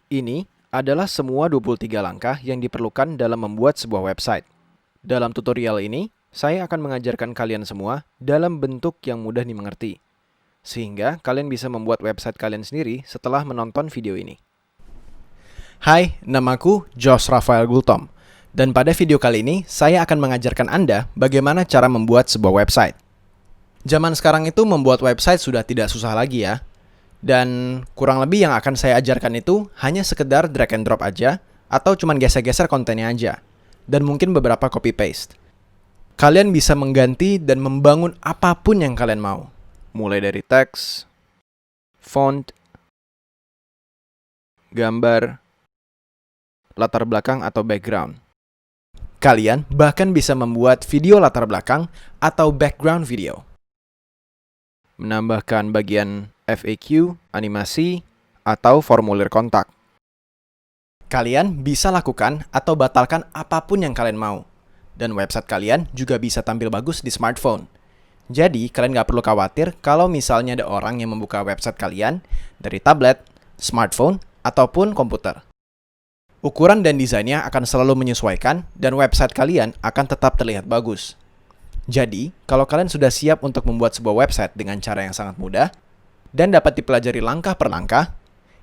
Ini adalah semua 23 langkah yang diperlukan dalam membuat sebuah website. Dalam tutorial ini, saya akan mengajarkan kalian semua dalam bentuk yang mudah dimengerti, sehingga kalian bisa membuat website kalian sendiri setelah menonton video ini. Hai, namaku Josh Rafael Gultom, dan pada video kali ini saya akan mengajarkan Anda bagaimana cara membuat sebuah website. Zaman sekarang itu membuat website sudah tidak susah lagi ya. Dan kurang lebih yang akan saya ajarkan itu hanya sekedar drag and drop aja, atau cuman geser-geser kontennya aja, dan mungkin beberapa copy paste. Kalian bisa mengganti dan membangun apapun yang kalian mau, mulai dari teks, font, gambar, latar belakang atau background. Kalian bahkan bisa membuat video latar belakang atau background video, menambahkan bagian FAQ, animasi, atau formulir kontak. Kalian bisa lakukan atau batalkan apapun yang kalian mau. Dan website kalian juga bisa tampil bagus di smartphone. Jadi, kalian nggak perlu khawatir kalau misalnya ada orang yang membuka website kalian dari tablet, smartphone, ataupun komputer. Ukuran dan desainnya akan selalu menyesuaikan dan website kalian akan tetap terlihat bagus. Jadi, kalau kalian sudah siap untuk membuat sebuah website dengan cara yang sangat mudah, dan dapat dipelajari langkah per langkah,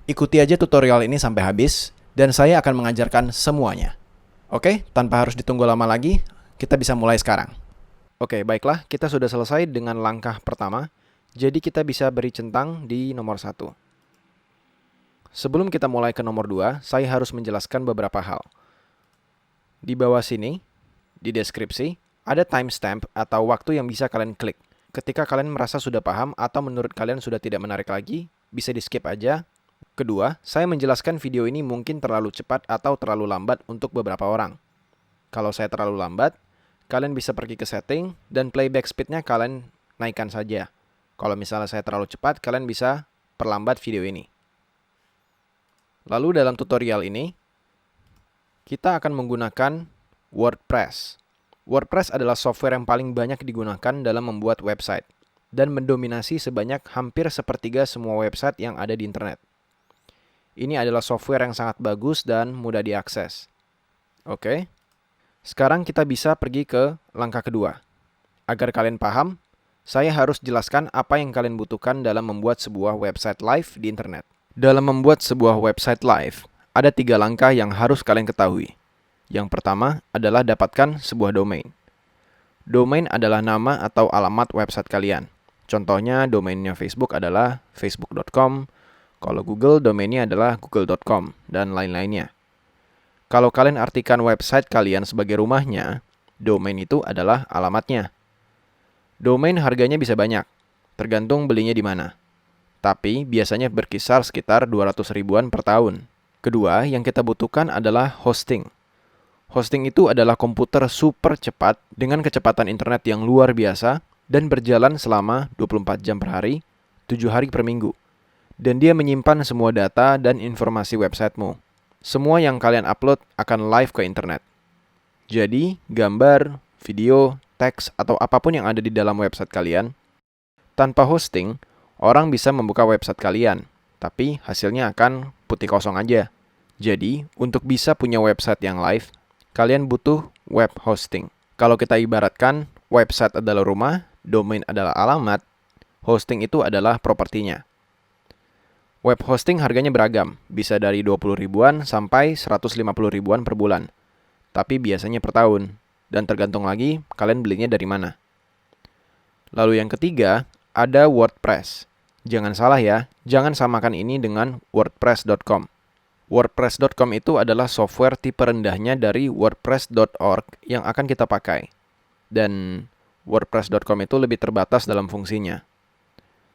ikuti aja tutorial ini sampai habis, dan saya akan mengajarkan semuanya. Oke, tanpa harus ditunggu lama lagi, kita bisa mulai sekarang. Oke, baiklah, kita sudah selesai dengan langkah pertama, jadi kita bisa beri centang di nomor 1. Sebelum kita mulai ke nomor 2, saya harus menjelaskan beberapa hal. Di bawah sini, di deskripsi, ada timestamp atau waktu yang bisa kalian klik. Ketika kalian merasa sudah paham atau menurut kalian sudah tidak menarik lagi, bisa di-skip aja. Kedua, saya menjelaskan video ini mungkin terlalu cepat atau terlalu lambat untuk beberapa orang. Kalau saya terlalu lambat, kalian bisa pergi ke setting dan playback speed-nya kalian naikkan saja. Kalau misalnya saya terlalu cepat, kalian bisa perlambat video ini. Lalu dalam tutorial ini, kita akan menggunakan WordPress. WordPress adalah software yang paling banyak digunakan dalam membuat website dan mendominasi sebanyak hampir sepertiga semua website yang ada di internet. Ini adalah software yang sangat bagus dan mudah diakses. Oke, sekarang kita bisa pergi ke langkah kedua. Agar kalian paham, saya harus jelaskan apa yang kalian butuhkan dalam membuat sebuah website live di internet. Dalam membuat sebuah website live, ada 3 langkah yang harus kalian ketahui. Yang pertama adalah dapatkan sebuah domain. Domain adalah nama atau alamat website kalian. Contohnya domainnya Facebook adalah facebook.com, kalau Google domainnya adalah google.com, dan lain-lainnya. Kalau kalian artikan website kalian sebagai rumahnya, domain itu adalah alamatnya. Domain harganya bisa banyak, tergantung belinya di mana. Tapi biasanya berkisar sekitar 200 ribuan per tahun. Kedua, yang kita butuhkan adalah hosting. Hosting itu adalah komputer super cepat dengan kecepatan internet yang luar biasa dan berjalan selama 24 jam per hari, 7 hari per minggu. Dan dia menyimpan semua data dan informasi websitemu. Semua yang kalian upload akan live ke internet. Jadi, gambar, video, teks, atau apapun yang ada di dalam website kalian, tanpa hosting, orang bisa membuka website kalian, tapi hasilnya akan putih kosong aja. Jadi, untuk bisa punya website yang live, kalian butuh web hosting. Kalau kita ibaratkan, website adalah rumah, domain adalah alamat, hosting itu adalah propertinya. Web hosting harganya beragam, bisa dari 20 ribuan sampai 150 ribuan per bulan. Tapi biasanya per tahun, dan tergantung lagi kalian belinya dari mana. Lalu yang ketiga, ada WordPress. Jangan salah ya, jangan samakan ini dengan wordpress.com. WordPress.com itu adalah software tipe rendahnya dari wordpress.org yang akan kita pakai. Dan wordpress.com itu lebih terbatas dalam fungsinya.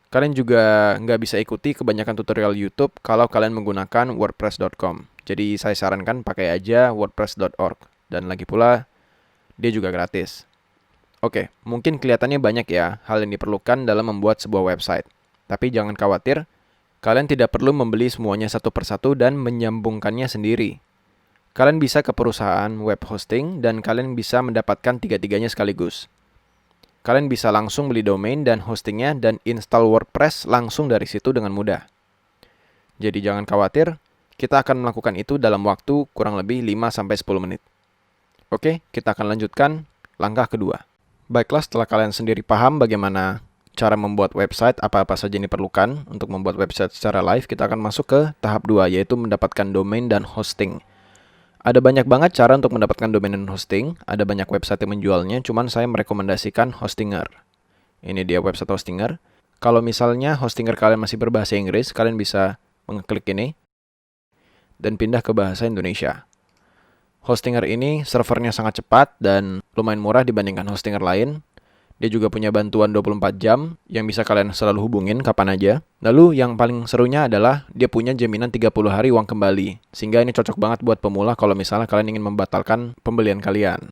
Kalian juga nggak bisa ikuti kebanyakan tutorial YouTube kalau kalian menggunakan wordpress.com. Jadi saya sarankan pakai aja wordpress.org. Dan lagi pula, dia juga gratis. Oke, mungkin kelihatannya banyak ya hal yang diperlukan dalam membuat sebuah website. Tapi jangan khawatir, kalian tidak perlu membeli semuanya satu persatu dan menyambungkannya sendiri. Kalian bisa ke perusahaan web hosting dan kalian bisa mendapatkan tiga-tiganya sekaligus. Kalian bisa langsung beli domain dan hostingnya dan install WordPress langsung dari situ dengan mudah. Jadi jangan khawatir, Kita akan melakukan itu dalam waktu kurang lebih 5-10 menit. Oke, kita akan lanjutkan langkah kedua. Baiklah, setelah kalian sendiri paham bagaimana cara membuat website, apa-apa saja yang diperlukan untuk membuat website secara live, kita akan masuk ke tahap 2, yaitu mendapatkan domain dan hosting. Ada banyak banget cara untuk mendapatkan domain dan hosting, ada banyak website yang menjualnya, cuman saya merekomendasikan Hostinger. Ini dia website Hostinger. Kalau misalnya Hostinger kalian masih berbahasa Inggris, kalian bisa mengklik ini dan pindah ke bahasa Indonesia. Hostinger ini servernya sangat cepat dan lumayan murah dibandingkan Hostinger lain. Dia juga punya bantuan 24 jam yang bisa kalian selalu hubungin kapan aja. Lalu yang paling serunya adalah dia punya jaminan 30 hari uang kembali. Sehingga ini cocok banget buat pemula kalau misalnya kalian ingin membatalkan pembelian kalian.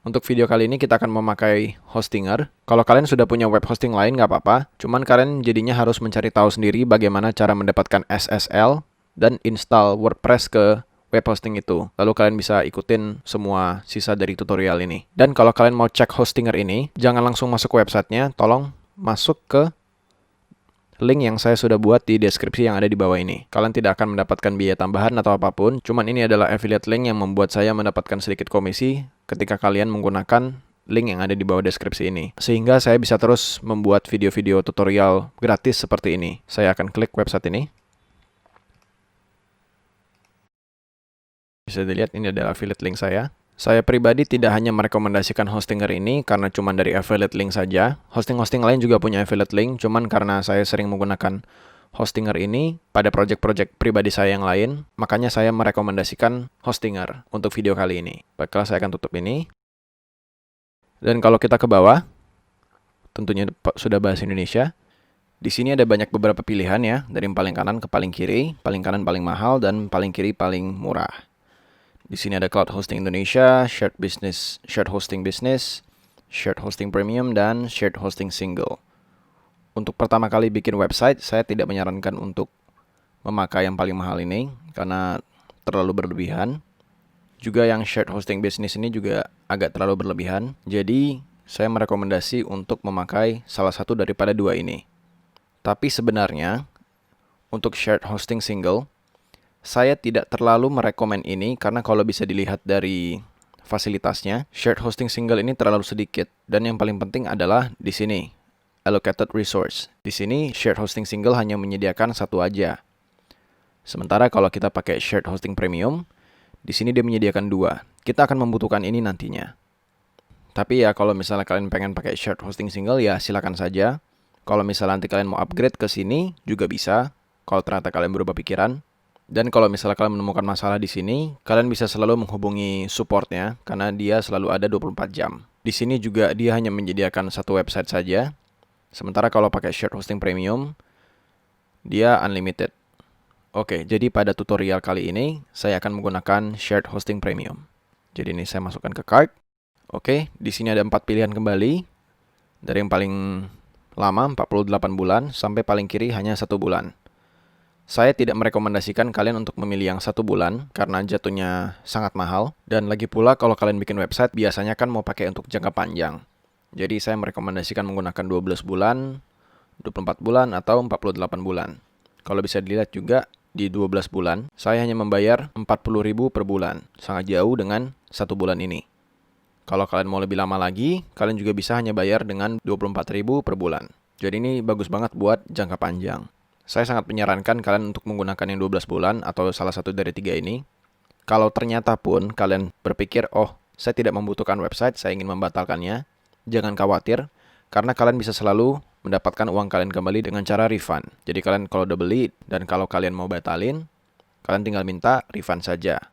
Untuk video kali ini kita akan memakai Hostinger. Kalau kalian sudah punya web hosting lain nggak apa-apa. Cuman kalian jadinya harus mencari tahu sendiri bagaimana cara mendapatkan SSL dan install WordPress ke web hosting itu. Lalu kalian bisa ikutin semua sisa dari tutorial ini. Dan kalau kalian mau cek Hostinger ini, jangan langsung masuk ke websitenya, tolong masuk ke link yang saya sudah buat di deskripsi yang ada di bawah ini. Kalian tidak akan mendapatkan biaya tambahan atau apapun, cuman ini adalah affiliate link yang membuat saya mendapatkan sedikit komisi ketika kalian menggunakan link yang ada di bawah deskripsi ini. Sehingga saya bisa terus membuat video-video tutorial gratis seperti ini. Saya akan klik website ini. Bisa dilihat ini adalah affiliate link saya. Saya pribadi tidak hanya merekomendasikan Hostinger ini karena cuma dari affiliate link saja. Hosting-hosting lain juga punya affiliate link, cuman karena saya sering menggunakan Hostinger ini pada project-project pribadi saya yang lain, makanya saya merekomendasikan Hostinger untuk video kali ini. Baiklah, saya akan tutup ini. Dan kalau kita ke bawah, tentunya sudah bahasa Indonesia. Di sini ada banyak beberapa pilihan ya, dari yang paling kanan ke paling kiri, paling kanan paling mahal, dan paling kiri paling murah. Di sini ada Cloud Hosting Indonesia, Shared Hosting Business, Shared Hosting Premium, dan Shared Hosting Single. Untuk pertama kali bikin website, saya tidak menyarankan untuk memakai yang paling mahal ini, karena terlalu berlebihan. Juga yang Shared Hosting Business ini juga agak terlalu berlebihan. Jadi, saya merekomendasi untuk memakai salah satu daripada dua ini. Tapi sebenarnya, untuk Shared Hosting Single, saya tidak terlalu merekomen ini karena kalau bisa dilihat dari fasilitasnya, Shared Hosting Single ini terlalu sedikit. Dan yang paling penting adalah di sini, Allocated Resource. Di sini, Shared Hosting Single hanya menyediakan satu aja. Sementara kalau kita pakai Shared Hosting Premium, di sini dia menyediakan dua. Kita akan membutuhkan ini nantinya. Tapi ya kalau misalnya kalian pengen pakai Shared Hosting Single, ya silakan saja. Kalau misalnya nanti kalian mau upgrade ke sini, juga bisa. Kalau ternyata kalian berubah pikiran. Dan kalau misalnya kalian menemukan masalah di sini, kalian bisa selalu menghubungi supportnya karena dia selalu ada 24 jam. Di sini juga dia hanya menyediakan satu website saja. Sementara kalau pakai Shared Hosting Premium, dia unlimited. Oke, jadi pada tutorial kali ini, saya akan menggunakan Shared Hosting Premium. Jadi ini saya masukkan ke cart. Oke, di sini ada 4 pilihan kembali. Dari yang paling lama, 48 bulan, sampai paling kiri hanya 1 bulan. Saya tidak merekomendasikan kalian untuk memilih yang 1 bulan karena jatuhnya sangat mahal. Dan lagi pula kalau kalian bikin website biasanya kan mau pakai untuk jangka panjang. Jadi saya merekomendasikan menggunakan 12 bulan, 24 bulan, atau 48 bulan. Kalau bisa dilihat juga di 12 bulan, saya hanya membayar 40.000 per bulan. Sangat jauh dengan 1 bulan ini. Kalau kalian mau lebih lama lagi, kalian juga bisa hanya bayar dengan 24.000 per bulan. Jadi ini bagus banget buat jangka panjang. Saya sangat menyarankan kalian untuk menggunakan yang 12 bulan atau salah satu dari 3 ini. Kalau ternyata pun kalian berpikir, oh saya tidak membutuhkan website, saya ingin membatalkannya. Jangan khawatir, karena kalian bisa selalu mendapatkan uang kalian kembali dengan cara refund. Jadi kalian kalau udah beli dan kalau kalian mau batalin, kalian tinggal minta refund saja.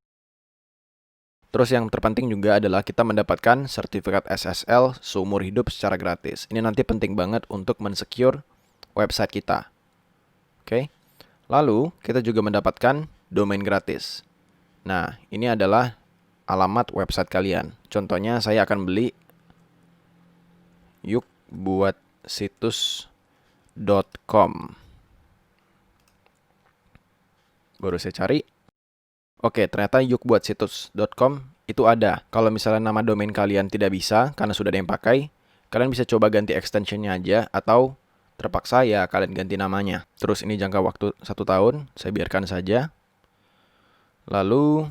Terus yang terpenting juga adalah kita mendapatkan sertifikat SSL seumur hidup secara gratis. Ini nanti penting banget untuk mensecure website kita. Oke, lalu kita juga mendapatkan domain gratis. Nah, ini adalah alamat website kalian. Contohnya saya akan beli yukbuatsitus.com. Baru saya cari. Oke, ternyata yukbuatsitus.com itu ada. Kalau misalnya nama domain kalian tidak bisa karena sudah ada yang pakai, kalian bisa coba ganti extensionnya aja atau terpaksa ya kalian ganti namanya. Terus ini jangka waktu 1 tahun, saya biarkan saja. Lalu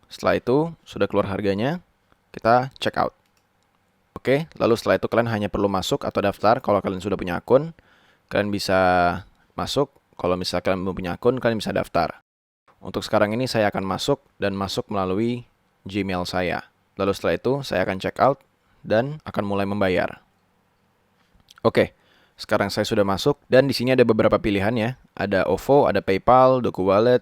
setelah itu sudah keluar harganya, kita check out. Oke, lalu setelah itu kalian hanya perlu masuk atau daftar. Kalau kalian sudah punya akun, kalian bisa masuk. Kalau misalnya kalian belum punya akun, kalian bisa daftar. Untuk sekarang ini saya akan masuk dan masuk melalui Gmail saya. Lalu setelah itu saya akan check out dan akan mulai membayar. Oke, sekarang saya sudah masuk dan di sini ada beberapa pilihan ya. Ada OVO, ada PayPal, Doku Wallet,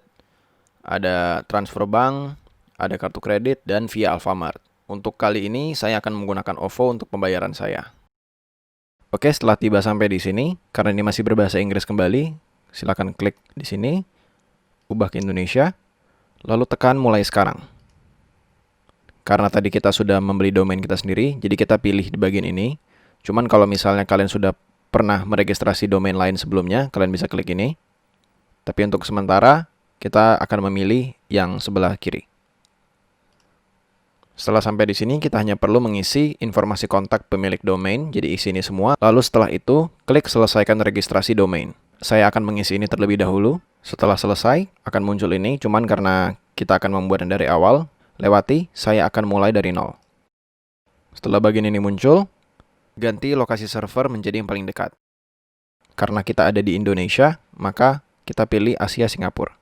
ada transfer bank, ada kartu kredit, dan via Alfamart. Untuk kali ini saya akan menggunakan OVO untuk pembayaran saya. Oke, setelah tiba sampai di sini, karena ini masih berbahasa Inggris kembali, silakan klik di sini, ubah ke Indonesia, lalu tekan mulai sekarang. Karena tadi kita sudah membeli domain kita sendiri, jadi kita pilih di bagian ini. Cuman kalau misalnya kalian sudah pernah meregistrasi domain lain sebelumnya, kalian bisa klik ini. Tapi untuk sementara, kita akan memilih yang sebelah kiri. Setelah sampai di sini, kita hanya perlu mengisi informasi kontak pemilik domain, jadi isi ini semua. Lalu setelah itu, klik selesaikan registrasi domain. Saya akan mengisi ini terlebih dahulu. Setelah selesai, akan muncul ini, cuman karena kita akan membuatnya dari awal, lewati, saya akan mulai dari nol. Setelah bagian ini muncul, ganti lokasi server menjadi yang paling dekat. Karena kita ada di Indonesia, maka kita pilih Asia Singapura.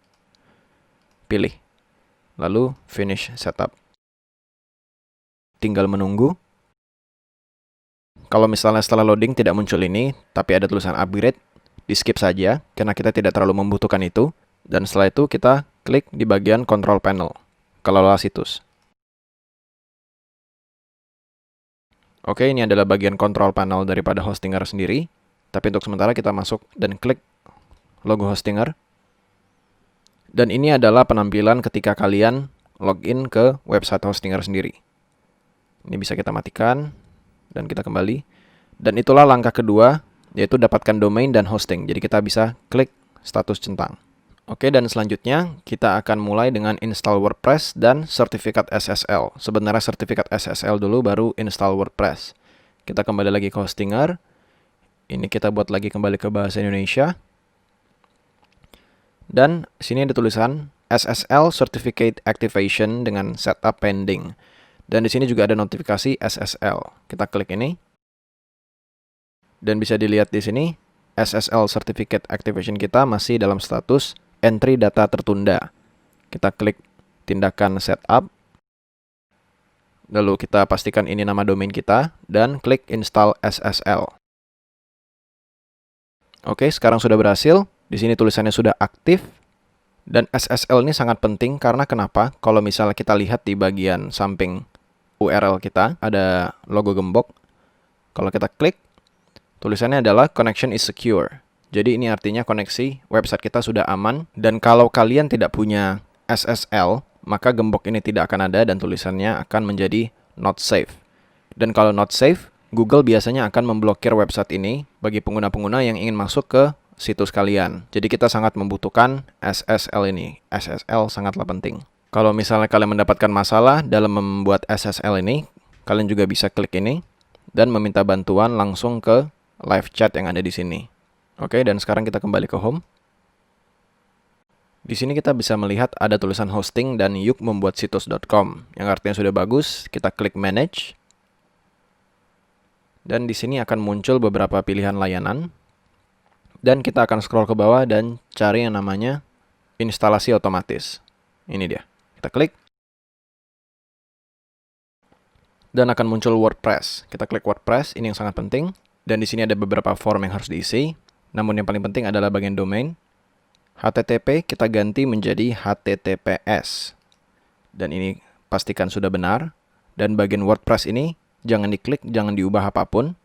Pilih. Lalu finish setup. Tinggal menunggu. Kalau misalnya setelah loading tidak muncul ini, tapi ada tulisan upgrade, di skip saja, karena kita tidak terlalu membutuhkan itu. Dan setelah itu kita klik di bagian control panel. Kelola situs. Oke, ini adalah bagian control panel daripada Hostinger sendiri. Tapi untuk sementara kita masuk dan klik logo Hostinger. Dan ini adalah penampilan ketika kalian login ke website Hostinger sendiri. Ini bisa kita matikan dan kita kembali. Dan itulah langkah kedua, yaitu dapatkan domain dan hosting. Jadi kita bisa klik status centang. Oke, dan selanjutnya kita akan mulai dengan install WordPress dan sertifikat SSL. Sebenarnya sertifikat SSL dulu baru install WordPress. Kita kembali lagi ke Hostinger. Ini kita buat lagi kembali ke bahasa Indonesia. Dan sini ada tulisan SSL Certificate Activation dengan setup pending. Dan di sini juga ada notifikasi SSL. Kita klik ini. Dan bisa dilihat di sini SSL Certificate Activation kita masih dalam status entry data tertunda. Kita klik tindakan setup. Lalu kita pastikan ini nama domain kita dan klik install SSL. Oke, sekarang sudah berhasil. Di sini tulisannya sudah aktif. Dan SSL ini sangat penting karena kenapa? Kalau misalnya kita lihat di bagian samping URL kita, ada logo gembok. Kalau kita klik, tulisannya adalah connection is secure. Jadi ini artinya koneksi website kita sudah aman. Dan kalau kalian tidak punya SSL, maka gembok ini tidak akan ada dan tulisannya akan menjadi not safe. Dan kalau not safe, Google biasanya akan memblokir website ini bagi pengguna-pengguna yang ingin masuk ke situs kalian. Jadi kita sangat membutuhkan SSL ini. SSL sangatlah penting. Kalau misalnya kalian mendapatkan masalah dalam membuat SSL ini, kalian juga bisa klik ini dan meminta bantuan langsung ke live chat yang ada di sini. Oke, dan sekarang kita kembali ke home. Di sini kita bisa melihat ada tulisan hosting dan yuk membuat situs.com, yang artinya sudah bagus. Kita klik manage. Dan di sini akan muncul beberapa pilihan layanan. Dan kita akan scroll ke bawah dan cari yang namanya instalasi otomatis. Ini dia. Kita klik. Dan akan muncul WordPress. Kita klik WordPress, ini yang sangat penting. Dan di sini ada beberapa form yang harus diisi. Namun yang paling penting adalah bagian domain. HTTP kita ganti menjadi HTTPS. Dan ini pastikan sudah benar. Dan bagian WordPress ini jangan diklik, jangan diubah apapun.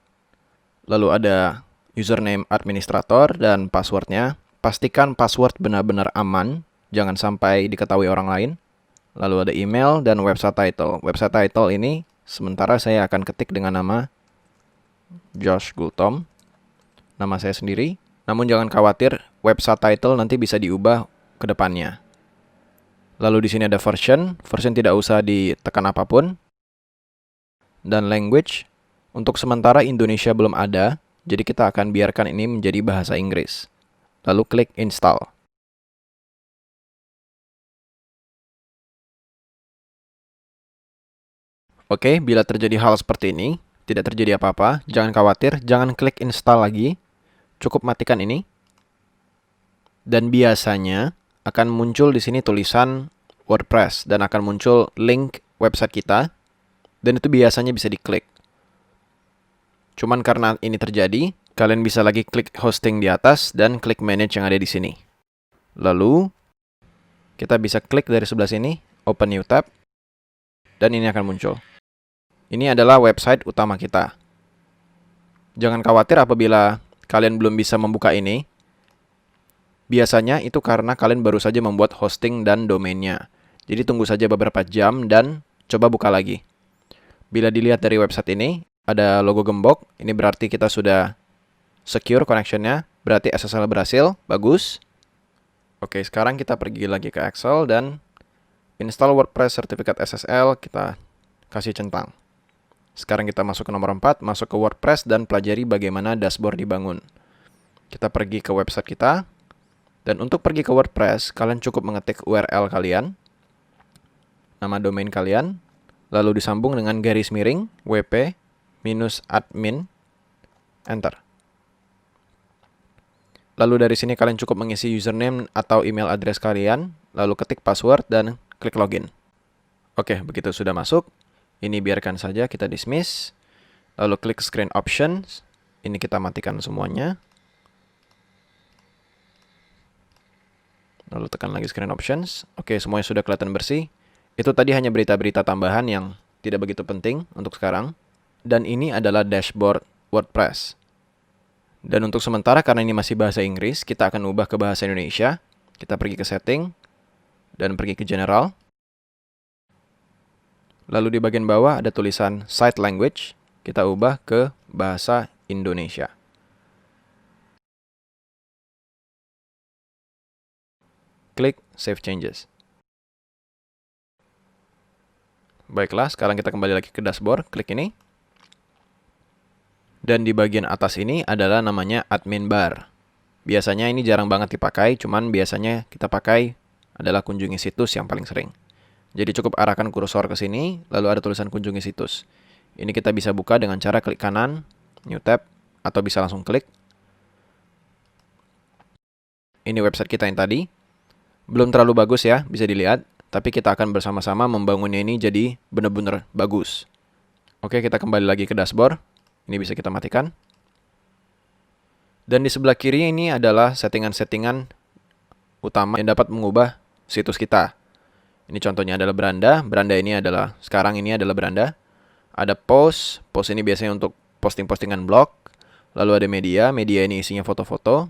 Lalu ada username administrator dan passwordnya. Pastikan password benar-benar aman. Jangan sampai diketahui orang lain. Lalu ada email dan website title. Website title ini sementara saya akan ketik dengan nama Josh Gultom. Nama saya sendiri. Namun jangan khawatir, website title nanti bisa diubah ke depannya. Lalu di sini ada version. Version tidak usah ditekan apapun. Dan language. Untuk sementara Indonesia belum ada. Jadi kita akan biarkan ini menjadi bahasa Inggris. Lalu klik install. Oke, bila terjadi hal seperti ini, tidak terjadi apa-apa, jangan khawatir, jangan klik install lagi, cukup matikan ini. Dan biasanya akan muncul di sini tulisan WordPress dan akan muncul link website kita, dan itu biasanya bisa diklik. Cuman karena ini terjadi, kalian bisa lagi klik hosting di atas dan klik manage yang ada di sini. Lalu, kita bisa klik dari sebelah sini, open new tab, dan ini akan muncul. Ini adalah website utama kita. Jangan khawatir apabila kalian belum bisa membuka ini. Biasanya itu karena kalian baru saja membuat hosting dan domainnya. Jadi tunggu saja beberapa jam dan coba buka lagi. Bila dilihat dari website ini, ada logo gembok. Ini berarti kita sudah secure connection-nya. Berarti SSL berhasil, bagus. Oke, sekarang kita pergi lagi ke Excel dan install WordPress Certificate SSL, kita kasih centang. Sekarang kita masuk ke nomor 4, masuk ke WordPress dan pelajari bagaimana dashboard dibangun. Kita pergi ke website kita, dan untuk pergi ke WordPress, kalian cukup mengetik URL kalian, nama domain kalian, lalu disambung dengan garis miring, wp-admin, enter. Lalu dari sini kalian cukup mengisi username atau email address kalian, lalu ketik password dan klik login. Oke, begitu sudah masuk. Ini biarkan saja, kita dismiss. Lalu klik screen options. Ini kita matikan semuanya. Lalu tekan lagi screen options. Oke, semuanya sudah kelihatan bersih. Itu tadi hanya berita-berita tambahan yang tidak begitu penting untuk sekarang. Dan ini adalah dashboard WordPress. Dan untuk sementara karena ini masih bahasa Inggris, kita akan ubah ke bahasa Indonesia. Kita pergi ke setting dan pergi ke general. Lalu di bagian bawah ada tulisan Site Language, kita ubah ke bahasa Indonesia. Klik Save Changes. Baiklah, sekarang kita kembali lagi ke dashboard, klik ini. Dan di bagian atas ini adalah namanya admin bar. Biasanya ini jarang banget dipakai, cuman biasanya kita pakai adalah kunjungi situs yang paling sering. Jadi cukup arahkan kursor ke sini, lalu ada tulisan kunjungi situs. Ini kita bisa buka dengan cara klik kanan, new tab, atau bisa langsung klik. Ini website kita yang tadi. Belum terlalu bagus ya, bisa dilihat. Tapi kita akan bersama-sama membangunnya ini jadi benar-benar bagus. Oke, kita kembali lagi ke dashboard. Ini bisa kita matikan. Dan di sebelah kiri ini adalah settingan-settingan utama yang dapat mengubah situs kita. Ini contohnya adalah beranda. Beranda ini adalah, sekarang ini adalah beranda. Ada post. Post ini biasanya untuk posting-postingan blog. Lalu ada media. Media ini isinya foto-foto.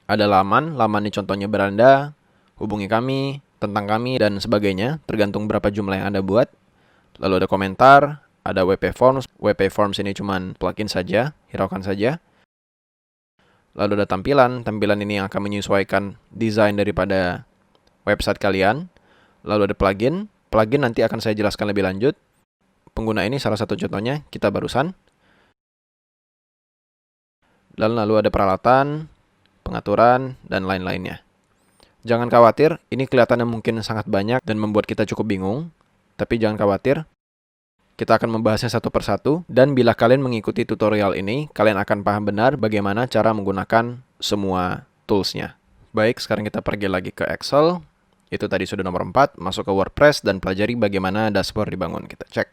Ada laman. Laman ini contohnya beranda. Hubungi kami, tentang kami, dan sebagainya. Tergantung berapa jumlah yang Anda buat. Lalu ada komentar. Ada WP Forms. WP Forms ini cuma plugin saja. Hiraukan saja. Lalu ada tampilan. Tampilan ini yang akan menyesuaikan desain daripada website kalian. Lalu ada plugin. Plugin nanti akan saya jelaskan lebih lanjut. Pengguna ini salah satu contohnya kita barusan. Dan lalu ada peralatan, pengaturan, dan lain-lainnya. Jangan khawatir, ini kelihatannya mungkin sangat banyak dan membuat kita cukup bingung. Tapi jangan khawatir, kita akan membahasnya satu persatu. Dan bila kalian mengikuti tutorial ini, kalian akan paham benar bagaimana cara menggunakan semua toolsnya. Baik, sekarang kita pergi lagi ke Excel. Itu tadi sudah nomor 4, masuk ke WordPress dan pelajari bagaimana dashboard dibangun. Kita cek.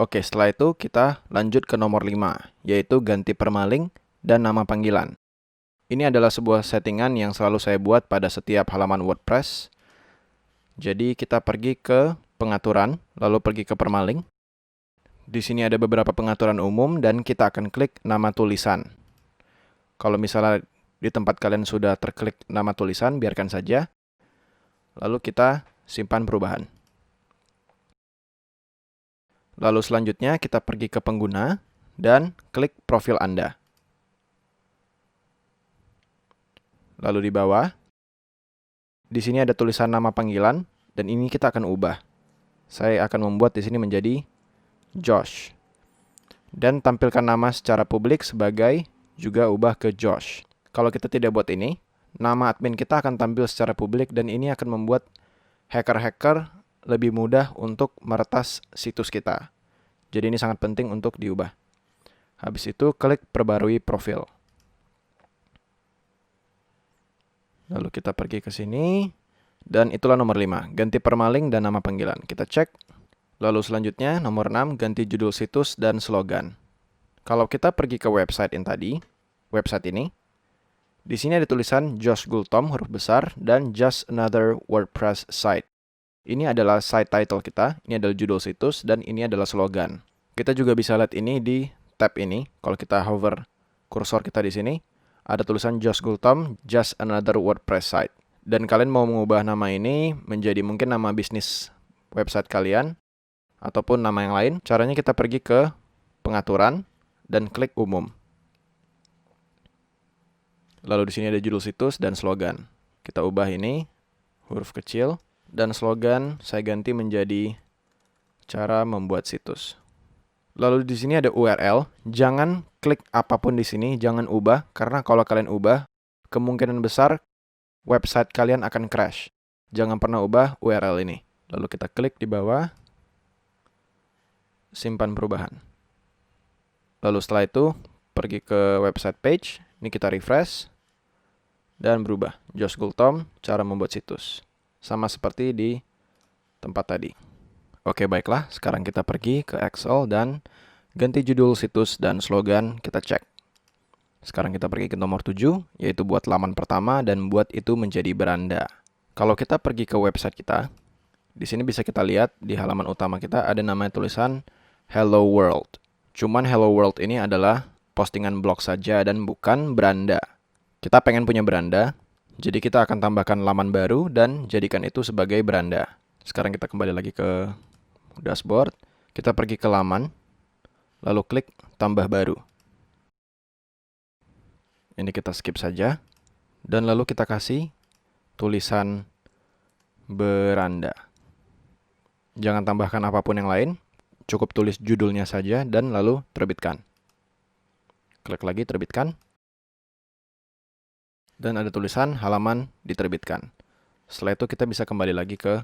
Oke, setelah itu kita lanjut ke nomor 5, yaitu ganti permaling dan nama panggilan. Ini adalah sebuah settingan yang selalu saya buat pada setiap halaman WordPress. Jadi kita pergi ke pengaturan, lalu pergi ke permaling. Di sini ada beberapa pengaturan umum dan kita akan klik nama tulisan. Kalau misalnya di tempat kalian sudah terklik nama tulisan, biarkan saja. Lalu kita simpan perubahan. Lalu selanjutnya kita pergi ke pengguna dan klik profil Anda. Lalu di bawah, di sini ada tulisan nama panggilan dan ini kita akan ubah. Saya akan membuat di sini menjadi Josh. Dan tampilkan nama secara publik sebagai juga ubah ke Josh. Kalau kita tidak buat ini, nama admin kita akan tampil secara publik dan ini akan membuat hacker-hacker lebih mudah untuk meretas situs kita. Jadi ini sangat penting untuk diubah. Habis itu klik perbarui profil. Lalu kita pergi ke sini. Dan itulah nomor 5, ganti permaling dan nama panggilan. Kita cek. Lalu selanjutnya nomor 6, ganti judul situs dan slogan. Kalau kita pergi ke website yang tadi, website ini, di sini ada tulisan Josh Gultom huruf besar dan Just Another WordPress Site. Ini adalah site title kita, ini adalah judul situs, dan ini adalah slogan. Kita juga bisa lihat ini di tab ini. Kalau kita hover kursor kita di sini, ada tulisan Josh Gultom, Just Another WordPress Site. Dan kalian mau mengubah nama ini menjadi mungkin nama bisnis website kalian, ataupun nama yang lain. Caranya kita pergi ke pengaturan, dan klik umum. Lalu di sini ada judul situs dan slogan. Kita ubah ini, huruf kecil, dan slogan saya ganti menjadi cara membuat situs. Lalu di sini ada URL, jangan klik apapun di sini, jangan ubah, karena kalau kalian ubah, kemungkinan besar website kalian akan crash. Jangan pernah ubah URL ini. Lalu kita klik di bawah, simpan perubahan. Lalu setelah itu, pergi ke website page, ini kita refresh, dan berubah. Josh Gultom, cara membuat situs. Sama seperti di tempat tadi. Oke, baiklah. Sekarang kita pergi ke Excel dan ganti judul situs dan slogan, kita cek. Sekarang kita pergi ke nomor 7, yaitu buat laman pertama dan buat itu menjadi beranda. Kalau kita pergi ke website kita, di sini bisa kita lihat di halaman utama kita ada namanya tulisan Hello World. Cuman Hello World ini adalah postingan blog saja dan bukan beranda. Kita pengen punya beranda, jadi kita akan tambahkan laman baru dan jadikan itu sebagai beranda. Sekarang kita kembali lagi ke dashboard, kita pergi ke laman, lalu klik tambah baru. Ini kita skip saja, dan lalu kita kasih tulisan beranda. Jangan tambahkan apapun yang lain, cukup tulis judulnya saja dan lalu terbitkan. Klik lagi terbitkan, dan ada tulisan halaman diterbitkan. Setelah itu kita bisa kembali lagi ke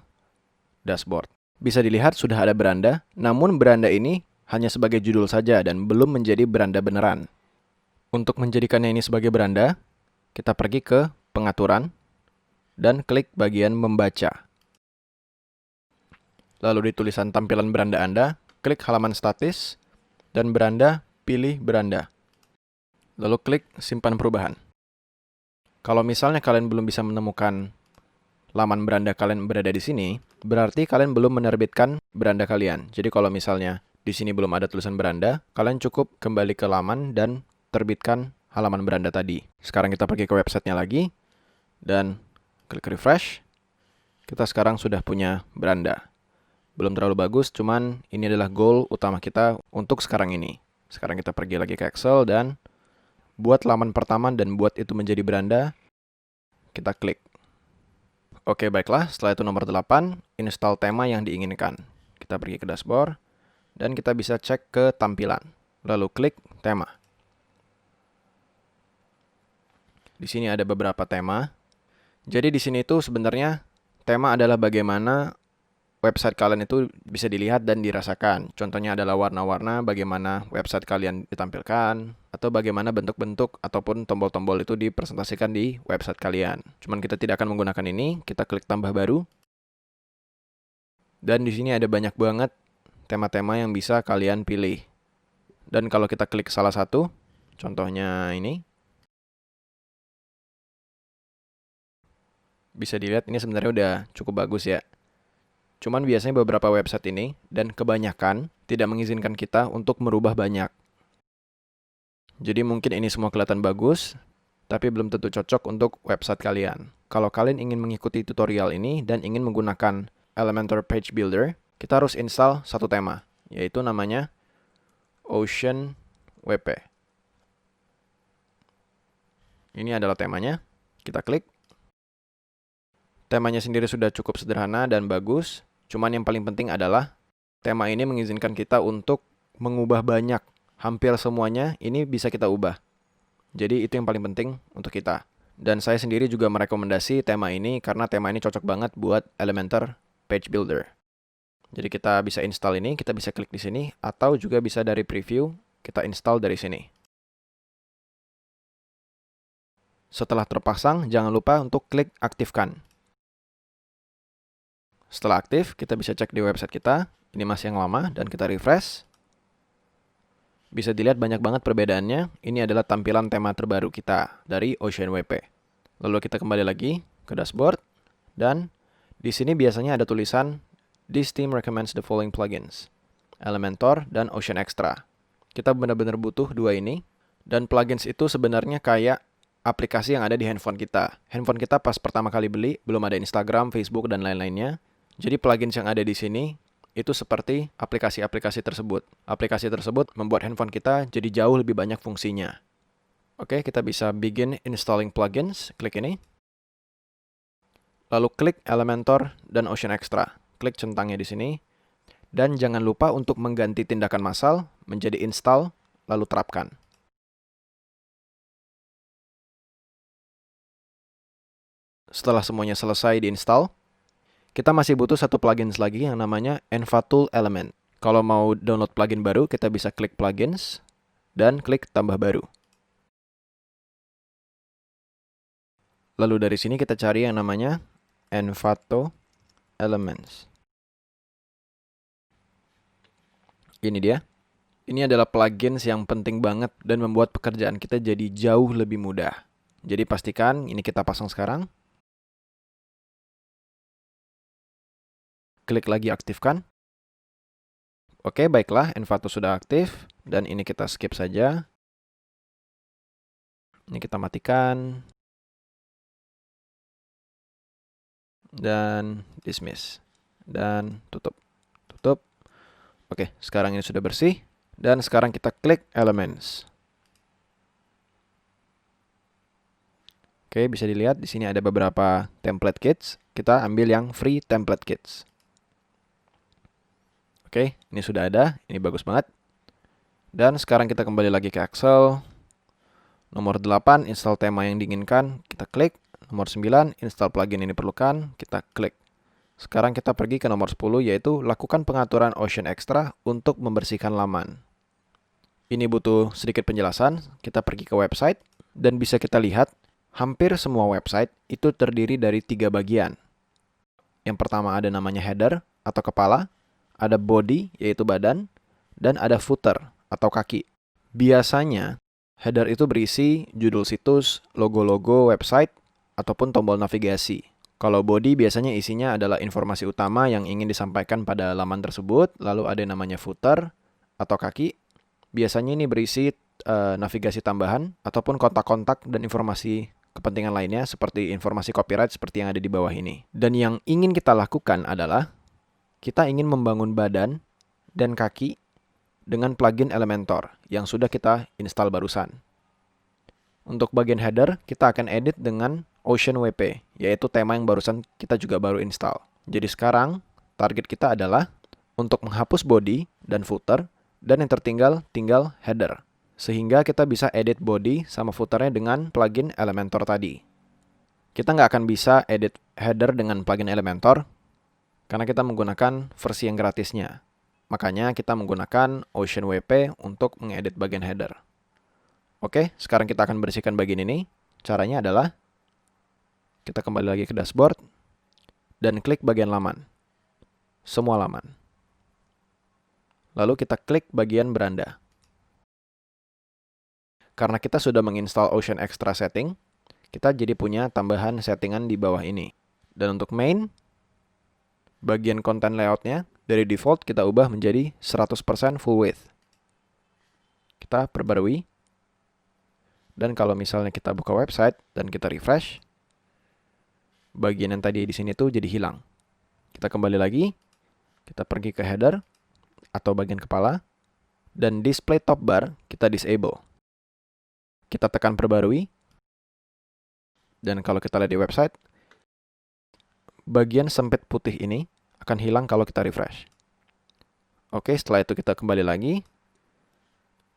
dashboard. Bisa dilihat sudah ada beranda, namun beranda ini hanya sebagai judul saja dan belum menjadi beranda beneran. Untuk menjadikannya ini sebagai beranda, kita pergi ke pengaturan dan klik bagian membaca. Lalu di tulisan tampilan beranda Anda, klik halaman statis dan beranda, pilih beranda. Lalu klik simpan perubahan. Kalau misalnya kalian belum bisa menemukan laman beranda kalian berada di sini, berarti kalian belum menerbitkan beranda kalian. Jadi kalau misalnya di sini belum ada tulisan beranda, kalian cukup kembali ke laman dan terbitkan halaman beranda tadi. Sekarang kita pergi ke websitenya lagi dan klik refresh. Kita sekarang sudah punya beranda. Belum terlalu bagus, cuman ini adalah goal utama kita untuk sekarang ini. Sekarang kita pergi lagi ke Excel dan buat laman pertama dan buat itu menjadi beranda. Kita klik. Oke, baiklah. Setelah itu nomor 8, install tema yang diinginkan. Kita pergi ke dashboard dan kita bisa cek ke tampilan. Lalu klik tema. Di sini ada beberapa tema. Jadi di sini itu sebenarnya tema adalah bagaimana website kalian itu bisa dilihat dan dirasakan. Contohnya adalah warna-warna, bagaimana website kalian ditampilkan, atau bagaimana bentuk-bentuk ataupun tombol-tombol itu dipresentasikan di website kalian. Cuman kita tidak akan menggunakan ini, kita klik tambah baru. Dan di sini ada banyak banget tema-tema yang bisa kalian pilih. Dan kalau kita klik salah satu, contohnya ini, bisa dilihat ini sebenarnya udah cukup bagus ya. Cuman biasanya beberapa website ini dan kebanyakan tidak mengizinkan kita untuk merubah banyak. Jadi mungkin ini semua kelihatan bagus, tapi belum tentu cocok untuk website kalian. Kalau kalian ingin mengikuti tutorial ini dan ingin menggunakan Elementor Page Builder, kita harus install satu tema, yaitu namanya Ocean WP. Ini adalah temanya, kita klik. Temanya sendiri sudah cukup sederhana dan bagus, cuman yang paling penting adalah tema ini mengizinkan kita untuk mengubah banyak. Hampir semuanya ini bisa kita ubah. Jadi itu yang paling penting untuk kita. Dan saya sendiri juga merekomendasi tema ini karena tema ini cocok banget buat Elementor Page Builder. Jadi kita bisa install ini, kita bisa klik di sini, atau juga bisa dari preview, kita install dari sini. Setelah terpasang, jangan lupa untuk klik aktifkan. Setelah aktif, kita bisa cek di website kita. Ini masih yang lama, dan kita refresh. Bisa dilihat banyak banget perbedaannya. Ini adalah tampilan tema terbaru kita dari OceanWP. Lalu kita kembali lagi ke dashboard, dan di sini biasanya ada tulisan This team recommends the following plugins, Elementor dan Ocean Extra. Kita benar-benar butuh dua ini, dan plugins itu sebenarnya kayak aplikasi yang ada di handphone kita. Handphone kita pas pertama kali beli, belum ada Instagram, Facebook, dan lain-lainnya. Jadi plugins yang ada di sini, itu seperti aplikasi-aplikasi tersebut. Aplikasi tersebut membuat handphone kita jadi jauh lebih banyak fungsinya. Oke, kita bisa begin installing plugins, klik ini. Lalu klik Elementor dan Ocean Extra. Klik centangnya di sini. Dan jangan lupa untuk mengganti tindakan massal menjadi install, lalu terapkan. Setelah semuanya selesai diinstal, kita masih butuh satu plugin lagi yang namanya Envato Element. Kalau mau download plugin baru, kita bisa klik plugins dan klik tambah baru. Lalu dari sini kita cari yang namanya Envato Elements. Ini dia. Ini adalah plugins yang penting banget dan membuat pekerjaan kita jadi jauh lebih mudah. Jadi pastikan ini kita pasang sekarang. Klik lagi aktifkan. Oke, baiklah, Envato sudah aktif. Dan ini kita skip saja. Ini kita matikan. Dan dismiss. Dan tutup. Tutup. Oke, sekarang ini sudah bersih. Dan sekarang kita klik Elements. Oke, bisa dilihat di sini ada beberapa template kits. Kita ambil yang free template kits. Oke, ini sudah ada. Ini bagus banget. Dan sekarang kita kembali lagi ke Excel. Nomor 8, install tema yang diinginkan. Kita klik. Nomor 9, install plugin ini diperlukan. Kita klik. Sekarang kita pergi ke nomor 10, yaitu lakukan pengaturan Ocean Extra untuk membersihkan laman. Ini butuh sedikit penjelasan. Kita pergi ke website, dan bisa kita lihat, hampir semua website itu terdiri dari 3 bagian. Yang pertama ada namanya header atau kepala, ada body yaitu badan, dan ada footer atau kaki. Biasanya header itu berisi judul situs, logo-logo website, ataupun tombol navigasi. Kalau body biasanya isinya adalah informasi utama yang ingin disampaikan pada laman tersebut, lalu ada yang namanya footer atau kaki. Biasanya ini berisi navigasi tambahan ataupun kontak-kontak dan informasi kepentingan lainnya seperti informasi copyright seperti yang ada di bawah ini. Dan yang ingin kita lakukan adalah kita ingin membangun badan dan kaki dengan plugin Elementor yang sudah kita install barusan. Untuk bagian header, kita akan edit dengan OceanWP, yaitu tema yang barusan kita juga baru install. Jadi sekarang, target kita adalah untuk menghapus body dan footer, dan yang tertinggal tinggal header. Sehingga kita bisa edit body sama footernya dengan plugin Elementor tadi. Kita nggak akan bisa edit header dengan plugin Elementor, karena kita menggunakan versi yang gratisnya. Makanya kita menggunakan OceanWP untuk mengedit bagian header. Oke, sekarang kita akan bersihkan bagian ini. Caranya adalah kita kembali lagi ke dashboard dan klik bagian laman. Semua laman. Lalu kita klik bagian beranda. Karena kita sudah menginstal Ocean Extra setting, kita jadi punya tambahan settingan di bawah ini. Dan untuk main, bagian konten layoutnya dari default kita ubah menjadi 100% full width. Kita perbarui. Dan kalau misalnya kita buka website dan kita refresh, bagian yang tadi di sini tuh jadi hilang. Kita kembali lagi, kita pergi ke header atau bagian kepala, dan display top bar kita disable. Kita tekan perbarui, dan kalau kita lihat di website, bagian sempit putih ini akan hilang kalau kita refresh. Oke, setelah itu kita kembali lagi,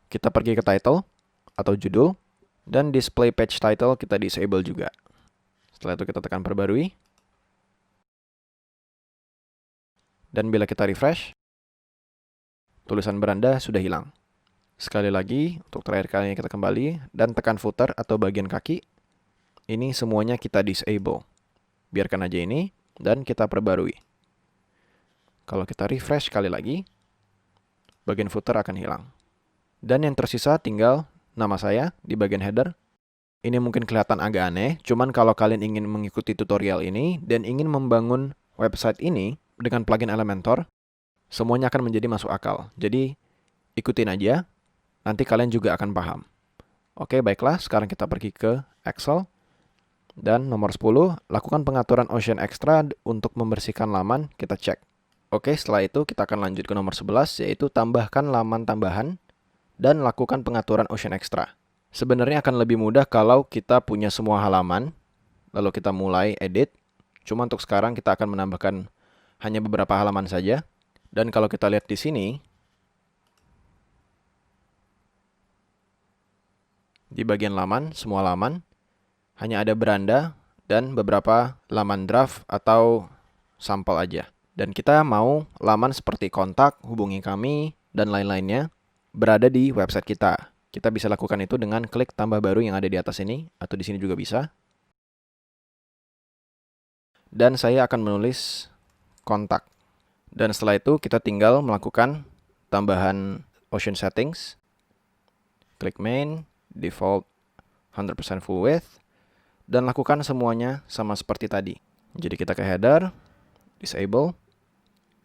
kita pergi ke title atau judul, dan display page title kita disable juga. Setelah itu kita tekan perbarui. Dan bila kita refresh, tulisan beranda sudah hilang. Sekali lagi, untuk terakhir kalinya kita kembali dan tekan footer atau bagian kaki. Ini semuanya kita disable. Biarkan aja ini dan kita perbarui. Kalau kita refresh sekali lagi, bagian footer akan hilang. Dan yang tersisa tinggal nama saya di bagian header. Ini mungkin kelihatan agak aneh, cuman kalau kalian ingin mengikuti tutorial ini dan ingin membangun website ini dengan plugin Elementor, semuanya akan menjadi masuk akal. Jadi, ikutin aja, nanti kalian juga akan paham. Oke, baiklah, sekarang kita pergi ke Excel. Dan nomor 10, lakukan pengaturan Ocean Extra untuk membersihkan laman, kita cek. Oke, setelah itu kita akan lanjut ke nomor 11, yaitu tambahkan laman tambahan dan lakukan pengaturan Ocean Extra. Sebenarnya akan lebih mudah kalau kita punya semua halaman, lalu kita mulai edit. Cuma untuk sekarang kita akan menambahkan hanya beberapa halaman saja. Dan kalau kita lihat di sini, di bagian laman, semua laman, hanya ada beranda dan beberapa laman draft atau sampel aja. Dan kita mau laman seperti kontak, hubungi kami, dan lain-lainnya berada di website kita. Kita bisa lakukan itu dengan klik tambah baru yang ada di atas ini, atau di sini juga bisa. Dan saya akan menulis kontak. Dan setelah itu kita tinggal melakukan tambahan Ocean Settings. Klik main, default 100% full width, dan lakukan semuanya sama seperti tadi. Jadi kita ke header, disable,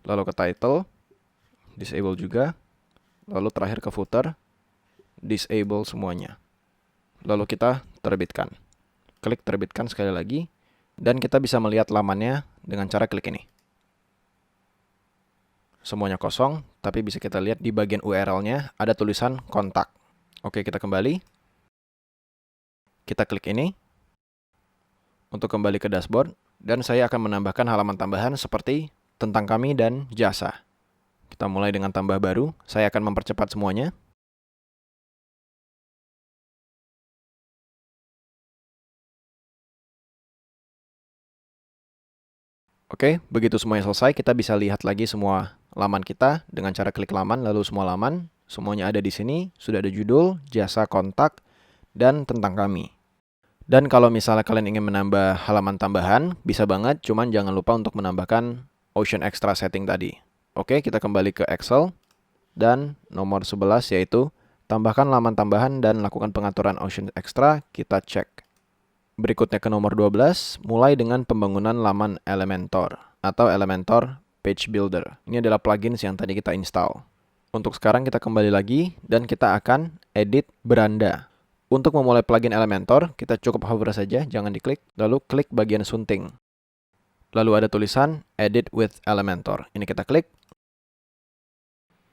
lalu ke title, disable juga, lalu terakhir ke footer, disable semuanya. Lalu kita terbitkan. Klik terbitkan sekali lagi, dan kita bisa melihat lamannya dengan cara klik ini. Semuanya kosong, tapi bisa kita lihat di bagian URL-nya ada tulisan kontak. Oke, kita kembali. Kita klik ini untuk kembali ke dashboard, dan saya akan menambahkan halaman tambahan seperti tentang kami dan jasa. Kita mulai dengan tambah baru, saya akan mempercepat semuanya. Oke, begitu semuanya selesai, kita bisa lihat lagi semua laman kita dengan cara klik laman, lalu semua laman, semuanya ada di sini, sudah ada judul, jasa, kontak, dan tentang kami. Dan kalau misalnya kalian ingin menambah halaman tambahan, bisa banget, cuman jangan lupa untuk menambahkan Ocean Extra setting tadi. Oke, kita kembali ke Excel, dan nomor 11 yaitu tambahkan laman tambahan dan lakukan pengaturan Ocean Extra, kita cek. Berikutnya ke nomor 12, mulai dengan pembangunan laman Elementor atau Elementor Page Builder. Ini adalah plugins yang tadi kita install. Untuk sekarang kita kembali lagi dan kita akan edit beranda. Untuk memulai plugin Elementor, kita cukup hover saja, jangan diklik, lalu klik bagian sunting. Lalu ada tulisan Edit with Elementor. Ini kita klik.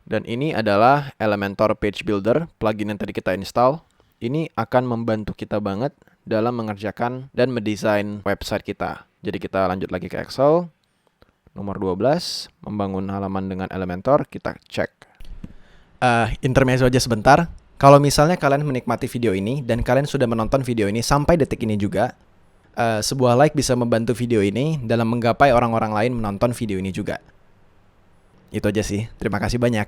Dan ini adalah Elementor Page Builder, plugin yang tadi kita install. Ini akan membantu kita banget dalam mengerjakan dan mendesain website kita. Jadi kita lanjut lagi ke Excel. Nomor 12, membangun halaman dengan Elementor, kita cek. Intermezzo aja sebentar. Kalau misalnya kalian menikmati video ini dan kalian sudah menonton video ini sampai detik ini juga, sebuah like bisa membantu video ini dalam menggapai orang-orang lain menonton video ini juga. Itu aja sih. Terima kasih banyak.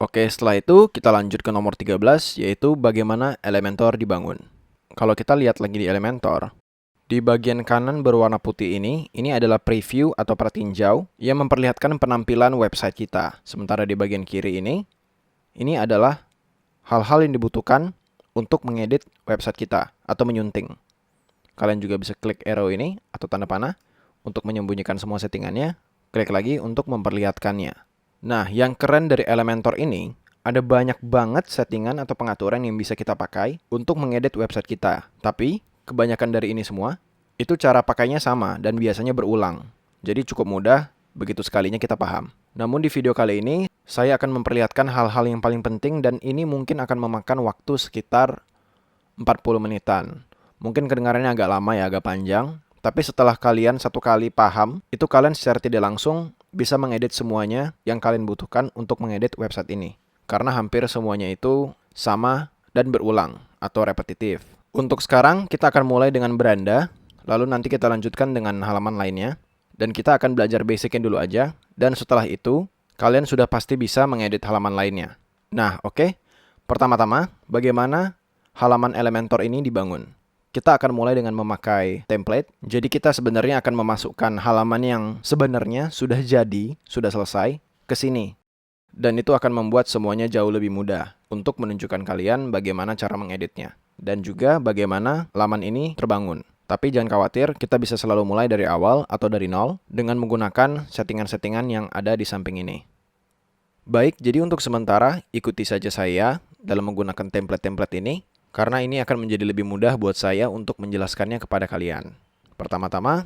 Oke, setelah itu kita lanjut ke nomor 13, yaitu bagaimana Elementor dibangun. Kalau kita lihat lagi di Elementor, di bagian kanan berwarna putih ini adalah preview atau pratinjau yang memperlihatkan penampilan website kita. Sementara di bagian kiri ini adalah hal-hal yang dibutuhkan untuk mengedit website kita atau menyunting. Kalian juga bisa klik arrow ini atau tanda panah untuk menyembunyikan semua settingannya. Klik lagi untuk memperlihatkannya. Nah, yang keren dari Elementor ini, ada banyak banget settingan atau pengaturan yang bisa kita pakai untuk mengedit website kita. Tapi, kebanyakan dari ini semua, itu cara pakainya sama dan biasanya berulang. Jadi cukup mudah, begitu sekalinya kita paham. Namun di video kali ini, saya akan memperlihatkan hal-hal yang paling penting dan ini mungkin akan memakan waktu sekitar 40 menitan. Mungkin kedengarannya agak lama ya, agak panjang. Tapi setelah kalian satu kali paham, itu kalian secara tidak langsung bisa mengedit semuanya yang kalian butuhkan untuk mengedit website ini. Karena hampir semuanya itu sama dan berulang atau repetitif. Untuk sekarang kita akan mulai dengan beranda, lalu nanti kita lanjutkan dengan halaman lainnya. Dan kita akan belajar basicnya dulu aja. Dan setelah itu, kalian sudah pasti bisa mengedit halaman lainnya. Nah, oke. Pertama-tama, bagaimana halaman Elementor ini dibangun? Kita akan mulai dengan memakai template. Jadi kita sebenarnya akan memasukkan halaman yang sebenarnya sudah jadi, sudah selesai, ke sini. Dan itu akan membuat semuanya jauh lebih mudah untuk menunjukkan kalian bagaimana cara mengeditnya. Dan juga bagaimana halaman ini terbangun. Tapi jangan khawatir, kita bisa selalu mulai dari awal atau dari nol dengan menggunakan settingan-settingan yang ada di samping ini. Baik, jadi untuk sementara ikuti saja saya dalam menggunakan template-template ini, karena ini akan menjadi lebih mudah buat saya untuk menjelaskannya kepada kalian. Pertama-tama,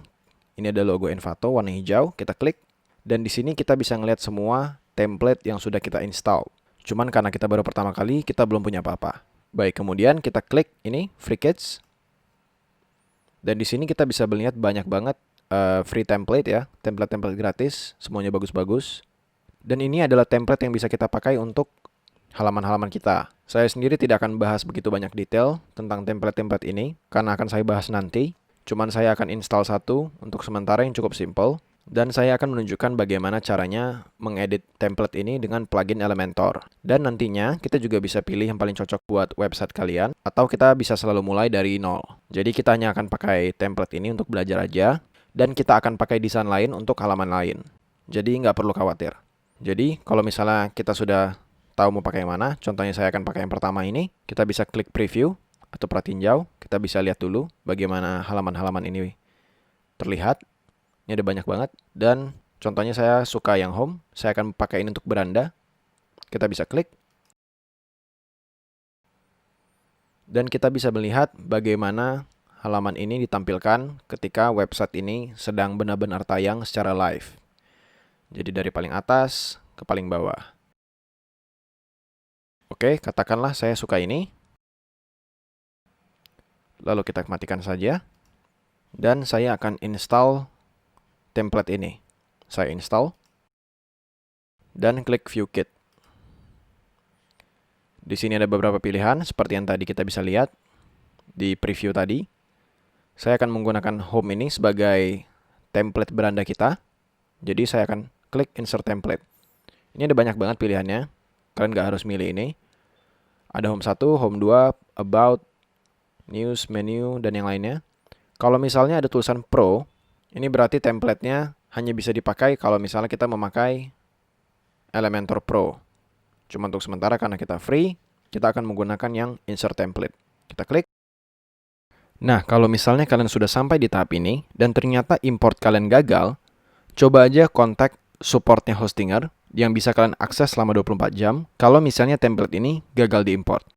ini ada logo Envato warna hijau, kita klik, dan di sini kita bisa ngelihat semua template yang sudah kita install. Cuman karena kita baru pertama kali, kita belum punya apa-apa. Baik, kemudian kita klik ini, Free Kits. Dan di sini kita bisa melihat banyak banget free template ya, template-template gratis, semuanya bagus-bagus. Dan ini adalah template yang bisa kita pakai untuk halaman-halaman kita. Saya sendiri tidak akan bahas begitu banyak detail tentang template-template ini, karena akan saya bahas nanti. Cuman saya akan install satu untuk sementara yang cukup simple. Dan saya akan menunjukkan bagaimana caranya mengedit template ini dengan plugin Elementor. Dan nantinya kita juga bisa pilih yang paling cocok buat website kalian, atau kita bisa selalu mulai dari nol. Jadi kita hanya akan pakai template ini untuk belajar aja, dan kita akan pakai desain lain untuk halaman lain. Jadi nggak perlu khawatir. Jadi kalau misalnya kita sudah tahu mau pakai yang mana, contohnya saya akan pakai yang pertama ini, kita bisa klik preview atau pratinjau, kita bisa lihat dulu bagaimana halaman-halaman ini terlihat. Ini ada banyak banget, dan contohnya saya suka yang home, saya akan pakai ini untuk beranda. Kita bisa klik. Dan kita bisa melihat bagaimana halaman ini ditampilkan ketika website ini sedang benar-benar tayang secara live. Jadi dari paling atas ke paling bawah. Oke, katakanlah saya suka ini. Lalu kita matikan saja. Dan saya akan install template ini. Saya install. Dan klik View Kit. Di sini ada beberapa pilihan, seperti yang tadi kita bisa lihat di preview tadi. Saya akan menggunakan home ini sebagai template beranda kita. Jadi saya akan klik Insert Template. Ini ada banyak banget pilihannya. Kalian nggak harus milih ini. Ada home 1, home 2, about, news, menu, dan yang lainnya. Kalau misalnya ada tulisan Pro, ini berarti template-nya hanya bisa dipakai kalau misalnya kita memakai Elementor Pro. Cuma untuk sementara karena kita free, kita akan menggunakan yang Insert Template. Kita klik. Nah, kalau misalnya kalian sudah sampai di tahap ini, dan ternyata import kalian gagal, coba aja kontak supportnya Hostinger, yang bisa kalian akses selama 24 jam, kalau misalnya template ini gagal diimport.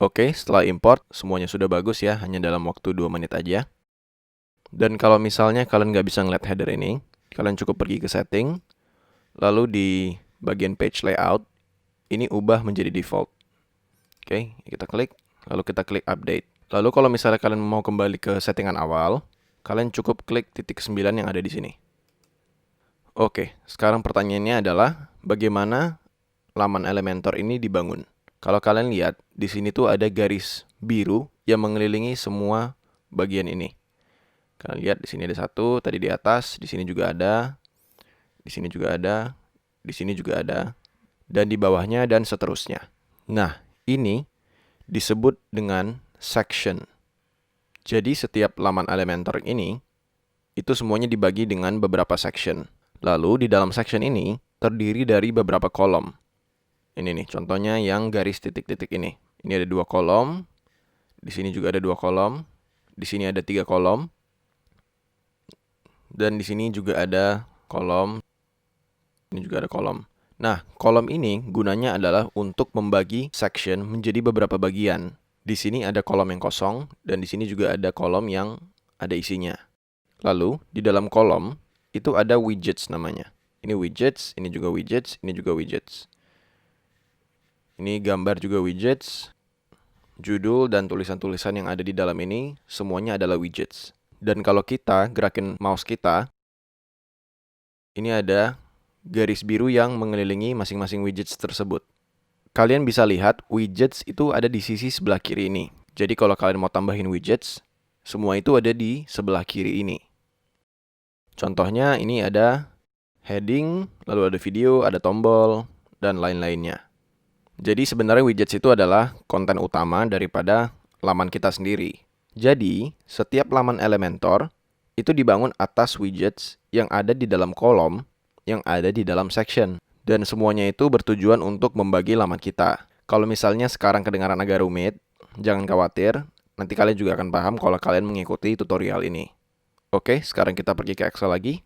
Oke, setelah import, semuanya sudah bagus ya, hanya dalam waktu 2 menit aja. Dan kalau misalnya kalian nggak bisa ngeliat header ini, kalian cukup pergi ke setting, lalu di bagian page layout, ini ubah menjadi default. Oke, kita klik, lalu kita klik update. Lalu kalau misalnya kalian mau kembali ke settingan awal, kalian cukup klik titik 9 yang ada di sini. Oke, sekarang pertanyaannya adalah bagaimana laman Elementor ini dibangun. Kalau kalian lihat, di sini tuh ada garis biru yang mengelilingi semua bagian ini. Kalian lihat di sini ada satu, tadi di atas, di sini juga ada, di sini juga ada, di sini juga ada, dan di bawahnya dan seterusnya. Nah, ini disebut dengan section. Jadi setiap laman Elementor ini, itu semuanya dibagi dengan beberapa section. Lalu di dalam section ini, terdiri dari beberapa kolom. Ini nih, contohnya yang garis titik-titik ini. Ini ada 2 kolom, di sini juga ada 2 kolom, di sini ada 3 kolom, dan di sini juga ada kolom, ini juga ada kolom. Nah, kolom ini gunanya adalah untuk membagi section menjadi beberapa bagian. Di sini ada kolom yang kosong, dan di sini juga ada kolom yang ada isinya. Lalu, di dalam kolom, itu ada widgets namanya. Ini widgets, ini juga widgets, ini juga widgets. Ini gambar juga widgets. Judul dan tulisan-tulisan yang ada di dalam ini, semuanya adalah widgets. Dan kalau kita gerakin mouse kita, ini ada garis biru yang mengelilingi masing-masing widgets tersebut. Kalian bisa lihat widgets itu ada di sisi sebelah kiri ini. Jadi kalau kalian mau tambahin widgets, semua itu ada di sebelah kiri ini. Contohnya ini ada heading, lalu ada video, ada tombol, dan lain-lainnya. Jadi sebenarnya widgets itu adalah konten utama daripada laman kita sendiri. Jadi, setiap laman Elementor itu dibangun atas widgets yang ada di dalam kolom, yang ada di dalam section. Dan semuanya itu bertujuan untuk membagi laman kita. Kalau misalnya sekarang kedengaran agak rumit, jangan khawatir, nanti kalian juga akan paham kalau kalian mengikuti tutorial ini. Oke, sekarang kita pergi ke Excel lagi.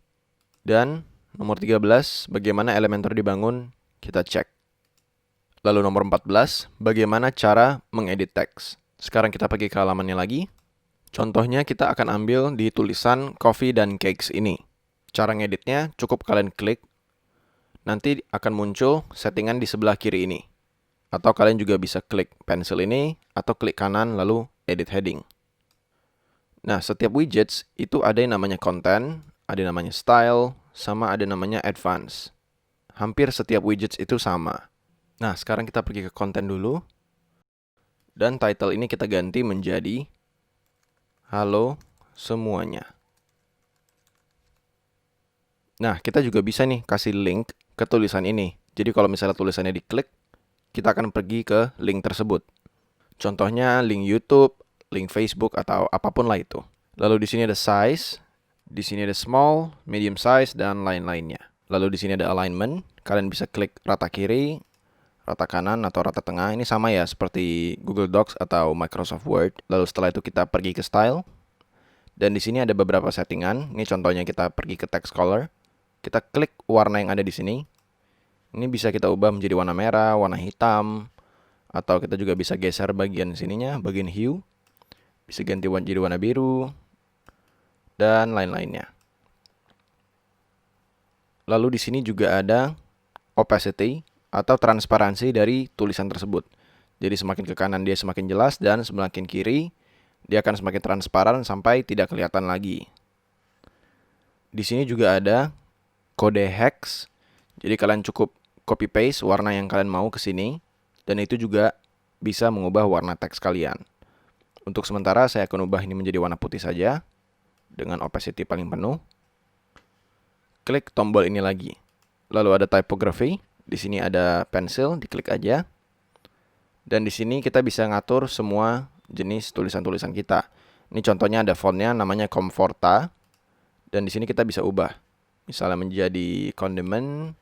Dan nomor 13, bagaimana Elementor dibangun, kita cek. Lalu nomor 14, bagaimana cara mengedit teks. Sekarang kita pergi ke halamannya lagi. Contohnya kita akan ambil di tulisan coffee dan cakes ini. Cara ngeditnya cukup kalian klik. Nanti akan muncul settingan di sebelah kiri ini. Atau kalian juga bisa klik pensil ini atau klik kanan lalu edit heading. Nah, setiap widgets itu ada yang namanya content, ada yang namanya style, sama ada yang namanya advance. Hampir setiap widgets itu sama. Nah, sekarang kita pergi ke konten dulu. Dan title ini kita ganti menjadi Halo semuanya. Nah, kita juga bisa nih kasih link ke tulisan ini. Jadi kalau misalnya tulisannya diklik, kita akan pergi ke link tersebut. Contohnya link YouTube, link Facebook, atau apapun lah itu. Lalu di sini ada size, di sini ada small, medium size, dan lain-lainnya. Lalu di sini ada alignment. Kalian bisa klik rata kiri, rata kanan, atau rata tengah. Ini sama ya seperti Google Docs atau Microsoft Word. Lalu setelah itu kita pergi ke style. Dan di sini ada beberapa settingan. Ini contohnya kita pergi ke text color. Kita klik warna yang ada di sini. Ini bisa kita ubah menjadi warna merah, warna hitam. Atau kita juga bisa geser bagian sininya, bagian hue. Bisa ganti jadi warna biru. Dan lain-lainnya. Lalu di sini juga ada opacity atau transparansi dari tulisan tersebut. Jadi semakin ke kanan dia semakin jelas dan semakin kiri dia akan semakin transparan sampai tidak kelihatan lagi. Di sini juga ada kode hex. Jadi kalian cukup copy paste warna yang kalian mau ke sini dan itu juga bisa mengubah warna teks kalian. Untuk sementara saya akan ubah ini menjadi warna putih saja dengan opacity paling penuh. Klik tombol ini lagi. Lalu ada typography. Di sini ada pensil, diklik aja. Dan di sini kita bisa ngatur semua jenis tulisan-tulisan kita. Ini contohnya ada fontnya namanya Comforta. Dan di sini kita bisa ubah. Misalnya menjadi condiment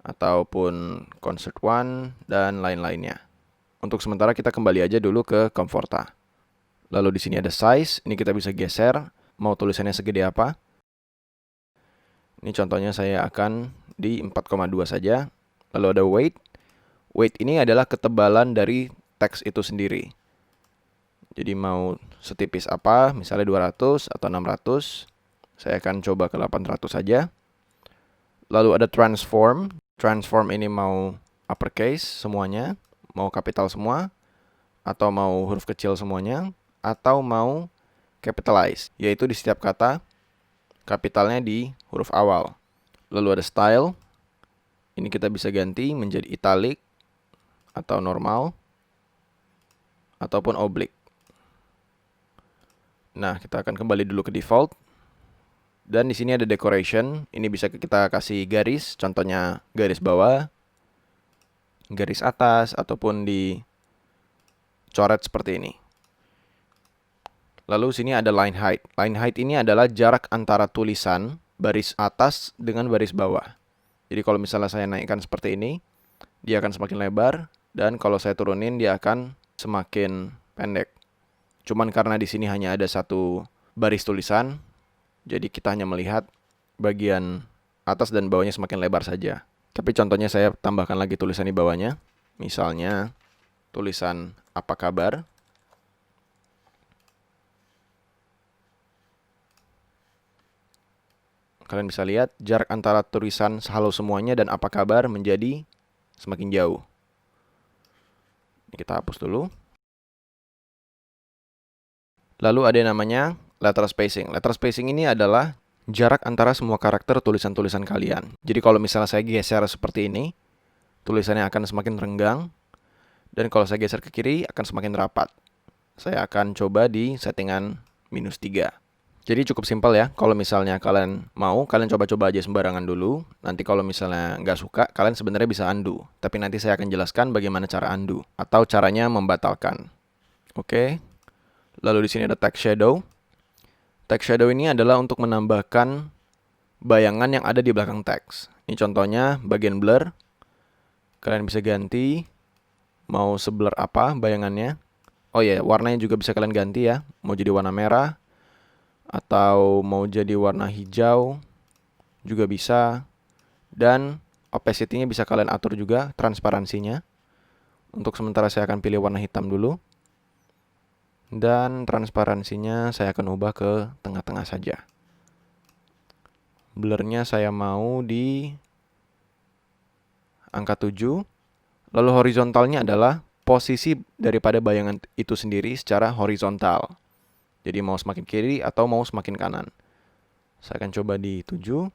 ataupun concert one dan lain-lainnya. Untuk sementara kita kembali aja dulu ke Comforta. Lalu di sini ada size, ini kita bisa geser mau tulisannya segede apa. Ini contohnya saya akan di 4,2 saja. Lalu ada weight. Weight ini adalah ketebalan dari teks itu sendiri. Jadi mau setipis apa, misalnya 200 atau 600. Saya akan coba ke 800 saja. Lalu ada transform. Transform ini mau uppercase semuanya, mau capital semua, atau mau huruf kecil semuanya, atau mau capitalize, yaitu di setiap kata kapitalnya di huruf awal. Lalu ada style. Ini kita bisa ganti menjadi italic atau normal ataupun oblique. Nah, kita akan kembali dulu ke default. Dan di sini ada decoration. Ini bisa kita kasih garis, contohnya garis bawah, garis atas ataupun dicoret seperti ini. Lalu sini ada line height. Line height ini adalah jarak antara tulisan baris atas dengan baris bawah. Jadi kalau misalnya saya naikkan seperti ini, dia akan semakin lebar, dan kalau saya turunin dia akan semakin pendek. Cuman karena di sini hanya ada satu baris tulisan, jadi kita hanya melihat bagian atas dan bawahnya semakin lebar saja. Tapi contohnya saya tambahkan lagi tulisan di bawahnya. Misalnya tulisan apa kabar. Kalian bisa lihat jarak antara tulisan halo semuanya dan apa kabar menjadi semakin jauh. Ini kita hapus dulu. Lalu ada yang namanya letter spacing. Letter spacing ini adalah jarak antara semua karakter tulisan-tulisan kalian. Jadi kalau misalnya saya geser seperti ini, tulisannya akan semakin renggang. Dan kalau saya geser ke kiri, akan semakin rapat. Saya akan coba di settingan -3. Jadi cukup simpel ya, kalau misalnya kalian mau, kalian coba-coba aja sembarangan dulu. Nanti kalau misalnya nggak suka, kalian sebenarnya bisa undo. Tapi nanti saya akan jelaskan bagaimana cara undo, atau caranya membatalkan. Oke, lalu di sini ada text shadow. Text shadow ini adalah untuk menambahkan bayangan yang ada di belakang teks. Ini contohnya bagian blur. Kalian bisa ganti, mau seblur apa bayangannya. Oh iya, warnanya juga bisa kalian ganti ya. Mau jadi warna merah, atau mau jadi warna hijau juga bisa, dan opacity-nya bisa kalian atur juga, transparansinya. Untuk sementara saya akan pilih warna hitam dulu, dan transparansinya saya akan ubah ke tengah-tengah saja. Blurnya saya mau di angka 7, lalu horizontalnya adalah posisi daripada bayangan itu sendiri secara horizontal. Jadi mau semakin kiri atau mau semakin kanan. Saya akan coba di 7.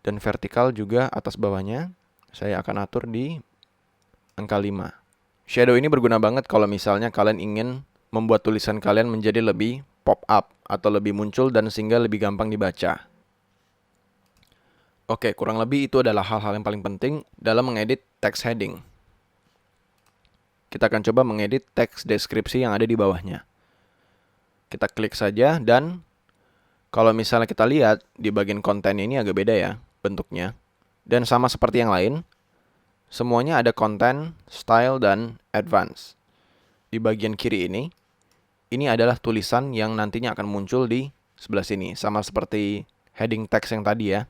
Dan vertikal juga atas bawahnya, saya akan atur di angka 5. Shadow ini berguna banget kalau misalnya kalian ingin membuat tulisan kalian menjadi lebih pop up atau lebih muncul dan sehingga lebih gampang dibaca. Oke, kurang lebih itu adalah hal-hal yang paling penting dalam mengedit text heading. Kita akan coba mengedit teks deskripsi yang ada di bawahnya. Kita klik saja, dan kalau misalnya kita lihat di bagian konten ini agak beda ya bentuknya. Dan sama seperti yang lain, semuanya ada konten, style, dan advance. Di bagian kiri ini adalah tulisan yang nantinya akan muncul di sebelah sini. Sama seperti heading text yang tadi ya.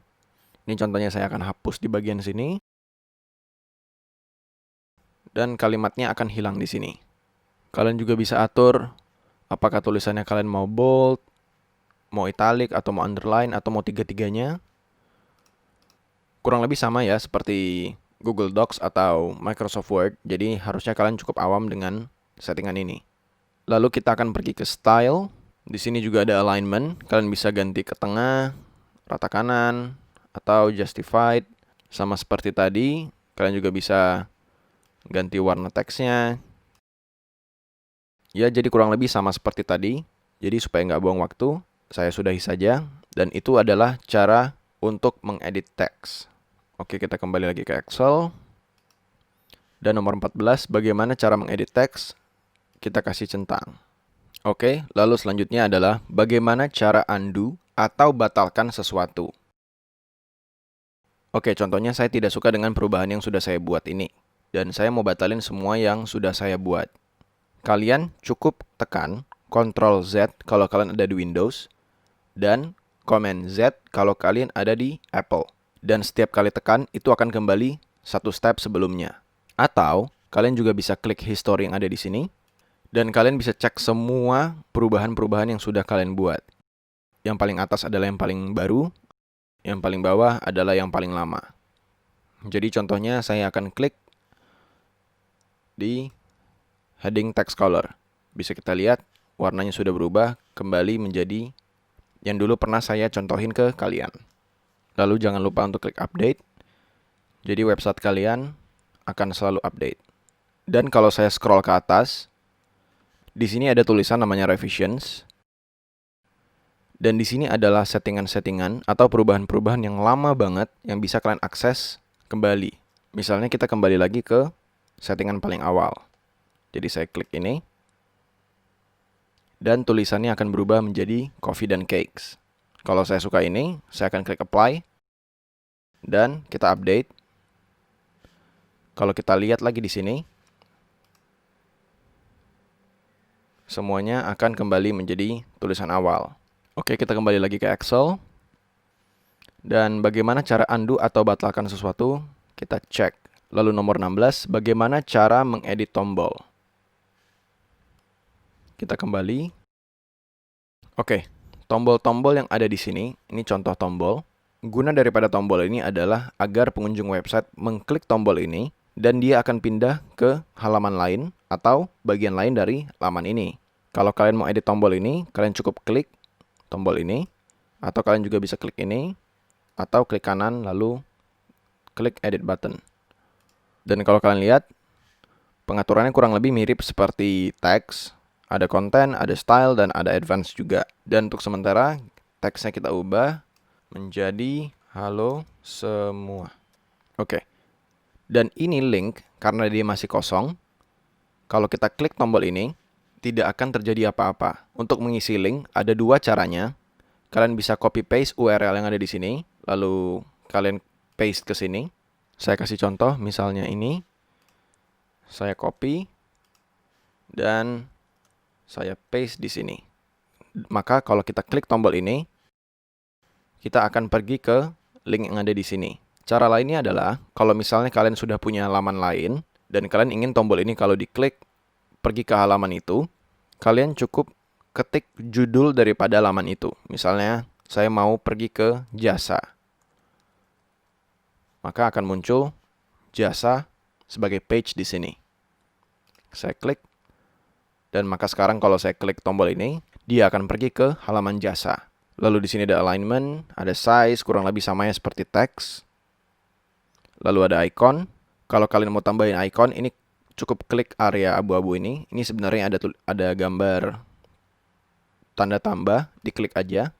Ini contohnya saya akan hapus di bagian sini. Dan kalimatnya akan hilang di sini. Kalian juga bisa atur apakah tulisannya kalian mau bold, mau italic, atau mau underline, atau mau tiga-tiganya. Kurang lebih sama ya seperti Google Docs atau Microsoft Word. Jadi harusnya kalian cukup awam dengan settingan ini. Lalu kita akan pergi ke style. Di sini juga ada alignment. Kalian bisa ganti ke tengah, rata kanan, atau justified. Sama seperti tadi, kalian juga bisa ganti warna teksnya. Ya, jadi kurang lebih sama seperti tadi. Jadi supaya nggak buang waktu, saya sudahi saja. Dan itu adalah cara untuk mengedit teks. Oke, kita kembali lagi ke Excel. Dan nomor 14, bagaimana cara mengedit teks? Kita kasih centang. Oke, lalu selanjutnya adalah bagaimana cara undo atau batalkan sesuatu. Oke, contohnya saya tidak suka dengan perubahan yang sudah saya buat ini. Dan saya mau batalin semua yang sudah saya buat. Kalian cukup tekan Ctrl Z kalau kalian ada di Windows, dan Command Z kalau kalian ada di Apple. Dan setiap kali tekan, itu akan kembali satu step sebelumnya. Atau, kalian juga bisa klik history yang ada di sini, dan kalian bisa cek semua perubahan-perubahan yang sudah kalian buat. Yang paling atas adalah yang paling baru, yang paling bawah adalah yang paling lama. Jadi contohnya saya akan klik di heading text color. Bisa kita lihat, warnanya sudah berubah kembali menjadi yang dulu pernah saya contohin ke kalian. Lalu jangan lupa untuk klik update. Jadi website kalian akan selalu update. Dan kalau saya scroll ke atas, di sini ada tulisan namanya revisions. Dan di sini adalah settingan-settingan atau perubahan-perubahan yang lama banget yang bisa kalian akses kembali. Misalnya kita kembali lagi ke settingan paling awal. Jadi saya klik ini. Dan tulisannya akan berubah menjadi coffee dan cakes. Kalau saya suka ini, saya akan klik apply. Dan kita update. Kalau kita lihat lagi di sini, semuanya akan kembali menjadi tulisan awal. Oke, kita kembali lagi ke Excel. Dan bagaimana cara undo atau batalkan sesuatu? Kita cek. Lalu nomor 16, bagaimana cara mengedit tombol? Kita kembali. Oke, tombol-tombol yang ada di sini, ini contoh tombol. Guna daripada tombol ini adalah agar pengunjung website mengklik tombol ini dan dia akan pindah ke halaman lain atau bagian lain dari laman ini. Kalau kalian mau edit tombol ini, kalian cukup klik tombol ini, atau kalian juga bisa klik ini, atau klik kanan lalu klik edit button. Dan kalau kalian lihat, pengaturannya kurang lebih mirip seperti teks. Ada konten, ada style, dan ada advance juga. Dan untuk sementara, teksnya kita ubah menjadi halo semua. Oke. Dan ini link, karena dia masih kosong, kalau kita klik tombol ini, tidak akan terjadi apa-apa. Untuk mengisi link, ada dua caranya. Kalian bisa copy-paste URL yang ada di sini, lalu kalian paste ke sini. Saya kasih contoh, misalnya ini. Saya copy, dan saya paste di sini. Maka kalau kita klik tombol ini, kita akan pergi ke link yang ada di sini. Cara lainnya adalah, kalau misalnya kalian sudah punya halaman lain, dan kalian ingin tombol ini kalau diklik, pergi ke halaman itu, kalian cukup ketik judul daripada halaman itu. Misalnya, saya mau pergi ke jasa. Maka akan muncul jasa sebagai page di sini. Saya klik, dan maka sekarang kalau saya klik tombol ini, dia akan pergi ke halaman jasa. Lalu di sini ada alignment, ada size, kurang lebih samanya seperti teks. Lalu ada icon. Kalau kalian mau tambahin icon, ini cukup klik area abu-abu ini. Ini sebenarnya ada gambar tanda tambah, diklik aja.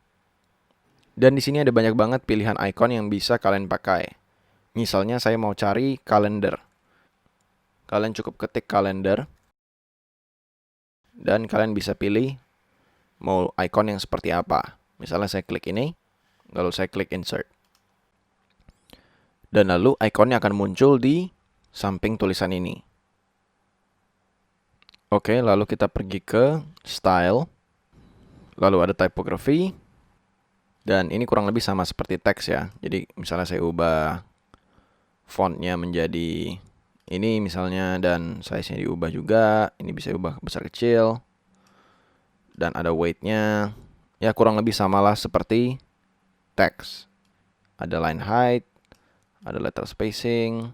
Dan di sini ada banyak banget pilihan icon yang bisa kalian pakai. Misalnya saya mau cari kalender. Kalian cukup ketik kalender. Dan kalian bisa pilih mau icon yang seperti apa. Misalnya saya klik ini, lalu saya klik insert. Dan lalu ikonnya akan muncul di samping tulisan ini. Oke, lalu kita pergi ke style. Lalu ada typography. Dan ini kurang lebih sama seperti teks ya. Jadi misalnya saya ubah fontnya menjadi ini misalnya, dan size-nya diubah juga. Ini bisa ubah besar kecil. Dan ada weight-nya. Ya kurang lebih samalah seperti teks. Ada line height. Ada letter spacing.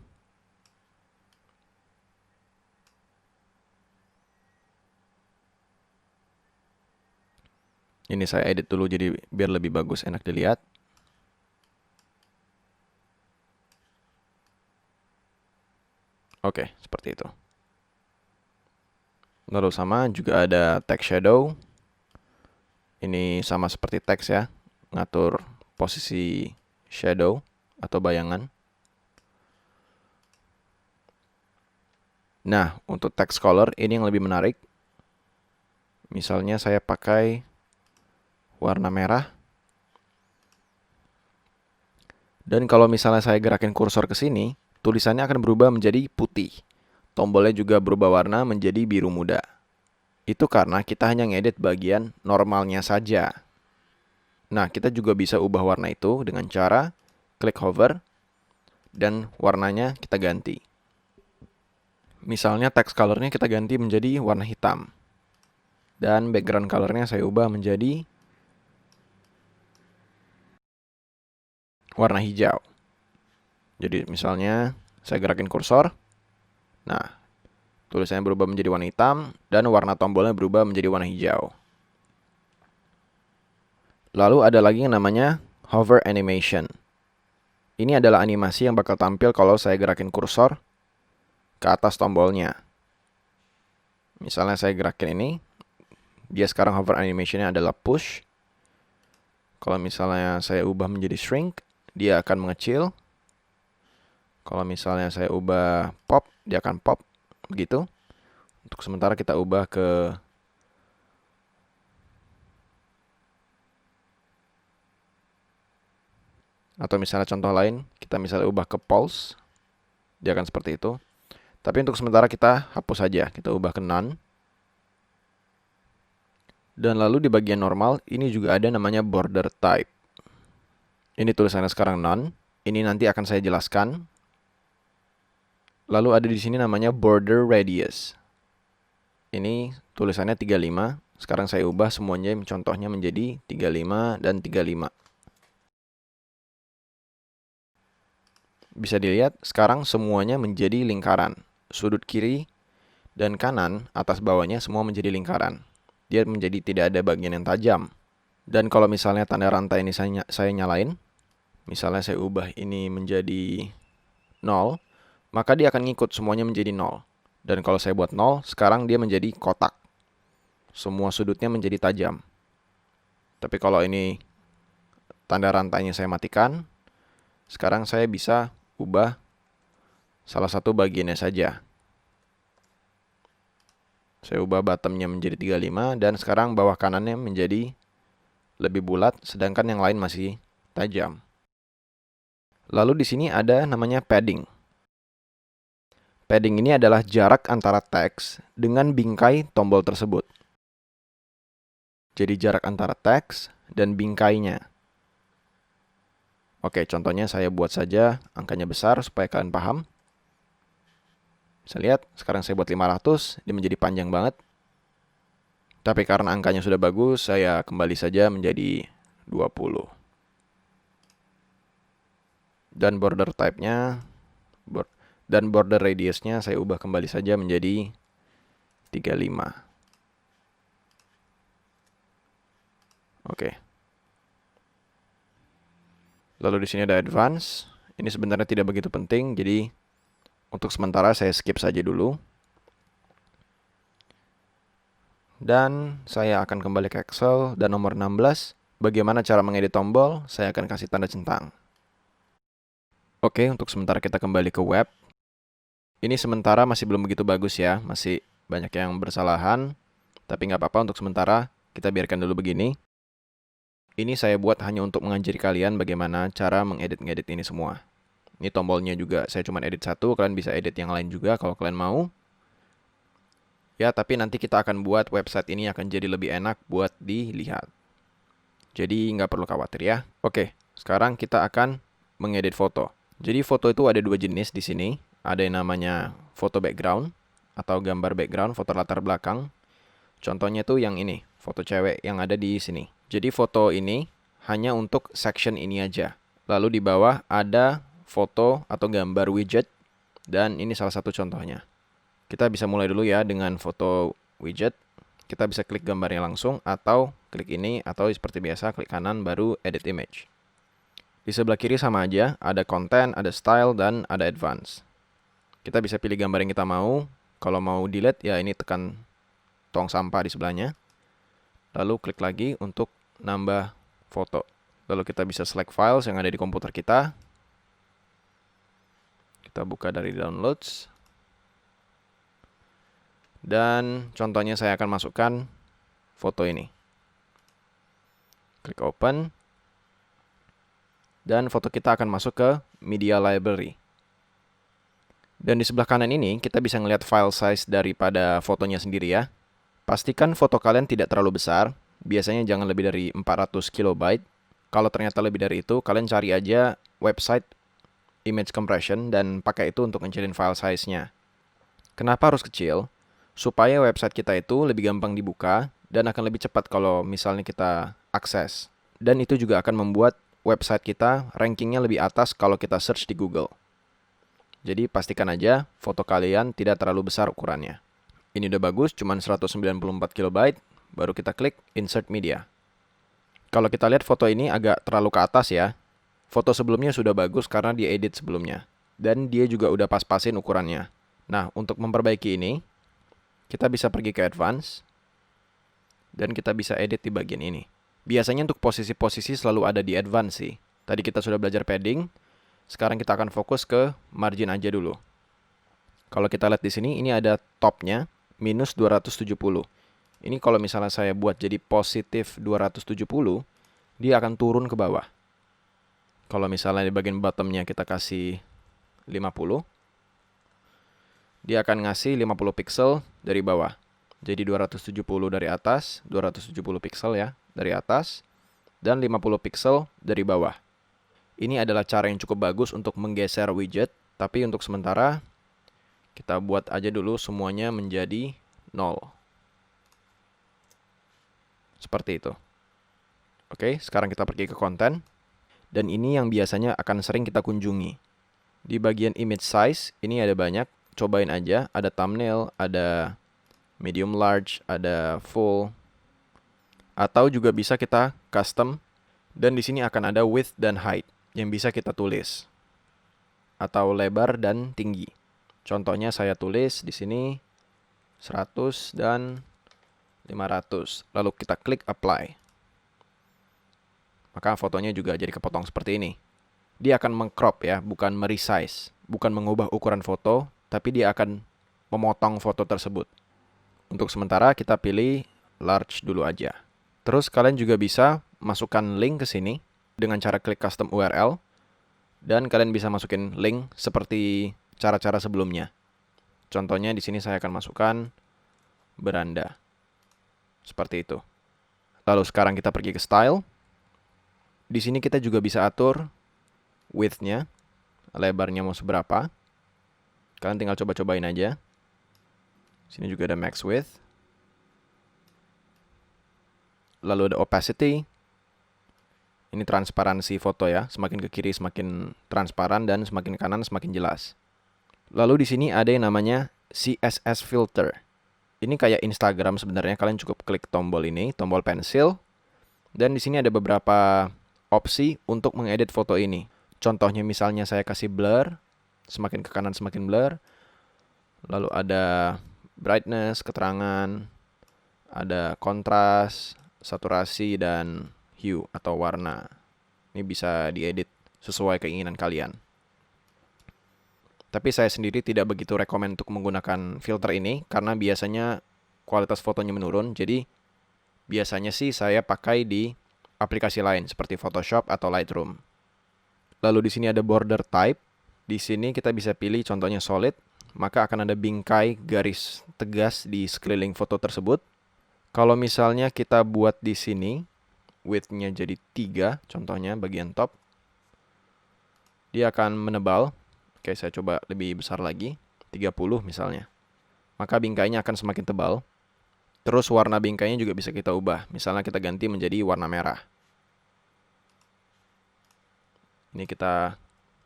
Ini saya edit dulu jadi biar lebih bagus, enak dilihat. Oke, seperti itu. Lalu sama juga ada text shadow. Ini sama seperti teks ya. Ngatur posisi shadow atau bayangan. Nah, untuk text color ini yang lebih menarik. Misalnya saya pakai warna merah. Dan kalau misalnya saya gerakin kursor ke sini, tulisannya akan berubah menjadi putih. Tombolnya juga berubah warna menjadi biru muda. Itu karena kita hanya ngedit bagian normalnya saja. Nah, kita juga bisa ubah warna itu dengan cara klik hover dan warnanya kita ganti. Misalnya text colornya kita ganti menjadi warna hitam. Dan background colornya saya ubah menjadi warna hijau. Jadi misalnya saya gerakin kursor. Nah, tulisannya berubah menjadi warna hitam dan warna tombolnya berubah menjadi warna hijau. Lalu ada lagi yang namanya hover animation. Ini adalah animasi yang bakal tampil kalau saya gerakin kursor ke atas tombolnya. Misalnya saya gerakin ini, dia sekarang hover animation-nya adalah push. Kalau misalnya saya ubah menjadi shrink, dia akan mengecil. Kalau misalnya saya ubah pop, dia akan pop. Begitu. Untuk sementara kita ubah ke atau misalnya contoh lain, kita misalnya ubah ke pulse, dia akan seperti itu. Tapi untuk sementara kita hapus saja, kita ubah ke none. Dan lalu di bagian normal, ini juga ada namanya border type. Ini tulisannya sekarang none. Ini nanti akan saya jelaskan. Lalu ada di sini namanya border radius. Ini tulisannya 35. Sekarang saya ubah semuanya contohnya menjadi 35 dan 35. Bisa dilihat sekarang semuanya menjadi lingkaran. Sudut kiri dan kanan atas bawahnya semua menjadi lingkaran. Dia menjadi tidak ada bagian yang tajam. Dan kalau misalnya tanda rantai ini saya nyalain, misalnya saya ubah ini menjadi 0, maka dia akan ngikut semuanya menjadi 0. Dan kalau saya buat 0, sekarang dia menjadi kotak. Semua sudutnya menjadi tajam. Tapi kalau ini tanda rantainya saya matikan. Sekarang saya bisa ubah salah satu bagiannya saja. Saya ubah bottomnya menjadi 35 dan sekarang bawah kanannya menjadi lebih bulat, sedangkan yang lain masih tajam. Lalu di sini ada namanya padding. Padding ini adalah jarak antara teks dengan bingkai tombol tersebut. Jadi jarak antara teks dan bingkainya. Oke, contohnya saya buat saja angkanya besar supaya kalian paham. Bisa lihat, sekarang saya buat 500, dia menjadi panjang banget. Tapi karena angkanya sudah bagus, saya kembali saja menjadi 20. Dan border type-nya dan border radius-nya saya ubah kembali saja menjadi 35. Oke. Lalu di sini ada advance. Ini sebenarnya tidak begitu penting, jadi untuk sementara saya skip saja dulu. Dan saya akan kembali ke Excel dan nomor 16. Bagaimana cara mengedit tombol? Saya akan kasih tanda centang. Oke, untuk sementara kita kembali ke web. Ini sementara masih belum begitu bagus ya, masih banyak yang bersalahan. Tapi nggak apa-apa, untuk sementara kita biarkan dulu begini. Ini saya buat hanya untuk mengajari kalian bagaimana cara mengedit-ngedit ini semua. Ini tombolnya juga saya cuma edit satu, kalian bisa edit yang lain juga kalau kalian mau. Ya, tapi nanti kita akan buat website ini akan jadi lebih enak buat dilihat. Jadi nggak perlu khawatir ya. Oke, sekarang kita akan mengedit foto. Jadi foto itu ada dua jenis di sini. Ada yang namanya foto background atau gambar background, foto latar belakang. Contohnya tuh yang ini, foto cewek yang ada di sini. Jadi foto ini hanya untuk section ini aja. Lalu di bawah ada foto atau gambar widget dan ini salah satu contohnya. Kita bisa mulai dulu ya dengan foto widget. Kita bisa klik gambarnya langsung atau klik ini atau seperti biasa klik kanan baru edit image. Di sebelah kiri sama aja, ada content, ada style, dan ada advance. Kita bisa pilih gambar yang kita mau. Kalau mau delete, ya ini tekan tong sampah di sebelahnya. Lalu klik lagi untuk nambah foto. Lalu kita bisa select files yang ada di komputer kita. Kita buka dari downloads. Dan contohnya saya akan masukkan foto ini. Klik open. Dan foto kita akan masuk ke media library. Dan di sebelah kanan ini kita bisa melihat file size daripada fotonya sendiri ya. Pastikan foto kalian tidak terlalu besar. Biasanya jangan lebih dari 400 KB. Kalau ternyata lebih dari itu, kalian cari aja website image compression dan pakai itu untuk ngecilin file size-nya. Kenapa harus kecil? Supaya website kita itu lebih gampang dibuka dan akan lebih cepat kalau misalnya kita akses. Dan itu juga akan membuat website kita rankingnya lebih atas kalau kita search di Google. Jadi pastikan aja foto kalian tidak terlalu besar ukurannya. Ini udah bagus, cuma 194 KB, baru kita klik Insert Media. Kalau kita lihat foto ini agak terlalu ke atas ya. Foto sebelumnya sudah bagus karena dia edit sebelumnya. Dan dia juga udah pas-pasin ukurannya. Nah, untuk memperbaiki ini, kita bisa pergi ke Advance. Dan kita bisa edit di bagian ini. Biasanya untuk posisi-posisi selalu ada di Advance sih. Tadi kita sudah belajar padding. Sekarang kita akan fokus ke margin aja dulu. Kalau kita lihat di sini, ini ada topnya, minus 270. Ini kalau misalnya saya buat jadi positif 270, dia akan turun ke bawah. Kalau misalnya di bagian bottomnya kita kasih 50, dia akan ngasih 50 pixel dari bawah. Jadi 270 dari atas, 270 pixel ya, dari atas, dan 50 pixel dari bawah. Ini adalah cara yang cukup bagus untuk menggeser widget, tapi untuk sementara, kita buat aja dulu semuanya menjadi 0. Seperti itu. Oke, sekarang kita pergi ke konten. Dan ini yang biasanya akan sering kita kunjungi. Di bagian image size, ini ada banyak. Cobain aja, ada thumbnail, ada medium large, ada full. Atau juga bisa kita custom. Dan di sini akan ada width dan height yang bisa kita tulis. Atau lebar dan tinggi. Contohnya saya tulis di sini 100 dan 500. Lalu kita klik apply. maka fotonya juga jadi kepotong seperti ini. Dia akan mengcrop ya, bukan meresize, bukan mengubah ukuran foto, tapi dia akan memotong foto tersebut. Untuk sementara kita pilih large dulu aja. Terus kalian juga bisa masukkan link ke sini dengan cara klik custom URL, dan kalian bisa masukin link seperti cara-cara sebelumnya. Contohnya di sini saya akan masukkan beranda. Seperti itu. Lalu sekarang kita pergi ke style. Di sini kita juga bisa atur width-nya, lebarnya mau seberapa. Kalian tinggal coba-cobain aja. Sini juga ada max width. Lalu ada opacity. Ini transparansi foto ya. Semakin ke kiri semakin transparan dan semakin ke kanan semakin jelas. Lalu di sini ada yang namanya CSS filter. Ini kayak Instagram sebenarnya. Kalian cukup klik tombol ini, tombol pensil. Dan di sini ada beberapa opsi untuk mengedit foto ini. Contohnya misalnya saya kasih blur, semakin ke kanan semakin blur. Lalu ada brightness, keterangan, ada kontras, saturasi, dan hue atau warna. Ini bisa diedit sesuai keinginan kalian. Tapi saya sendiri tidak begitu rekomen untuk menggunakan filter ini karena biasanya kualitas fotonya menurun. Jadi biasanya sih saya pakai di aplikasi lain seperti Photoshop atau Lightroom. Lalu di sini ada border type. Di sini kita bisa pilih contohnya solid, maka akan ada bingkai garis tegas di sekeliling foto tersebut. Kalau misalnya kita buat di sini width-nya jadi 3, contohnya bagian top, dia akan menebal. Oke, saya coba lebih besar lagi, 30 misalnya. Maka bingkainya akan semakin tebal. Terus warna bingkainya juga bisa kita ubah. Misalnya kita ganti menjadi warna merah. Ini kita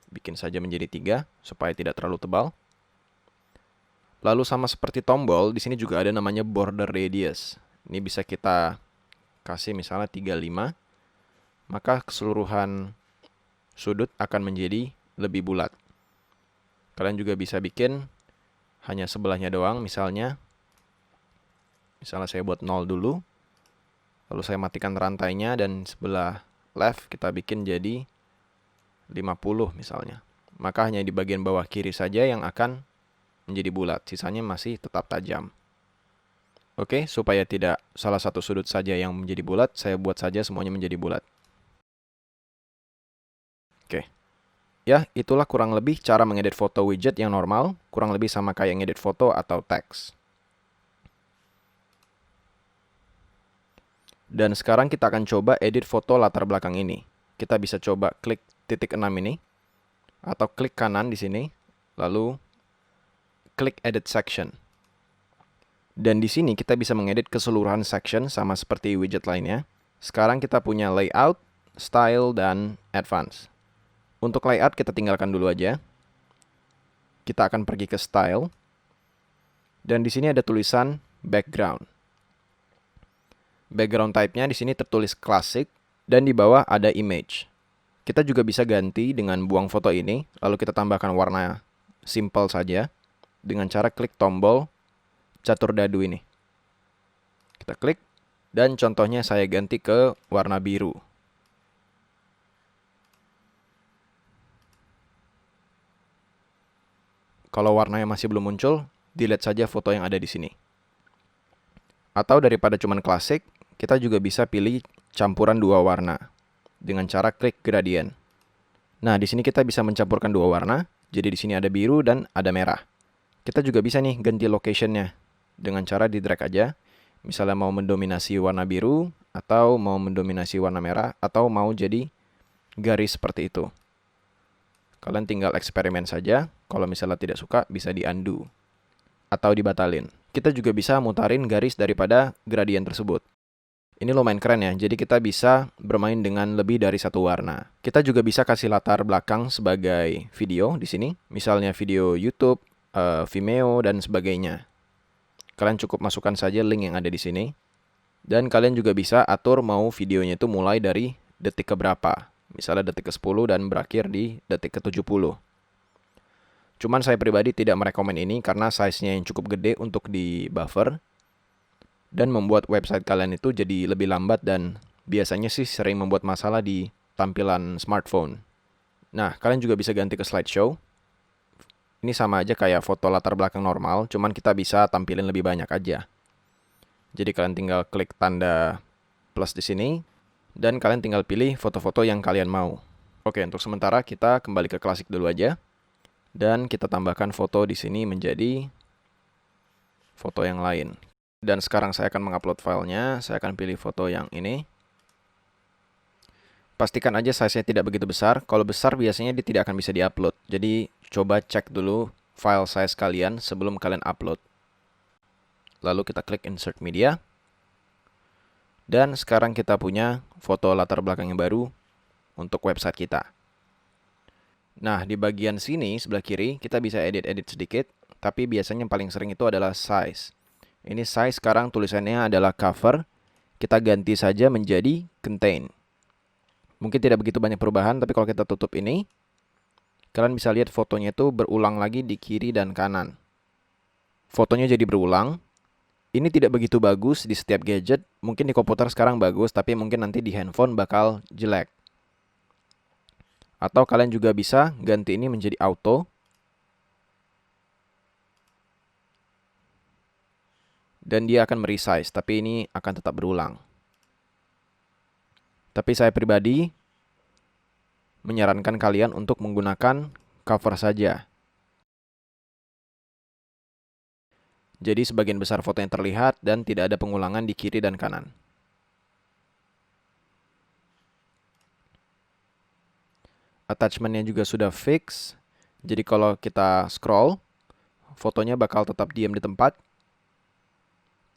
bikin saja menjadi 3 supaya tidak terlalu tebal. Lalu sama seperti tombol, di sini juga ada namanya border radius. Ini bisa kita kasih misalnya 35. Maka keseluruhan sudut akan menjadi lebih bulat. Kalian juga bisa bikin hanya sebelahnya doang, misalnya saya buat 0 dulu. Lalu saya matikan rantainya dan sebelah left kita bikin jadi 50 misalnya. Maka hanya di bagian bawah kiri saja yang akan menjadi bulat, sisanya masih tetap tajam. Oke, supaya tidak salah satu sudut saja yang menjadi bulat, saya buat saja semuanya menjadi bulat. Oke. Ya, itulah kurang lebih cara mengedit foto widget yang normal, kurang lebih sama kayak ngedit foto atau teks. Dan sekarang kita akan coba edit foto latar belakang ini. Kita bisa coba klik titik 6 ini, atau klik kanan di sini, lalu klik edit section. Dan di sini kita bisa mengedit keseluruhan section sama seperti widget lainnya. Sekarang kita punya layout, style, dan advance. Untuk layout kita tinggalkan dulu aja. Kita akan pergi ke style. Dan di sini ada tulisan background. Background type-nya di sini tertulis classic dan di bawah ada image. Kita juga bisa ganti dengan buang foto ini, lalu kita tambahkan warna simple saja dengan cara klik tombol catur dadu ini. Kita klik dan contohnya saya ganti ke warna biru. Kalau warnanya masih belum muncul, delete saja foto yang ada di sini. Atau daripada cuman klasik, kita juga bisa pilih campuran dua warna dengan cara klik gradient. Nah, di sini kita bisa mencampurkan dua warna. Jadi di sini ada biru dan ada merah. Kita juga bisa nih ganti location-nya dengan cara di drag aja. Misalnya mau mendominasi warna biru atau mau mendominasi warna merah atau mau jadi garis seperti itu. Kalian tinggal eksperimen saja. Kalau misalnya tidak suka, bisa di-undo atau dibatalin. Kita juga bisa mutarin garis daripada gradient tersebut. Ini lumayan keren ya, jadi kita bisa bermain dengan lebih dari satu warna. Kita juga bisa kasih latar belakang sebagai video di sini. Misalnya video YouTube, Vimeo, dan sebagainya. Kalian cukup masukkan saja link yang ada di sini. Dan kalian juga bisa atur mau videonya itu mulai dari detik keberapa. Misalnya detik ke-10 dan berakhir di detik ke-70. Cuman saya pribadi tidak merekomen ini karena size-nya yang cukup gede untuk di buffer. Dan membuat website kalian itu jadi lebih lambat dan biasanya sih sering membuat masalah di tampilan smartphone. Nah, kalian juga bisa ganti ke slideshow. Ini sama aja kayak foto latar belakang normal, cuman kita bisa tampilin lebih banyak aja. Jadi kalian tinggal klik tanda plus di sini, dan kalian tinggal pilih foto-foto yang kalian mau. Oke, untuk sementara kita kembali ke klasik dulu aja. Dan kita tambahkan foto di sini menjadi foto yang lain. Dan sekarang saya akan mengupload filenya. Saya akan pilih foto yang ini. Pastikan aja size-nya tidak begitu besar. Kalau besar biasanya dia tidak akan bisa diupload. Jadi coba cek dulu file size kalian sebelum kalian upload. Lalu kita klik insert media. Dan sekarang kita punya foto latar belakang yang baru untuk website kita. Nah, di bagian sini sebelah kiri kita bisa edit-edit sedikit, tapi biasanya yang paling sering itu adalah size. Ini size sekarang tulisannya adalah cover. Kita ganti saja menjadi contain. Mungkin tidak begitu banyak perubahan, tapi kalau kita tutup ini, kalian bisa lihat fotonya itu berulang lagi di kiri dan kanan. Fotonya jadi berulang. Ini tidak begitu bagus di setiap gadget. Mungkin di komputer sekarang bagus, tapi mungkin nanti di handphone bakal jelek. Atau kalian juga bisa ganti ini menjadi auto. Dan dia akan meresize, tapi ini akan tetap berulang. Tapi saya pribadi menyarankan kalian untuk menggunakan cover saja. Jadi sebagian besar foto yang terlihat dan tidak ada pengulangan di kiri dan kanan. Attachment-nya juga sudah fix. Jadi kalau kita scroll, fotonya bakal tetap diam di tempat.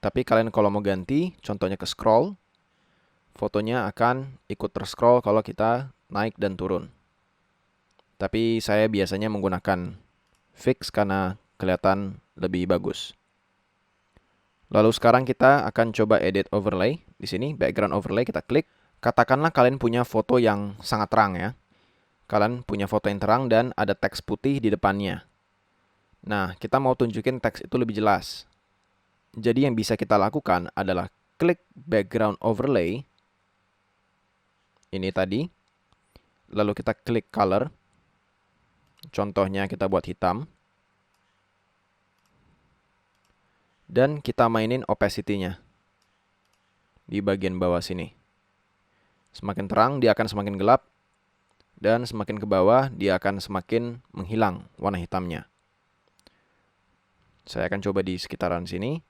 Tapi kalian kalau mau ganti, contohnya ke scroll, fotonya akan ikut terscroll kalau kita naik dan turun. Tapi saya biasanya menggunakan fix karena kelihatan lebih bagus. Lalu sekarang kita akan coba edit overlay. Di sini background overlay kita klik. Katakanlah kalian punya foto yang sangat terang ya. Kalian punya foto yang terang dan ada teks putih di depannya. Nah, kita mau tunjukin teks itu lebih jelas. Jadi yang bisa kita lakukan adalah klik background overlay. Ini tadi. Lalu kita klik color. Contohnya kita buat hitam. Dan kita mainin opacity-nya di bagian bawah sini. Semakin terang, dia akan semakin gelap. Dan semakin ke bawah, dia akan semakin menghilang warna hitamnya. Saya akan coba di sekitaran sini.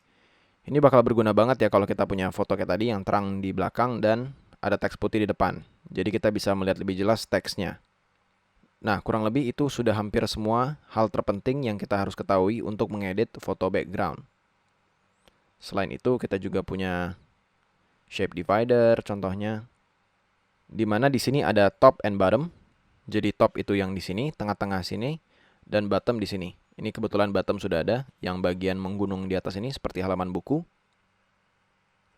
Ini bakal berguna banget ya kalau kita punya foto kayak tadi yang terang di belakang dan ada teks putih di depan. Jadi kita bisa melihat lebih jelas teksnya. Nah, kurang lebih itu sudah hampir semua hal terpenting yang kita harus ketahui untuk mengedit foto background. Selain itu, kita juga punya shape divider contohnya. Di mana di sini ada top and bottom. Jadi top itu yang di sini, tengah-tengah sini, dan bottom di sini. Ini kebetulan bottom sudah ada, yang bagian menggunung di atas ini seperti halaman buku.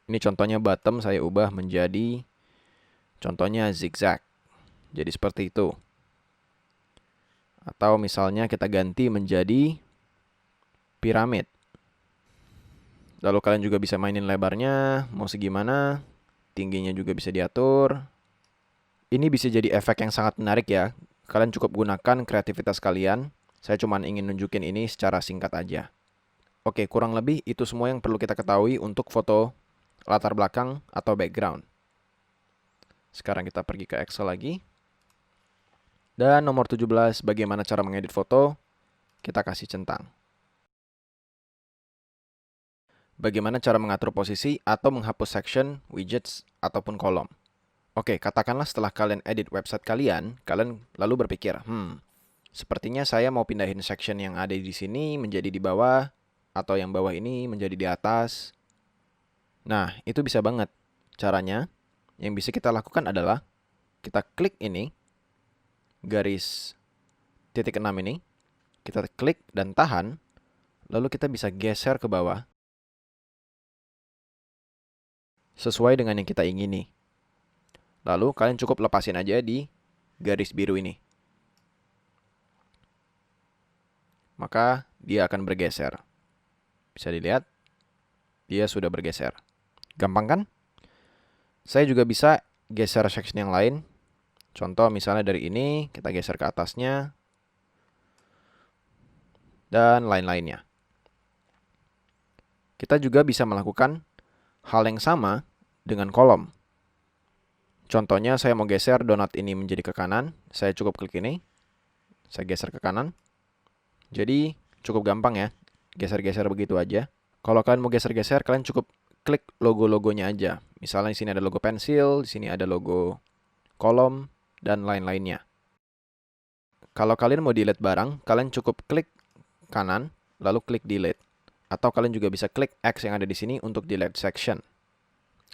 Ini contohnya bottom saya ubah menjadi contohnya zigzag. Jadi seperti itu. Atau misalnya kita ganti menjadi piramid. Lalu kalian juga bisa mainin lebarnya, mau segimana, tingginya juga bisa diatur. Ini bisa jadi efek yang sangat menarik ya. Kalian cukup gunakan kreativitas kalian. Saya cuma ingin nunjukin ini secara singkat aja. Oke, kurang lebih itu semua yang perlu kita ketahui untuk foto latar belakang atau background. Sekarang kita pergi ke Excel lagi. Dan nomor 17, bagaimana cara mengedit foto? Kita kasih centang. Bagaimana cara mengatur posisi atau menghapus section, widgets, ataupun kolom? Oke, katakanlah setelah kalian edit website kalian lalu berpikir, sepertinya saya mau pindahin section yang ada di sini menjadi di bawah, atau yang bawah ini menjadi di atas. Nah, itu bisa banget. Caranya, yang bisa kita lakukan adalah, kita klik ini, garis titik 6 ini, kita klik dan tahan, lalu kita bisa geser ke bawah, sesuai dengan yang kita ingini. Lalu kalian cukup lepasin aja di garis biru ini. Maka dia akan bergeser. Bisa dilihat, dia sudah bergeser. Gampang kan? Saya juga bisa geser section yang lain. Contoh misalnya dari ini, kita geser ke atasnya, dan lain-lainnya. Kita juga bisa melakukan hal yang sama dengan kolom. Contohnya saya mau geser donat ini menjadi ke kanan, saya cukup klik ini, saya geser ke kanan. Jadi cukup gampang ya, geser-geser begitu aja. Kalau kalian mau geser-geser, kalian cukup klik logo-logonya aja. Misalnya di sini ada logo pensil, di sini ada logo kolom, dan lain-lainnya. Kalau kalian mau delete barang, kalian cukup klik kanan, lalu klik delete. Atau kalian juga bisa klik X yang ada di sini untuk delete section.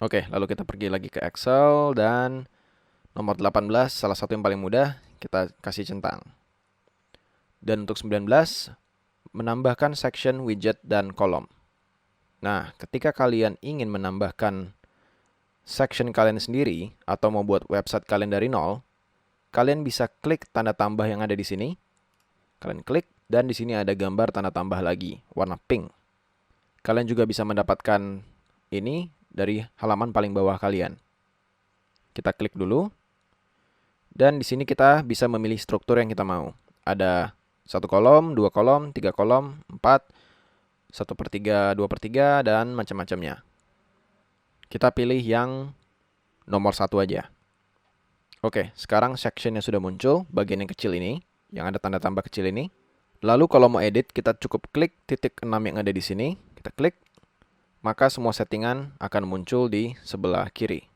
Oke, lalu kita pergi lagi ke Excel, dan nomor 18, salah satu yang paling mudah, kita kasih centang. Dan untuk 19, menambahkan section, widget, dan kolom. Nah, ketika kalian ingin menambahkan section kalian sendiri, atau mau buat website kalian dari nol, kalian bisa klik tanda tambah yang ada di sini. Kalian klik, dan di sini ada gambar tanda tambah lagi, warna pink. Kalian juga bisa mendapatkan ini dari halaman paling bawah kalian. Kita klik dulu. Dan di sini kita bisa memilih struktur yang kita mau. Ada 1 kolom, 2 kolom, 3 kolom, 4, 1/3, 2/3, dan macam-macamnya. Kita pilih yang nomor 1 aja. Oke, sekarang sectionnya sudah muncul, bagian yang kecil ini, yang ada tanda tambah kecil ini. Lalu kalau mau edit, kita cukup klik titik 6 yang ada di sini. Kita klik, maka semua settingan akan muncul di sebelah kiri.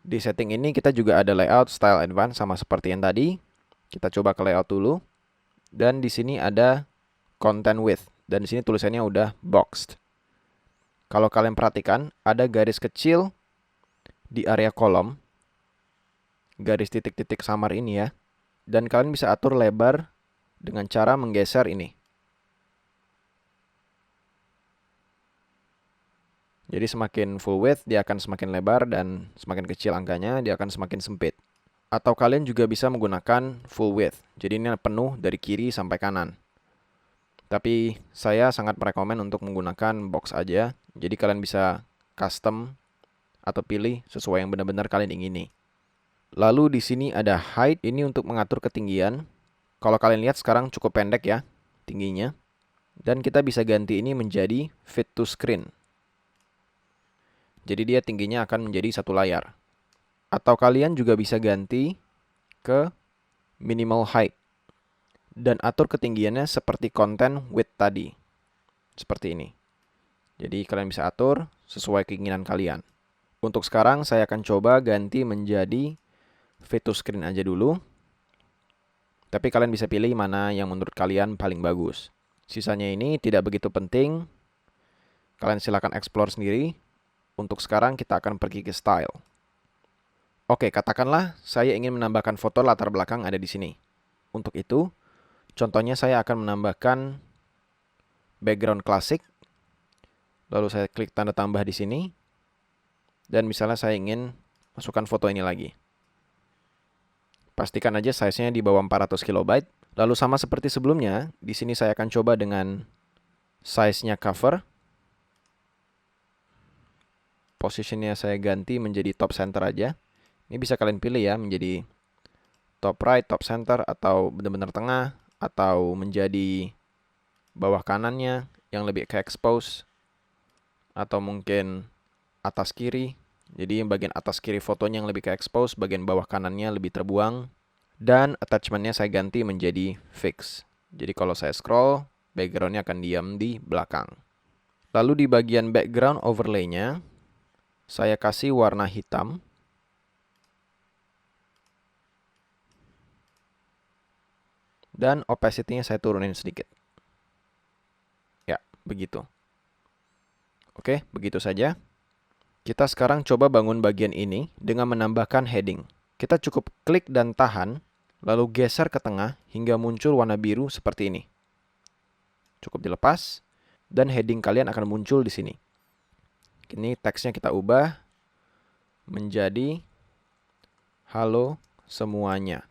Di setting ini kita juga ada layout, style advance sama seperti yang tadi. Kita coba ke layout dulu. Dan di sini ada content width. Dan di sini tulisannya udah boxed. Kalau kalian perhatikan, ada garis kecil di area kolom. Garis titik-titik samar ini ya. Dan kalian bisa atur lebar dengan cara menggeser ini. Jadi semakin full width, dia akan semakin lebar, dan semakin kecil angkanya, dia akan semakin sempit. Atau kalian juga bisa menggunakan full width. Jadi ini penuh dari kiri sampai kanan. Tapi saya sangat merekomen untuk menggunakan box aja. Jadi kalian bisa custom atau pilih sesuai yang benar-benar kalian ingini. Lalu di sini ada height, ini untuk mengatur ketinggian. Kalau kalian lihat sekarang cukup pendek ya tingginya. Dan kita bisa ganti ini menjadi fit to screen. Jadi dia tingginya akan menjadi satu layar. Atau kalian juga bisa ganti ke minimal height. Dan atur ketinggiannya seperti content width tadi. Seperti ini. Jadi kalian bisa atur sesuai keinginan kalian. Untuk sekarang saya akan coba ganti menjadi fit to screen aja dulu. Tapi kalian bisa pilih mana yang menurut kalian paling bagus. Sisanya ini tidak begitu penting. Kalian silakan explore sendiri. Untuk sekarang kita akan pergi ke style. Oke, katakanlah saya ingin menambahkan foto latar belakang ada di sini. Untuk itu, contohnya saya akan menambahkan background klasik. Lalu saya klik tanda tambah di sini. Dan misalnya saya ingin masukkan foto ini lagi. Pastikan aja size-nya di bawah 400 KB. Lalu sama seperti sebelumnya, di sini saya akan coba dengan size-nya cover. Positionnya saya ganti menjadi top center aja. Ini bisa kalian pilih ya, menjadi top right, top center, atau benar-benar tengah, atau menjadi bawah kanannya yang lebih ke expose, atau mungkin atas kiri. Jadi yang bagian atas kiri fotonya yang lebih ke expose, bagian bawah kanannya lebih terbuang. Dan attachmentnya saya ganti menjadi fix. Jadi kalau saya scroll, backgroundnya akan diam di belakang. Lalu di bagian background overlay-nya, saya kasih warna hitam. Dan opacity-nya saya turunin sedikit. Ya, begitu. Oke, begitu saja. Kita sekarang coba bangun bagian ini dengan menambahkan heading. Kita cukup klik dan tahan, lalu geser ke tengah hingga muncul warna biru seperti ini. Cukup dilepas, dan heading kalian akan muncul di sini. Ini teksnya kita ubah menjadi halo semuanya.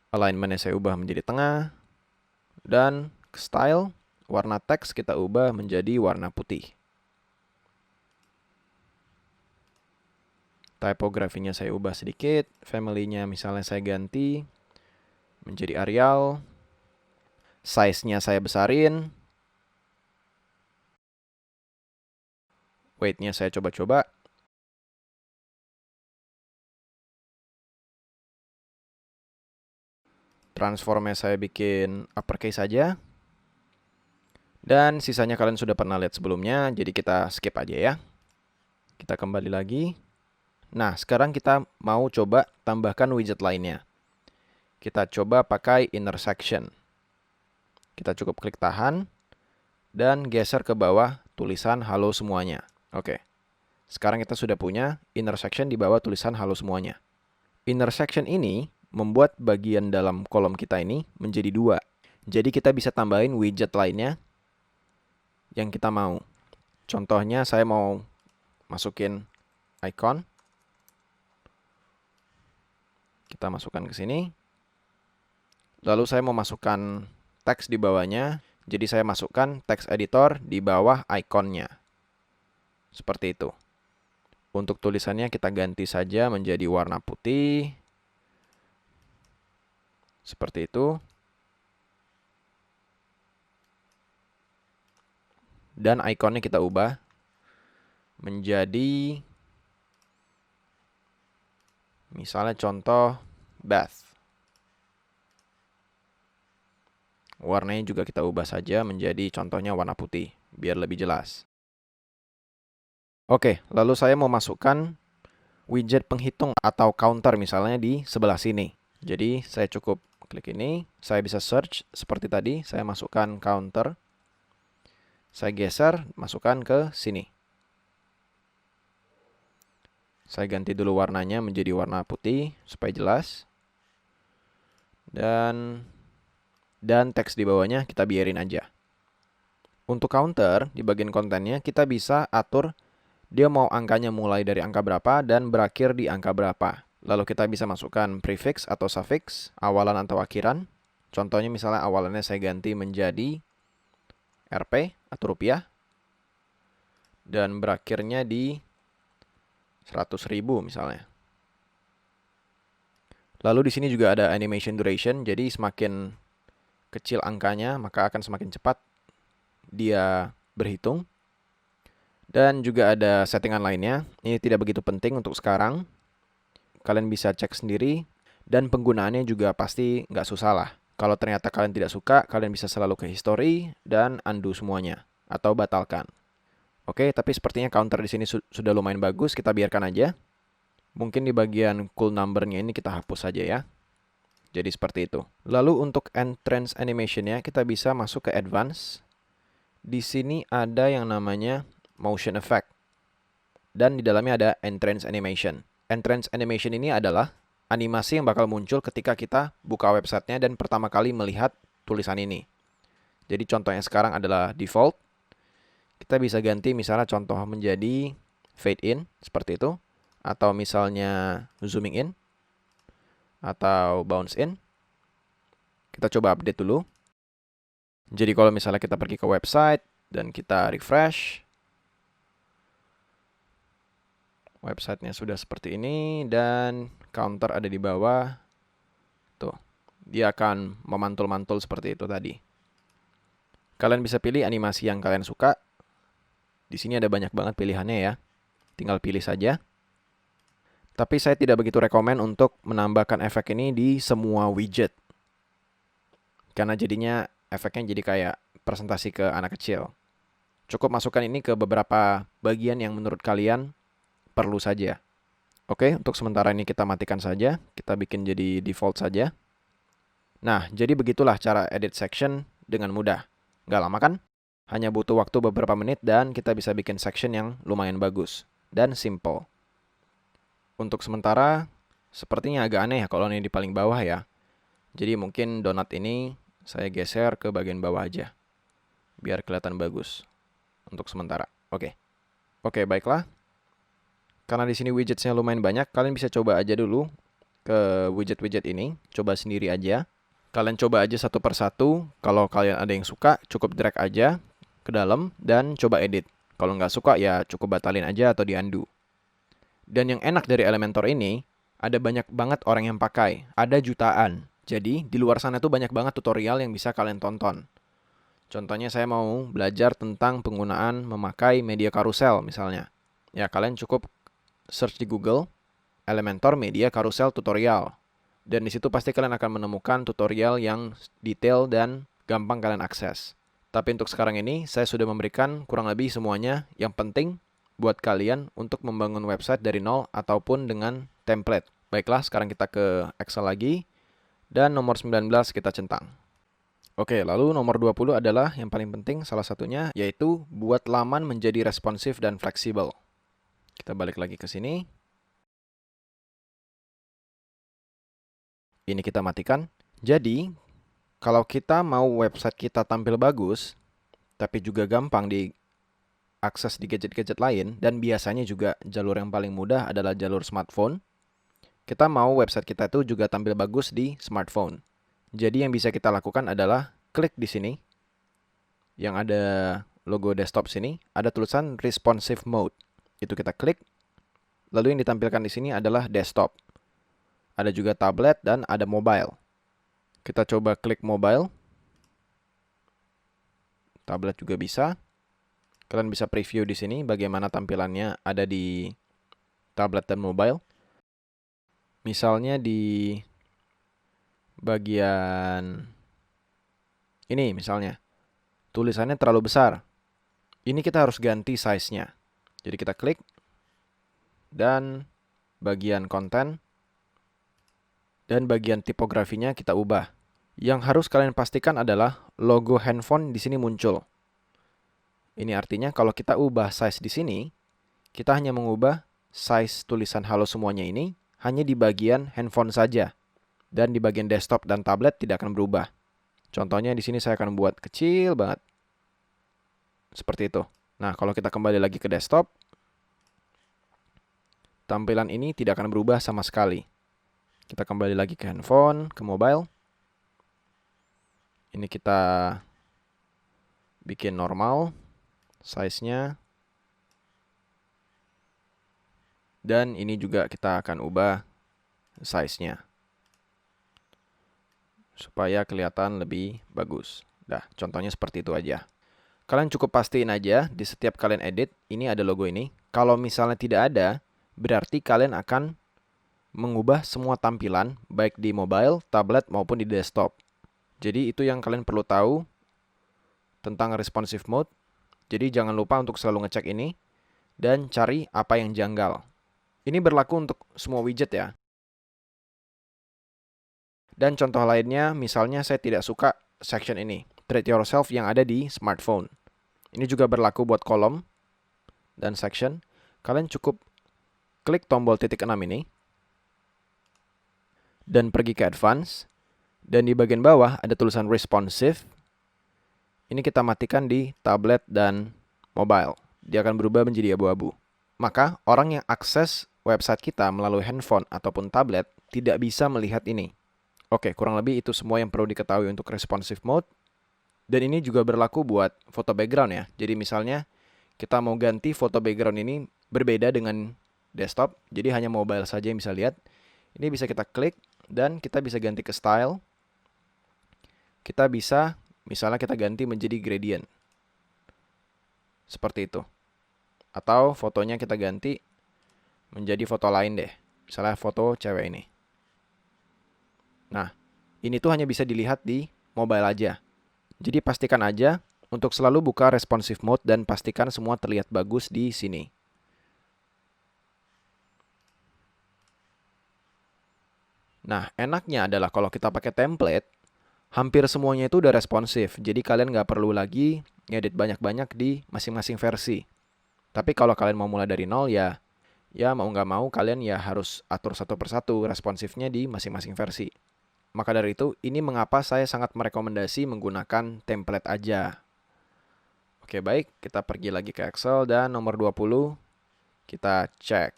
Alignment-nya saya ubah menjadi tengah, dan style, warna teks kita ubah menjadi warna putih. Typografinya saya ubah sedikit. Family-nya misalnya saya ganti menjadi Arial. Size-nya saya besarin. Weight-nya saya coba-coba. Transformnya saya bikin uppercase saja. Dan sisanya kalian sudah pernah lihat sebelumnya, jadi kita skip aja ya. Kita kembali lagi. Nah, sekarang kita mau coba tambahkan widget lainnya. Kita coba pakai intersection. Kita cukup klik tahan dan geser ke bawah tulisan halo semuanya. Oke. Sekarang kita sudah punya intersection di bawah tulisan halo semuanya. Intersection ini membuat bagian dalam kolom kita ini menjadi 2. Jadi kita bisa tambahin widget lainnya yang kita mau. Contohnya saya mau masukin icon. Kita masukkan ke sini. Lalu saya mau masukkan teks di bawahnya. Jadi saya masukkan text editor di bawah ikonnya. Seperti itu. Untuk tulisannya kita ganti saja menjadi warna putih. Seperti itu. Dan ikonnya kita ubah menjadi misalnya contoh bath. Warnanya juga kita ubah saja menjadi contohnya warna putih, biar lebih jelas. Oke, lalu saya mau masukkan widget penghitung atau counter misalnya di sebelah sini. Jadi saya cukup klik ini, saya bisa search seperti tadi, saya masukkan counter. Saya geser, masukkan ke sini. Saya ganti dulu warnanya menjadi warna putih supaya jelas. Dan teks di bawahnya kita biarin aja. Untuk counter, di bagian kontennya kita bisa atur dia mau angkanya mulai dari angka berapa dan berakhir di angka berapa. Lalu kita bisa masukkan prefix atau suffix, awalan atau akhiran. Contohnya misalnya awalannya saya ganti menjadi Rp atau rupiah. Dan berakhirnya di 100.000 misalnya. Lalu di sini juga ada animation duration, jadi semakin kecil angkanya, maka akan semakin cepat dia berhitung. Dan juga ada settingan lainnya. Ini tidak begitu penting untuk sekarang. Kalian bisa cek sendiri. Dan penggunaannya juga pasti nggak susah lah. Kalau ternyata kalian tidak suka, kalian bisa selalu ke history dan undo semuanya. Atau batalkan. Oke, tapi sepertinya counter di sini sudah lumayan bagus. Kita biarkan aja. Mungkin di bagian cool number-nya ini kita hapus saja ya. Jadi seperti itu. Lalu untuk entrance animation-nya kita bisa masuk ke advance. Di sini ada yang namanya motion effect. Dan di dalamnya ada entrance animation. Entrance animation ini adalah animasi yang bakal muncul ketika kita buka websitenya dan pertama kali melihat tulisan ini. Jadi contohnya sekarang adalah default. Kita bisa ganti misalnya contoh menjadi fade in, seperti itu. Atau misalnya zooming in. Atau bounce in. Kita coba update dulu. Jadi kalau misalnya kita pergi ke website dan kita refresh. Websitenya sudah seperti ini dan counter ada di bawah. Tuh, dia akan memantul-mantul seperti itu tadi. Kalian bisa pilih animasi yang kalian suka. Di sini ada banyak banget pilihannya ya. Tinggal pilih saja. Tapi saya tidak begitu rekomen untuk menambahkan efek ini di semua widget. Karena jadinya efeknya jadi kayak presentasi ke anak kecil. Cukup masukkan ini ke beberapa bagian yang menurut kalian perlu saja. Oke, untuk sementara ini kita matikan saja. Kita bikin jadi default saja. Nah, jadi begitulah cara edit section dengan mudah. Nggak lama kan? Hanya butuh waktu beberapa menit dan kita bisa bikin section yang lumayan bagus. Dan simple. Untuk sementara, sepertinya agak aneh ya kalau ini di paling bawah ya. Jadi mungkin donat ini saya geser ke bagian bawah aja. Biar kelihatan bagus. Untuk sementara. Oke, baiklah. Karena di sini widgetsnya lumayan banyak, kalian bisa coba aja dulu ke widget-widget ini. Coba sendiri aja. Kalian coba aja satu persatu. Kalau kalian ada yang suka, cukup drag aja ke dalam dan coba edit. Kalau nggak suka ya cukup batalin aja atau di undo. Dan yang enak dari Elementor ini, ada banyak banget orang yang pakai. Ada jutaan. Jadi, di luar sana tuh banyak banget tutorial yang bisa kalian tonton. Contohnya saya mau belajar tentang penggunaan memakai media karusel misalnya. Ya, kalian cukup search di Google, Elementor Media Carousel Tutorial. Dan di situ pasti kalian akan menemukan tutorial yang detail dan gampang kalian akses. Tapi untuk sekarang ini, saya sudah memberikan kurang lebih semuanya yang penting buat kalian untuk membangun website dari nol ataupun dengan template. Baiklah, sekarang kita ke Excel lagi. Dan nomor 19 kita centang. Oke, lalu nomor 20 adalah yang paling penting salah satunya, yaitu buat laman menjadi responsif dan fleksibel. Kita balik lagi ke sini. Ini kita matikan. Jadi, kalau kita mau website kita tampil bagus, tapi juga gampang diakses di gadget-gadget lain, dan biasanya juga jalur yang paling mudah adalah jalur smartphone, kita mau website kita itu juga tampil bagus di smartphone. Jadi yang bisa kita lakukan adalah klik di sini, yang ada logo desktop sini, ada tulisan responsive mode. Itu kita klik, lalu yang ditampilkan di sini adalah desktop. Ada juga tablet dan ada mobile. Kita coba klik mobile. Tablet juga bisa. Kalian bisa preview di sini bagaimana tampilannya ada di tablet dan mobile. Misalnya di bagian ini misalnya, tulisannya terlalu besar. Ini kita harus ganti size-nya. Jadi kita klik, dan bagian konten, dan bagian tipografinya kita ubah. Yang harus kalian pastikan adalah logo handphone di sini muncul. Ini artinya kalau kita ubah size di sini, kita hanya mengubah size tulisan halo semuanya ini hanya di bagian handphone saja. Dan di bagian desktop dan tablet tidak akan berubah. Contohnya di sini saya akan buat kecil banget. Seperti itu. Nah, kalau kita kembali lagi ke desktop, tampilan ini tidak akan berubah sama sekali. Kita kembali lagi ke handphone, ke mobile. Ini kita bikin normal size-nya. Dan ini juga kita akan ubah size-nya, supaya kelihatan lebih bagus. Nah, contohnya seperti itu aja. Kalian cukup pastiin aja di setiap kalian edit, ini ada logo ini. Kalau misalnya tidak ada, berarti kalian akan mengubah semua tampilan, baik di mobile, tablet, maupun di desktop. Jadi itu yang kalian perlu tahu tentang responsive mode. Jadi jangan lupa untuk selalu ngecek ini, dan cari apa yang janggal. Ini berlaku untuk semua widget ya. Dan contoh lainnya, misalnya saya tidak suka section ini, treat yourself yang ada di smartphone. Ini juga berlaku buat kolom dan section. Kalian cukup klik tombol titik 6 ini, dan pergi ke advance. Dan di bagian bawah ada tulisan responsive. Ini kita matikan di tablet dan mobile. Dia akan berubah menjadi abu-abu. Maka orang yang akses website kita melalui handphone ataupun tablet tidak bisa melihat ini. Oke, kurang lebih itu semua yang perlu diketahui untuk responsive mode. Dan ini juga berlaku buat foto background ya. Jadi misalnya kita mau ganti foto background ini berbeda dengan desktop. Jadi hanya mobile saja yang bisa lihat. Ini bisa kita klik dan kita bisa ganti ke style. Kita bisa, misalnya kita ganti menjadi gradient. Seperti itu. Atau fotonya kita ganti menjadi foto lain deh. Misalnya foto cewek ini. Nah, ini tuh hanya bisa dilihat di mobile aja. Jadi pastikan aja untuk selalu buka responsive mode dan pastikan semua terlihat bagus di sini. Nah, enaknya adalah kalau kita pakai template, hampir semuanya itu udah responsif. Jadi kalian nggak perlu lagi ngedit banyak-banyak di masing-masing versi. Tapi kalau kalian mau mulai dari nol ya mau nggak mau kalian ya harus atur satu persatu responsifnya di masing-masing versi. Maka dari itu, ini mengapa saya sangat merekomendasi menggunakan template aja. Oke, baik. Kita pergi lagi ke Excel dan nomor 20 kita cek.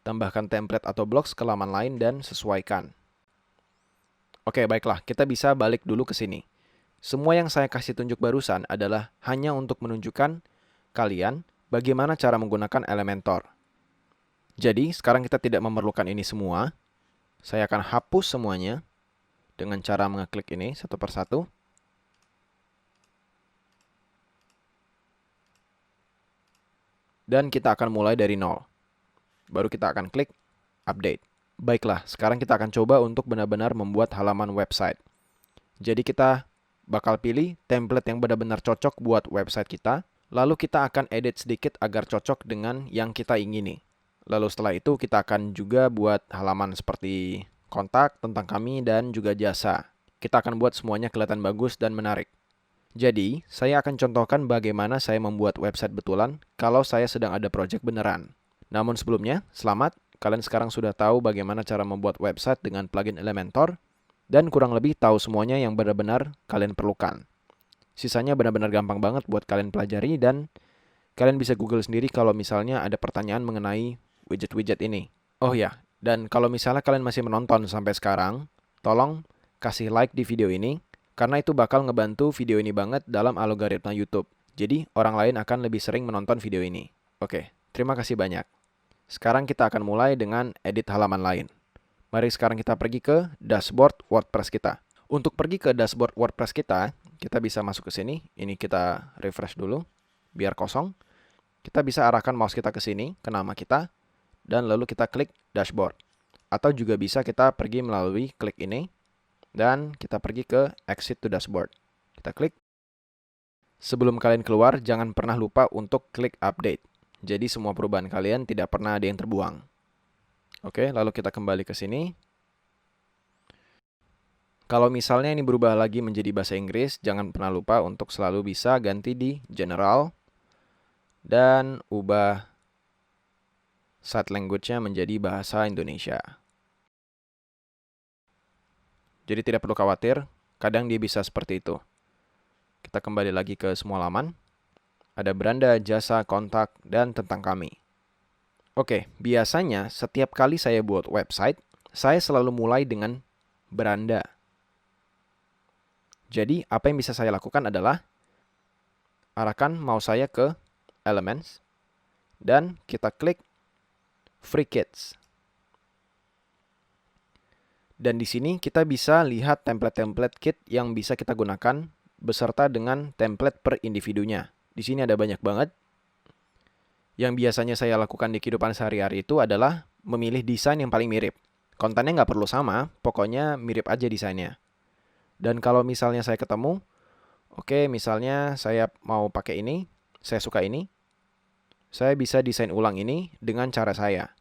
Tambahkan template atau blocks ke laman lain dan sesuaikan. Oke, baiklah. Kita bisa balik dulu ke sini. Semua yang saya kasih tunjuk barusan adalah hanya untuk menunjukkan kalian bagaimana cara menggunakan Elementor. Jadi, sekarang kita tidak memerlukan ini semua. Saya akan hapus semuanya dengan cara mengeklik ini satu persatu. Dan kita akan mulai dari nol. Baru kita akan klik update. Baiklah, sekarang kita akan coba untuk benar-benar membuat halaman website. Jadi kita bakal pilih template yang benar-benar cocok buat website kita. Lalu kita akan edit sedikit agar cocok dengan yang kita ingini. Lalu setelah itu kita akan juga buat halaman seperti kontak, tentang kami, dan juga jasa. Kita akan buat semuanya kelihatan bagus dan menarik. Jadi, saya akan contohkan bagaimana saya membuat website betulan kalau saya sedang ada project beneran. Namun sebelumnya, selamat, kalian sekarang sudah tahu bagaimana cara membuat website dengan plugin Elementor, dan kurang lebih tahu semuanya yang benar-benar kalian perlukan. Sisanya benar-benar gampang banget buat kalian pelajari, dan kalian bisa Google sendiri kalau misalnya ada pertanyaan mengenai widget-widget ini. Oh ya, dan kalau misalnya kalian masih menonton sampai sekarang, tolong kasih like di video ini, karena itu bakal ngebantu video ini banget dalam algoritma YouTube. Jadi, orang lain akan lebih sering menonton video ini. Oke, terima kasih banyak. Sekarang kita akan mulai dengan edit halaman lain. Mari sekarang kita pergi ke dashboard WordPress kita. Untuk pergi ke dashboard WordPress kita bisa masuk ke sini. Ini kita refresh dulu, biar kosong. Kita bisa arahkan mouse kita ke sini, ke nama kita, dan lalu kita klik dashboard. Atau juga bisa kita pergi melalui klik ini, dan kita pergi ke exit to dashboard. Kita klik. Sebelum kalian keluar, jangan pernah lupa untuk klik update. Jadi semua perubahan kalian tidak pernah ada yang terbuang. Oke, lalu kita kembali ke sini. Kalau misalnya ini berubah lagi menjadi bahasa Inggris, jangan pernah lupa untuk selalu bisa ganti di General dan ubah site language-nya menjadi bahasa Indonesia. Jadi tidak perlu khawatir, kadang dia bisa seperti itu. Kita kembali lagi ke semua halaman. Ada beranda, jasa, kontak, dan tentang kami. Oke, biasanya setiap kali saya buat website, saya selalu mulai dengan beranda. Jadi, apa yang bisa saya lakukan adalah arahkan mouse saya ke Elements, dan kita klik Free Kits. Dan di sini kita bisa lihat template-template kit yang bisa kita gunakan beserta dengan template per individunya. Di sini ada banyak banget. Yang biasanya saya lakukan di kehidupan sehari-hari itu adalah memilih desain yang paling mirip. Kontennya nggak perlu sama, pokoknya mirip aja desainnya. Dan kalau misalnya saya ketemu, oke, misalnya saya mau pakai ini, saya suka ini, saya bisa desain ulang ini dengan cara saya.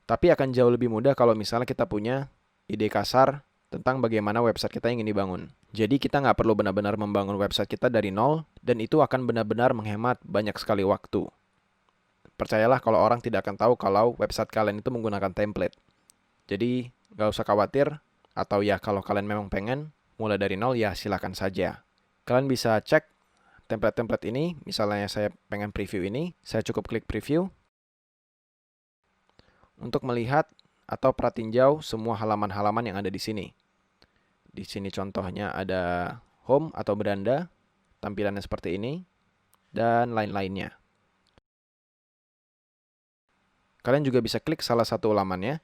Tapi akan jauh lebih mudah kalau misalnya kita punya ide kasar tentang bagaimana website kita ingin dibangun. Jadi kita nggak perlu benar-benar membangun website kita dari nol, dan itu akan benar-benar menghemat banyak sekali waktu. Percayalah kalau orang tidak akan tahu kalau website kalian itu menggunakan template. Jadi nggak usah khawatir, atau ya kalau kalian memang pengen mulai dari nol ya silakan saja. Kalian bisa cek template-template ini, misalnya saya pengen preview ini, saya cukup klik preview untuk melihat atau pratinjau semua halaman-halaman yang ada di sini. Di sini contohnya ada home atau beranda, tampilannya seperti ini, dan lain-lainnya. Kalian juga bisa klik salah satu halamannya,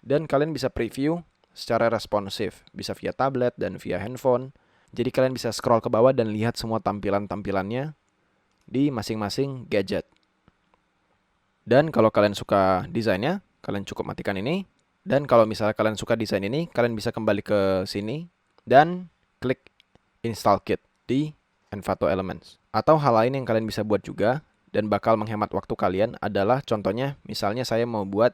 dan kalian bisa preview secara responsif, bisa via tablet dan via handphone. Jadi kalian bisa scroll ke bawah dan lihat semua tampilan-tampilannya di masing-masing gadget. Dan kalau kalian suka desainnya, kalian cukup matikan ini. Dan kalau misalnya kalian suka desain ini, kalian bisa kembali ke sini dan klik Install Kit di Envato Elements. Atau hal lain yang kalian bisa buat juga dan bakal menghemat waktu kalian adalah contohnya, misalnya saya mau buat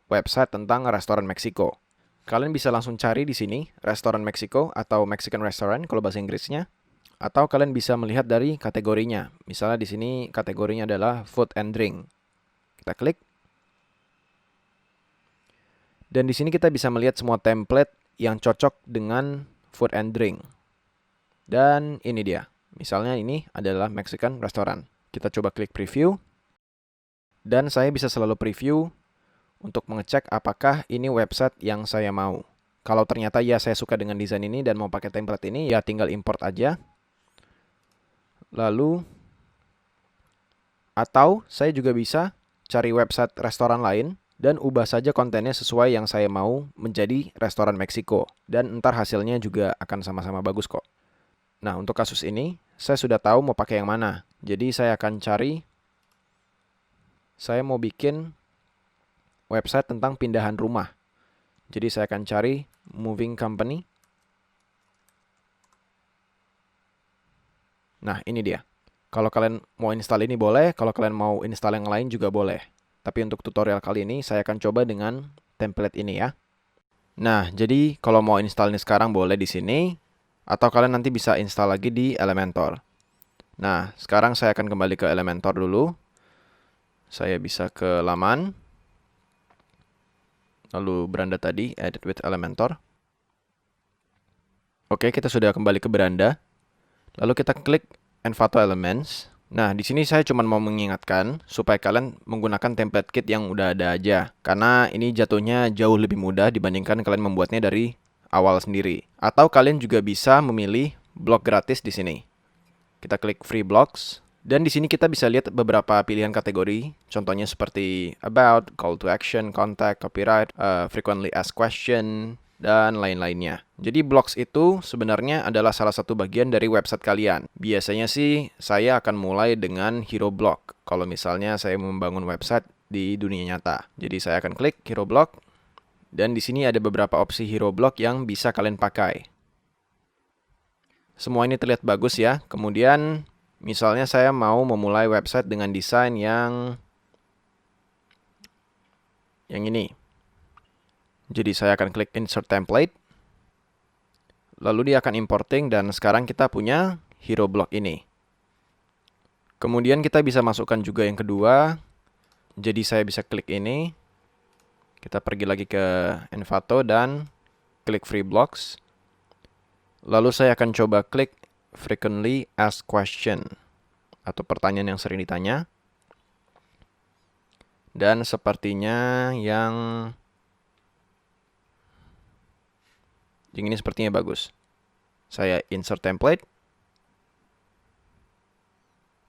website tentang restoran Meksiko. Kalian bisa langsung cari di sini restoran Meksiko atau Mexican restaurant kalau bahasa Inggrisnya. Atau kalian bisa melihat dari kategorinya. Misalnya di sini kategorinya adalah food and drink. Kita klik. Dan di sini kita bisa melihat semua template yang cocok dengan food and drink. Dan ini dia. Misalnya ini adalah Mexican restaurant. Kita coba klik preview. Dan saya bisa selalu preview untuk mengecek apakah ini website yang saya mau. Kalau ternyata ya saya suka dengan desain ini dan mau pakai template ini, ya tinggal import aja. Lalu, atau saya juga bisa cari website restoran lain, dan ubah saja kontennya sesuai yang saya mau menjadi restoran Meksiko. Dan ntar hasilnya juga akan sama-sama bagus kok. Nah, untuk kasus ini, saya sudah tahu mau pakai yang mana. Jadi saya akan cari, saya mau bikin website tentang pindahan rumah. Jadi saya akan cari moving company. Nah, ini dia. Kalau kalian mau install ini boleh, kalau kalian mau install yang lain juga boleh. Tapi untuk tutorial kali ini, saya akan coba dengan template ini ya. Nah, jadi kalau mau install ini sekarang boleh di sini, atau kalian nanti bisa install lagi di Elementor. Nah, sekarang saya akan kembali ke Elementor dulu. Saya bisa ke laman. Lalu beranda tadi, edit with Elementor. Oke, kita sudah kembali ke beranda. Lalu kita klik Envato Elements. Nah, di sini saya cuma mau mengingatkan supaya kalian menggunakan template kit yang udah ada aja. Karena ini jatuhnya jauh lebih mudah dibandingkan kalian membuatnya dari awal sendiri. Atau kalian juga bisa memilih blok gratis di sini. Kita klik Free Blocks. Dan di sini kita bisa lihat beberapa pilihan kategori. Contohnya seperti About, Call to Action, Contact, Copyright, Frequently Asked Question, dan lain-lainnya. Jadi blocks itu sebenarnya adalah salah satu bagian dari website kalian. Biasanya sih saya akan mulai dengan hero block. Kalau misalnya saya membangun website di dunia nyata. Jadi saya akan klik hero block. Dan di sini ada beberapa opsi hero block yang bisa kalian pakai. Semua ini terlihat bagus ya. Kemudian misalnya saya mau memulai website dengan desain yang ini. Jadi saya akan klik Insert Template. Lalu dia akan importing dan sekarang kita punya hero block ini. Kemudian kita bisa masukkan juga yang kedua. Jadi saya bisa klik ini. Kita pergi lagi ke Envato dan klik Free Blocks. Lalu saya akan coba klik Frequently Asked Question atau pertanyaan yang sering ditanya. Dan sepertinya yang ini sepertinya bagus. Saya insert template.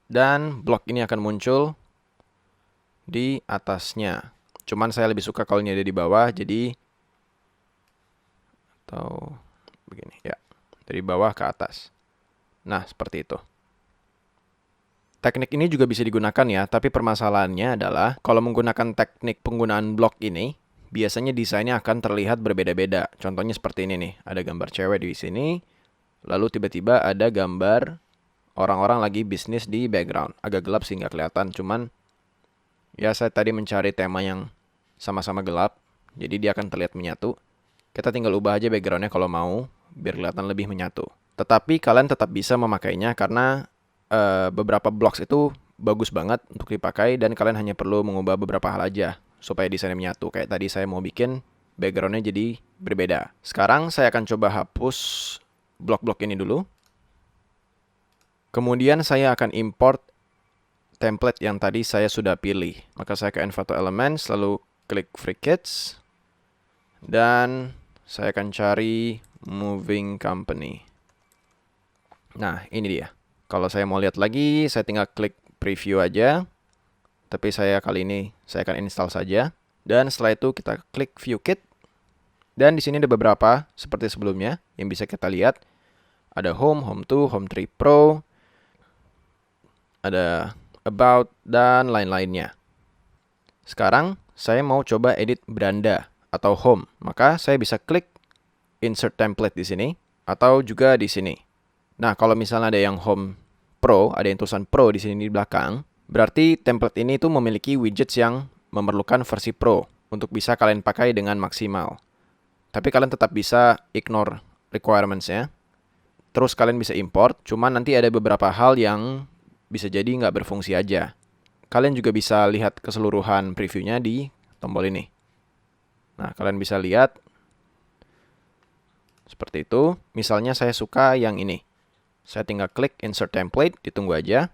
Dan blok ini akan muncul di atasnya. Cuman saya lebih suka kalau ini ada di bawah, jadi atau begini ya. Dari bawah ke atas. Nah, seperti itu. Teknik ini juga bisa digunakan ya, tapi permasalahannya adalah kalau menggunakan teknik penggunaan blok ini, biasanya desainnya akan terlihat berbeda-beda. Contohnya seperti ini nih, ada gambar cewek di sini, lalu tiba-tiba ada gambar orang-orang lagi bisnis di background. Agak gelap sih nggak kelihatan, cuman ya saya tadi mencari tema yang sama-sama gelap, jadi dia akan terlihat menyatu. Kita tinggal ubah aja backgroundnya kalau mau, biar kelihatan lebih menyatu. Tetapi kalian tetap bisa memakainya karena beberapa blocks itu bagus banget untuk dipakai dan kalian hanya perlu mengubah beberapa hal aja supaya desainnya menyatu. Kayak tadi saya mau bikin backgroundnya jadi berbeda. Sekarang saya akan coba hapus blok-blok ini dulu. Kemudian saya akan import template yang tadi saya sudah pilih. Maka saya ke Envato Elements, lalu klik Free Kits. Dan saya akan cari Moving Company. Nah, ini dia. Kalau saya mau lihat lagi, saya tinggal klik preview aja. Tapi kali ini saya akan install saja. Dan setelah itu kita klik View Kit. Dan di sini ada beberapa seperti sebelumnya yang bisa kita lihat. Ada Home, Home 2, Home 3 Pro, ada About, dan lain-lainnya. Sekarang saya mau coba edit beranda atau home. Maka saya bisa klik Insert Template di sini atau juga di sini. Nah, kalau misalnya ada yang Home Pro, ada yang tulisan Pro di sini di belakang, berarti template ini tuh memiliki widgets yang memerlukan versi Pro untuk bisa kalian pakai dengan maksimal. Tapi kalian tetap bisa ignore requirements-nya. Terus kalian bisa import, cuman nanti ada beberapa hal yang bisa jadi nggak berfungsi aja. Kalian juga bisa lihat keseluruhan previewnya di tombol ini. Nah, kalian bisa lihat seperti itu. Misalnya saya suka yang ini. Saya tinggal klik Insert Template, ditunggu aja.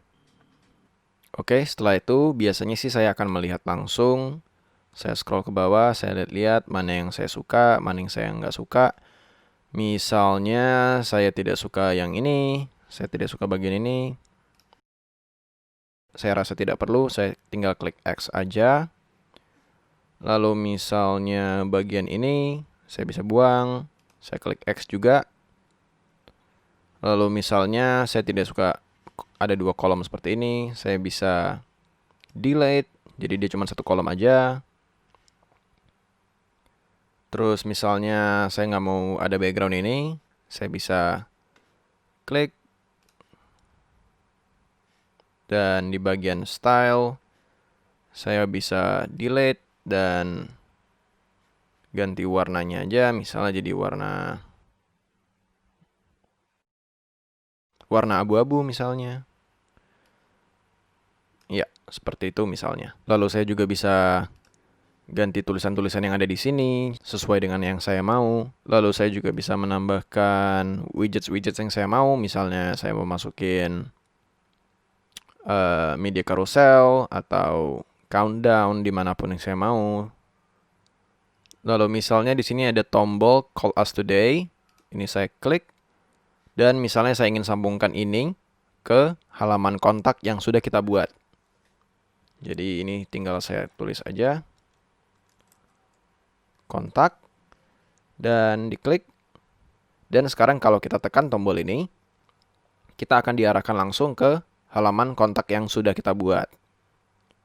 Oke, setelah itu biasanya sih saya akan melihat langsung. Saya scroll ke bawah, saya lihat mana yang saya suka, mana yang saya nggak suka. Misalnya saya tidak suka yang ini, saya tidak suka bagian ini. saya rasa tidak perlu, saya tinggal klik X aja. Lalu misalnya bagian ini, saya bisa buang, saya klik X juga. Lalu misalnya saya tidak suka ada 2 kolom seperti ini, saya bisa delete, jadi dia cuma 1 kolom aja. Terus misalnya saya nggak mau ada background ini, saya bisa klik. Dan di bagian style, saya bisa delete dan ganti warnanya aja, misalnya jadi warna abu-abu misalnya. Ya, seperti itu misalnya. Lalu saya juga bisa ganti tulisan-tulisan yang ada di sini sesuai dengan yang saya mau. Lalu saya juga bisa menambahkan widgets-widgets yang saya mau. Misalnya saya mau masukin media carousel atau countdown dimanapun yang saya mau. Lalu misalnya di sini ada tombol Call Us Today. Ini saya klik. Dan misalnya saya ingin sambungkan ini ke halaman kontak yang sudah kita buat. Jadi ini tinggal saya tulis aja. Kontak. Dan diklik. Dan sekarang kalau kita tekan tombol ini, kita akan diarahkan langsung ke halaman kontak yang sudah kita buat.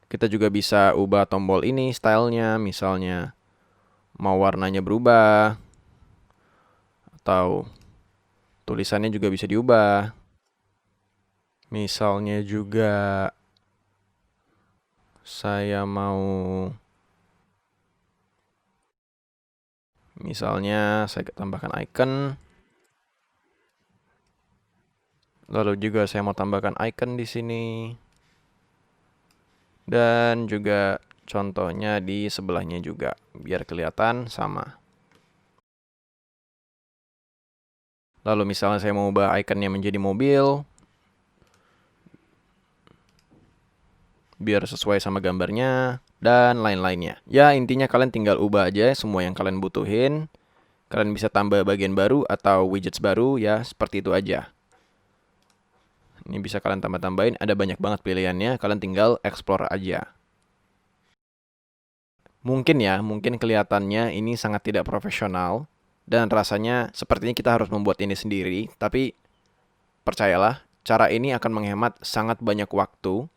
Kita juga bisa ubah tombol ini stylenya, misalnya mau warnanya berubah, atau tulisannya juga bisa diubah. Misalnya juga saya mau, misalnya saya tambahkan icon. Lalu juga saya mau tambahkan icon di sini. Dan juga contohnya di sebelahnya juga, biar kelihatan sama. Lalu misalnya saya mau ubah ikonnya menjadi mobil, biar sesuai sama gambarnya, dan lain-lainnya. Ya, intinya kalian tinggal ubah aja semua yang kalian butuhin. Kalian bisa tambah bagian baru atau widgets baru, ya seperti itu aja. Ini bisa kalian tambah-tambahin, ada banyak banget pilihannya, kalian tinggal explore aja. Mungkin kelihatannya ini sangat tidak profesional, dan rasanya sepertinya kita harus membuat ini sendiri, tapi percayalah, cara ini akan menghemat sangat banyak waktu,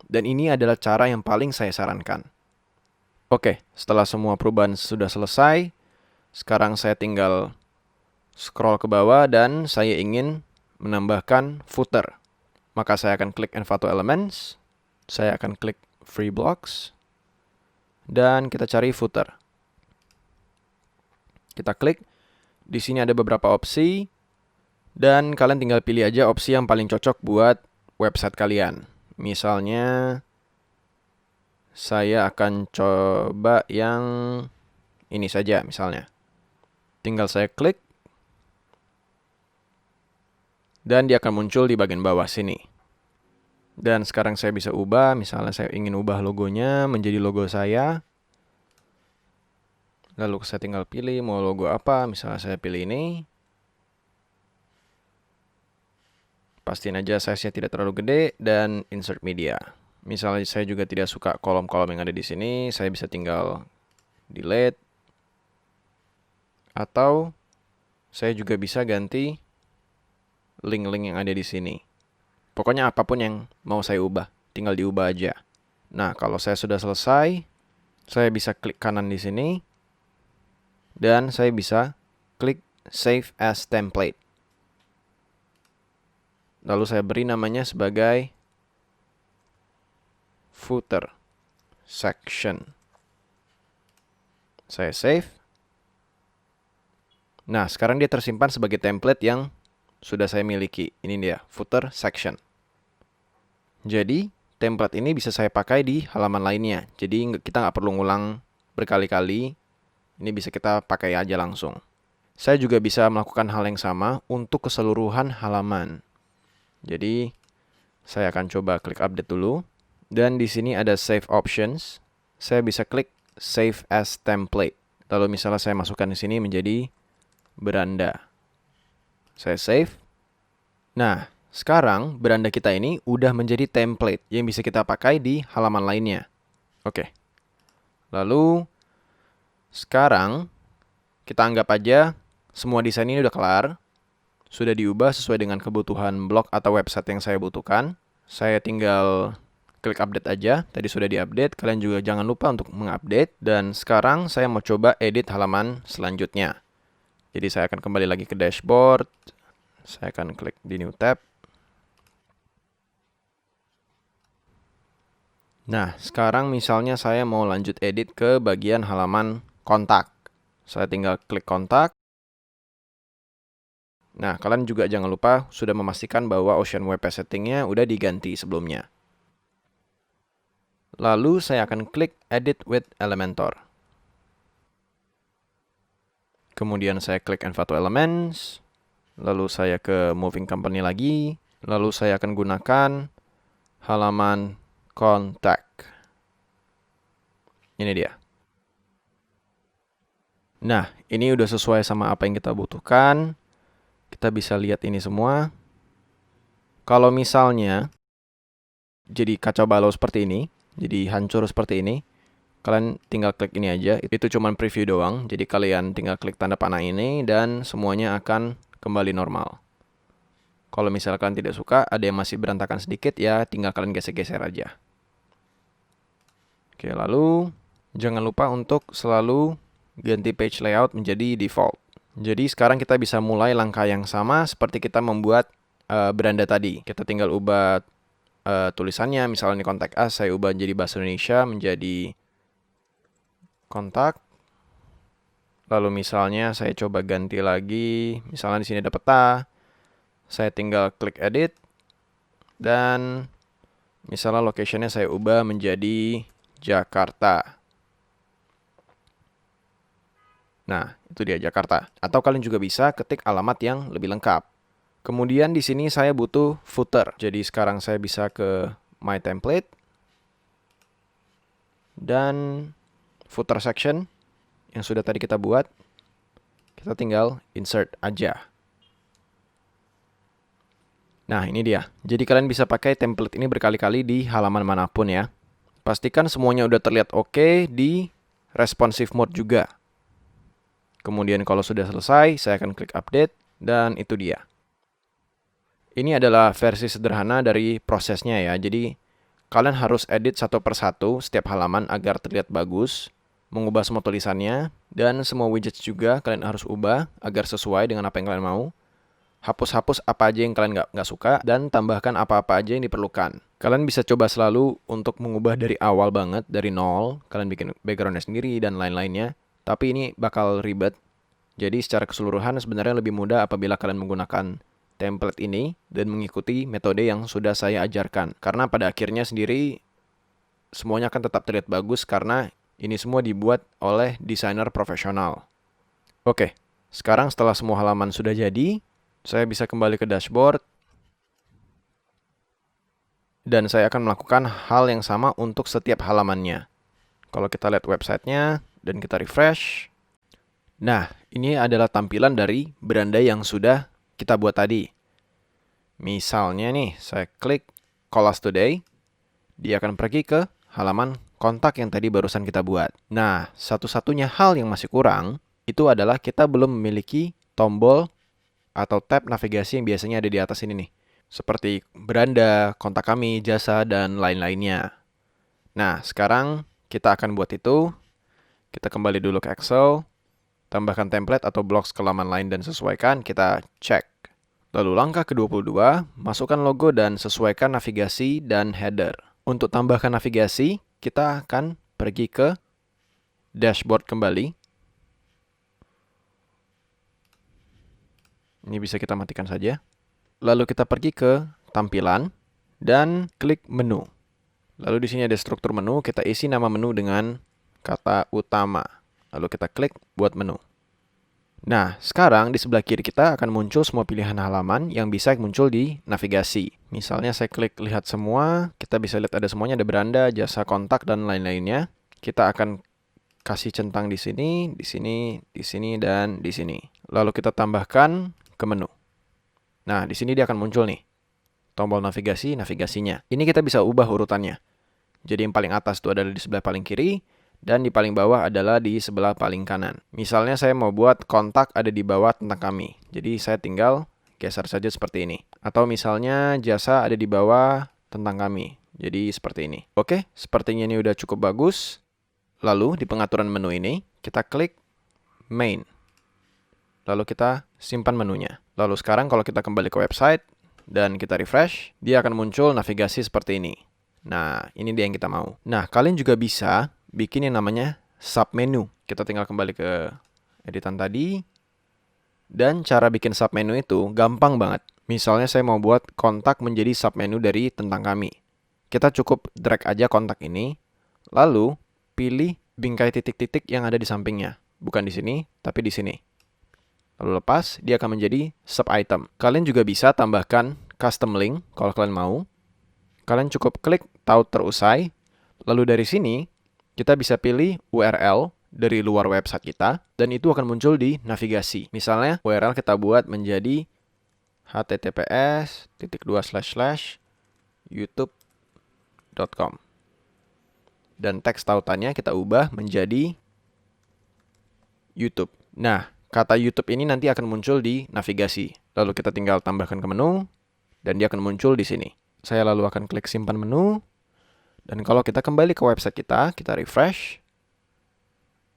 dan ini adalah cara yang paling saya sarankan. Oke, setelah semua perubahan sudah selesai, sekarang saya tinggal scroll ke bawah dan saya ingin menambahkan footer. Maka saya akan klik Envato Elements, saya akan klik Free Blocks, dan kita cari footer. Kita klik, di sini ada beberapa opsi, dan kalian tinggal pilih aja opsi yang paling cocok buat website kalian. Misalnya, saya akan coba yang ini saja misalnya. Tinggal saya klik, dan dia akan muncul di bagian bawah sini. Dan sekarang saya bisa ubah, misalnya saya ingin ubah logonya menjadi logo saya. Lalu saya tinggal pilih mau logo apa, misalnya saya pilih ini. Pastiin aja size-nya tidak terlalu gede dan insert media. Misalnya saya juga tidak suka kolom-kolom yang ada di sini, saya bisa tinggal delete. Atau saya juga bisa ganti link-link yang ada di sini. Pokoknya apapun yang mau saya ubah, tinggal diubah aja. Nah, kalau saya sudah selesai, saya bisa klik kanan di sini. Dan saya bisa klik Save as Template. Lalu saya beri namanya sebagai Footer Section. Saya save. Nah, sekarang dia tersimpan sebagai template yang sudah saya miliki. Ini dia, Footer Section. Jadi, template ini bisa saya pakai di halaman lainnya. Jadi, kita nggak perlu ngulang berkali-kali. Ini bisa kita pakai aja langsung. Saya juga bisa melakukan hal yang sama untuk keseluruhan halaman. Jadi, saya akan coba klik update dulu. Dan di sini ada Save Options. Saya bisa klik Save as Template. Lalu misalnya saya masukkan di sini menjadi beranda. Saya save. Nah, sekarang beranda kita ini udah menjadi template yang bisa kita pakai di halaman lainnya. Oke. Lalu, sekarang kita anggap aja semua desain ini udah kelar. Sudah diubah sesuai dengan kebutuhan blog atau website yang saya butuhkan. Saya tinggal klik update aja. Tadi sudah diupdate. Kalian juga jangan lupa untuk mengupdate. Dan sekarang saya mau coba edit halaman selanjutnya. Jadi saya akan kembali lagi ke dashboard. Saya akan klik di new tab. Nah, sekarang misalnya saya mau lanjut edit ke bagian halaman kontak. Saya tinggal klik kontak. Nah, kalian juga jangan lupa sudah memastikan bahwa Ocean WP settingnya udah diganti sebelumnya. Lalu saya akan klik Edit with Elementor. Kemudian saya klik Envato Elements. Lalu saya ke Moving Company lagi. Lalu saya akan gunakan halaman kontak. Ini dia. Nah, ini udah sesuai sama apa yang kita butuhkan. Kita bisa lihat ini semua. Kalau misalnya jadi kacau balau seperti ini, jadi hancur seperti ini, kalian tinggal klik ini aja. Itu cuma preview doang. Jadi kalian tinggal klik tanda panah ini dan semuanya akan kembali normal. Kalau misalkan tidak suka, ada yang masih berantakan sedikit, ya tinggal kalian geser-geser aja. Oke, lalu jangan lupa untuk selalu ganti page layout menjadi default. Jadi sekarang kita bisa mulai langkah yang sama seperti kita membuat beranda tadi. Kita tinggal ubah tulisannya, misalnya kontak us, saya ubah jadi bahasa Indonesia menjadi kontak. Lalu misalnya saya coba ganti lagi, misalnya di sini ada peta. Saya tinggal klik edit dan misalnya location-nya saya ubah menjadi Jakarta. Nah, itu dia Jakarta. Atau kalian juga bisa ketik alamat yang lebih lengkap. Kemudian di sini saya butuh footer. Jadi sekarang saya bisa ke My Template dan footer section yang sudah tadi kita buat. Kita tinggal insert aja. Nah, ini dia. Jadi kalian bisa pakai template ini berkali-kali di halaman manapun ya. Pastikan semuanya udah terlihat oke di responsive mode juga. Kemudian kalau sudah selesai, saya akan klik update dan itu dia. Ini adalah versi sederhana dari prosesnya ya. Jadi kalian harus edit satu persatu setiap halaman agar terlihat bagus, mengubah semua tulisannya, dan semua widgets juga kalian harus ubah agar sesuai dengan apa yang kalian mau. Hapus-hapus apa aja yang kalian nggak suka, dan tambahkan apa-apa aja yang diperlukan. Kalian bisa coba selalu untuk mengubah dari awal banget, dari nol. Kalian bikin backgroundnya sendiri dan lain-lainnya. Tapi ini bakal ribet. Jadi secara keseluruhan sebenarnya lebih mudah apabila kalian menggunakan template ini dan mengikuti metode yang sudah saya ajarkan. Karena pada akhirnya sendiri semuanya akan tetap terlihat bagus karena ini semua dibuat oleh desainer profesional. Oke, sekarang setelah semua halaman sudah jadi, saya bisa kembali ke dashboard. Dan saya akan melakukan hal yang sama untuk setiap halamannya. Kalau kita lihat websitenya dan kita refresh. Nah, ini adalah tampilan dari beranda yang sudah kita buat tadi. Misalnya nih, saya klik Call Us Today. Dia akan pergi ke halaman kontak yang tadi barusan kita buat. Nah, satu-satunya hal yang masih kurang, itu adalah kita belum memiliki tombol atau tab navigasi yang biasanya ada di atas ini nih. Seperti beranda, kontak kami, jasa, dan lain-lainnya. Nah, sekarang kita akan buat itu. Kita kembali dulu ke Excel. Tambahkan template atau blok halaman lain dan sesuaikan, kita cek. Lalu langkah ke-22, masukkan logo dan sesuaikan navigasi dan header. Untuk tambahkan navigasi, kita akan pergi ke dashboard kembali. Ini bisa kita matikan saja. Lalu kita pergi ke tampilan dan klik menu. Lalu di sini ada struktur menu, kita isi nama menu dengan kata utama. Lalu kita klik buat menu. Nah, sekarang di sebelah kiri kita akan muncul semua pilihan halaman yang bisa muncul di navigasi. Misalnya saya klik lihat semua, kita bisa lihat ada semuanya, ada beranda, jasa, kontak, dan lain-lainnya. Kita akan kasih centang di sini, di sini, di sini, dan di sini. Lalu kita tambahkan ke menu. Nah, di sini dia akan muncul nih. tombol navigasi, navigasinya. Ini kita bisa ubah urutannya. Jadi yang paling atas itu adalah di sebelah paling kiri, dan di paling bawah adalah di sebelah paling kanan. Misalnya saya mau buat kontak ada di bawah tentang kami. Jadi saya tinggal geser saja seperti ini. Atau misalnya jasa ada di bawah tentang kami. Jadi seperti ini. Oke, sepertinya ini udah cukup bagus. Lalu di pengaturan menu ini, kita klik main. Lalu kita simpan menunya. Lalu sekarang kalau kita kembali ke website dan kita refresh, dia akan muncul navigasi seperti ini. Nah, ini dia yang kita mau. Nah, kalian juga bisa bikin yang namanya submenu. Kita tinggal kembali ke editan tadi. Dan cara bikin submenu itu gampang banget. Misalnya saya mau buat kontak menjadi submenu dari tentang kami. Kita cukup drag aja kontak ini. Lalu pilih bingkai titik-titik yang ada di sampingnya. Bukan di sini, tapi di sini. Lalu lepas, dia akan menjadi sub-item. Kalian juga bisa tambahkan custom link kalau kalian mau. Kalian cukup klik taut terusai. Lalu dari sini, kita bisa pilih URL dari luar website kita. Dan itu akan muncul di navigasi. Misalnya, URL kita buat menjadi https://youtube.com. Dan teks tautannya kita ubah menjadi YouTube. Nah, kata YouTube ini nanti akan muncul di navigasi. Lalu kita tinggal tambahkan ke menu, dan dia akan muncul di sini. Saya lalu akan klik simpan menu, dan kalau kita kembali ke website kita refresh,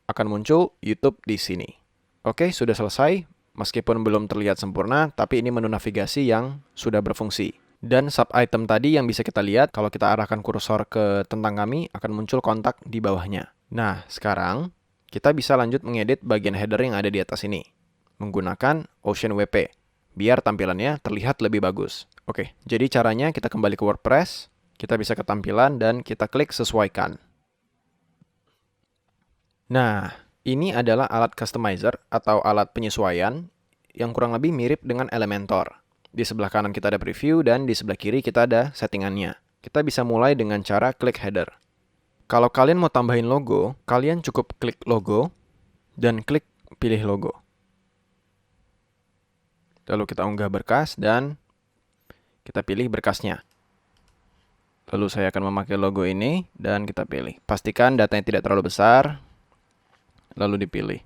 akan muncul YouTube di sini. Oke, sudah selesai. Meskipun belum terlihat sempurna, tapi ini menu navigasi yang sudah berfungsi. Dan sub-item tadi yang bisa kita lihat, kalau kita arahkan kursor ke tentang kami, akan muncul kontak di bawahnya. Nah, sekarang kita bisa lanjut mengedit bagian header yang ada di atas ini menggunakan Ocean WP, biar tampilannya terlihat lebih bagus. Oke, jadi caranya kita kembali ke WordPress, kita bisa ke tampilan dan kita klik sesuaikan. Nah, ini adalah alat customizer atau alat penyesuaian yang kurang lebih mirip dengan Elementor. Di sebelah kanan kita ada preview dan di sebelah kiri kita ada settingannya. Kita bisa mulai dengan cara klik header. Kalau kalian mau tambahin logo, kalian cukup klik logo dan klik pilih logo. Lalu kita unggah berkas dan kita pilih berkasnya. Lalu saya akan memakai logo ini dan kita pilih. Pastikan datanya tidak terlalu besar, lalu dipilih.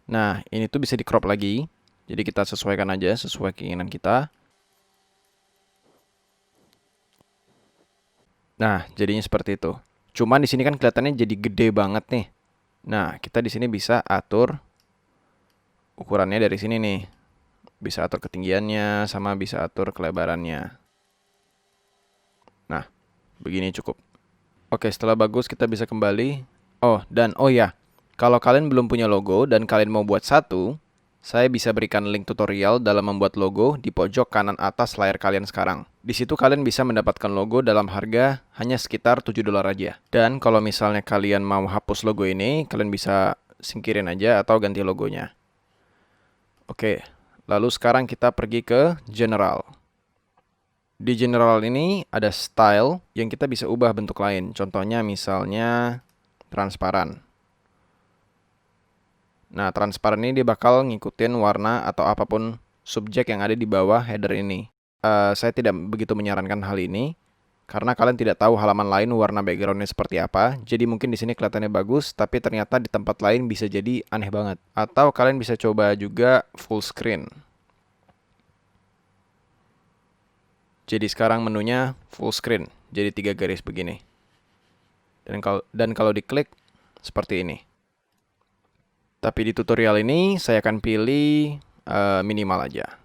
Nah, ini tuh bisa di crop lagi. Jadi kita sesuaikan aja sesuai keinginan kita. Nah, jadinya seperti itu. Cuman di sini kan kelihatannya jadi gede banget nih. Nah, kita di sini bisa atur ukurannya dari sini nih. Bisa atur ketinggiannya sama bisa atur kelebarannya. Nah, begini cukup. Oke, setelah bagus kita bisa kembali. Oh ya, kalau kalian belum punya logo dan kalian mau buat satu, saya bisa berikan link tutorial dalam membuat logo di pojok kanan atas layar kalian sekarang. Di situ kalian bisa mendapatkan logo dalam harga hanya sekitar $7 aja. Dan kalau misalnya kalian mau hapus logo ini, kalian bisa singkirin aja atau ganti logonya. Oke, lalu sekarang kita pergi ke General. Di General ini ada style yang kita bisa ubah bentuk lain. Contohnya misalnya transparan. Nah, transparan ini dia bakal ngikutin warna atau apapun subjek yang ada di bawah header ini. Saya tidak begitu menyarankan hal ini karena kalian tidak tahu halaman lain warna backgroundnya seperti apa. Jadi mungkin di sini kelihatannya bagus, tapi ternyata di tempat lain bisa jadi aneh banget. Atau kalian bisa coba juga full screen. Jadi sekarang menunya full screen, jadi 3 garis begini. Dan kalau diklik seperti ini. Tapi di tutorial ini saya akan pilih minimal aja.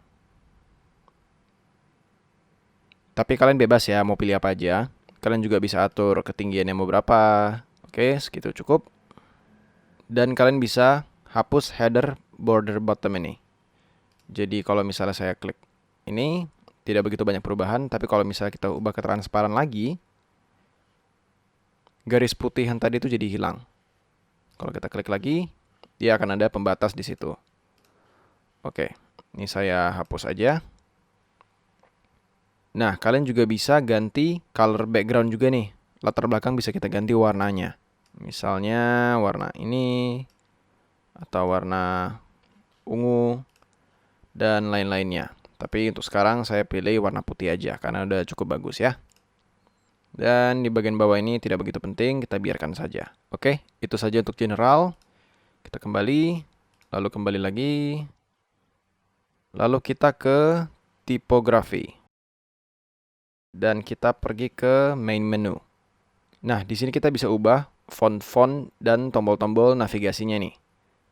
Tapi kalian bebas ya mau pilih apa aja. Kalian juga bisa atur ketinggiannya mau berapa. Oke, segitu cukup. Dan kalian bisa hapus header border bottom ini. Jadi kalau misalnya saya klik ini, tidak begitu banyak perubahan. Tapi kalau misalnya kita ubah ke transparan lagi, garis putih yang tadi itu jadi hilang. Kalau kita klik lagi, dia akan ada pembatas di situ. Oke, ini saya hapus aja. Nah, kalian juga bisa ganti color background juga nih. Latar belakang bisa kita ganti warnanya. Misalnya warna ini, atau warna ungu, dan lain-lainnya. Tapi untuk sekarang saya pilih warna putih aja karena udah cukup bagus ya. Dan di bagian bawah ini tidak begitu penting, kita biarkan saja. Oke, itu saja untuk general. Kita kembali, lalu kembali lagi. Lalu kita ke tipografi. Dan kita pergi ke main menu. Nah, di sini kita bisa ubah font-font dan tombol-tombol navigasinya nih.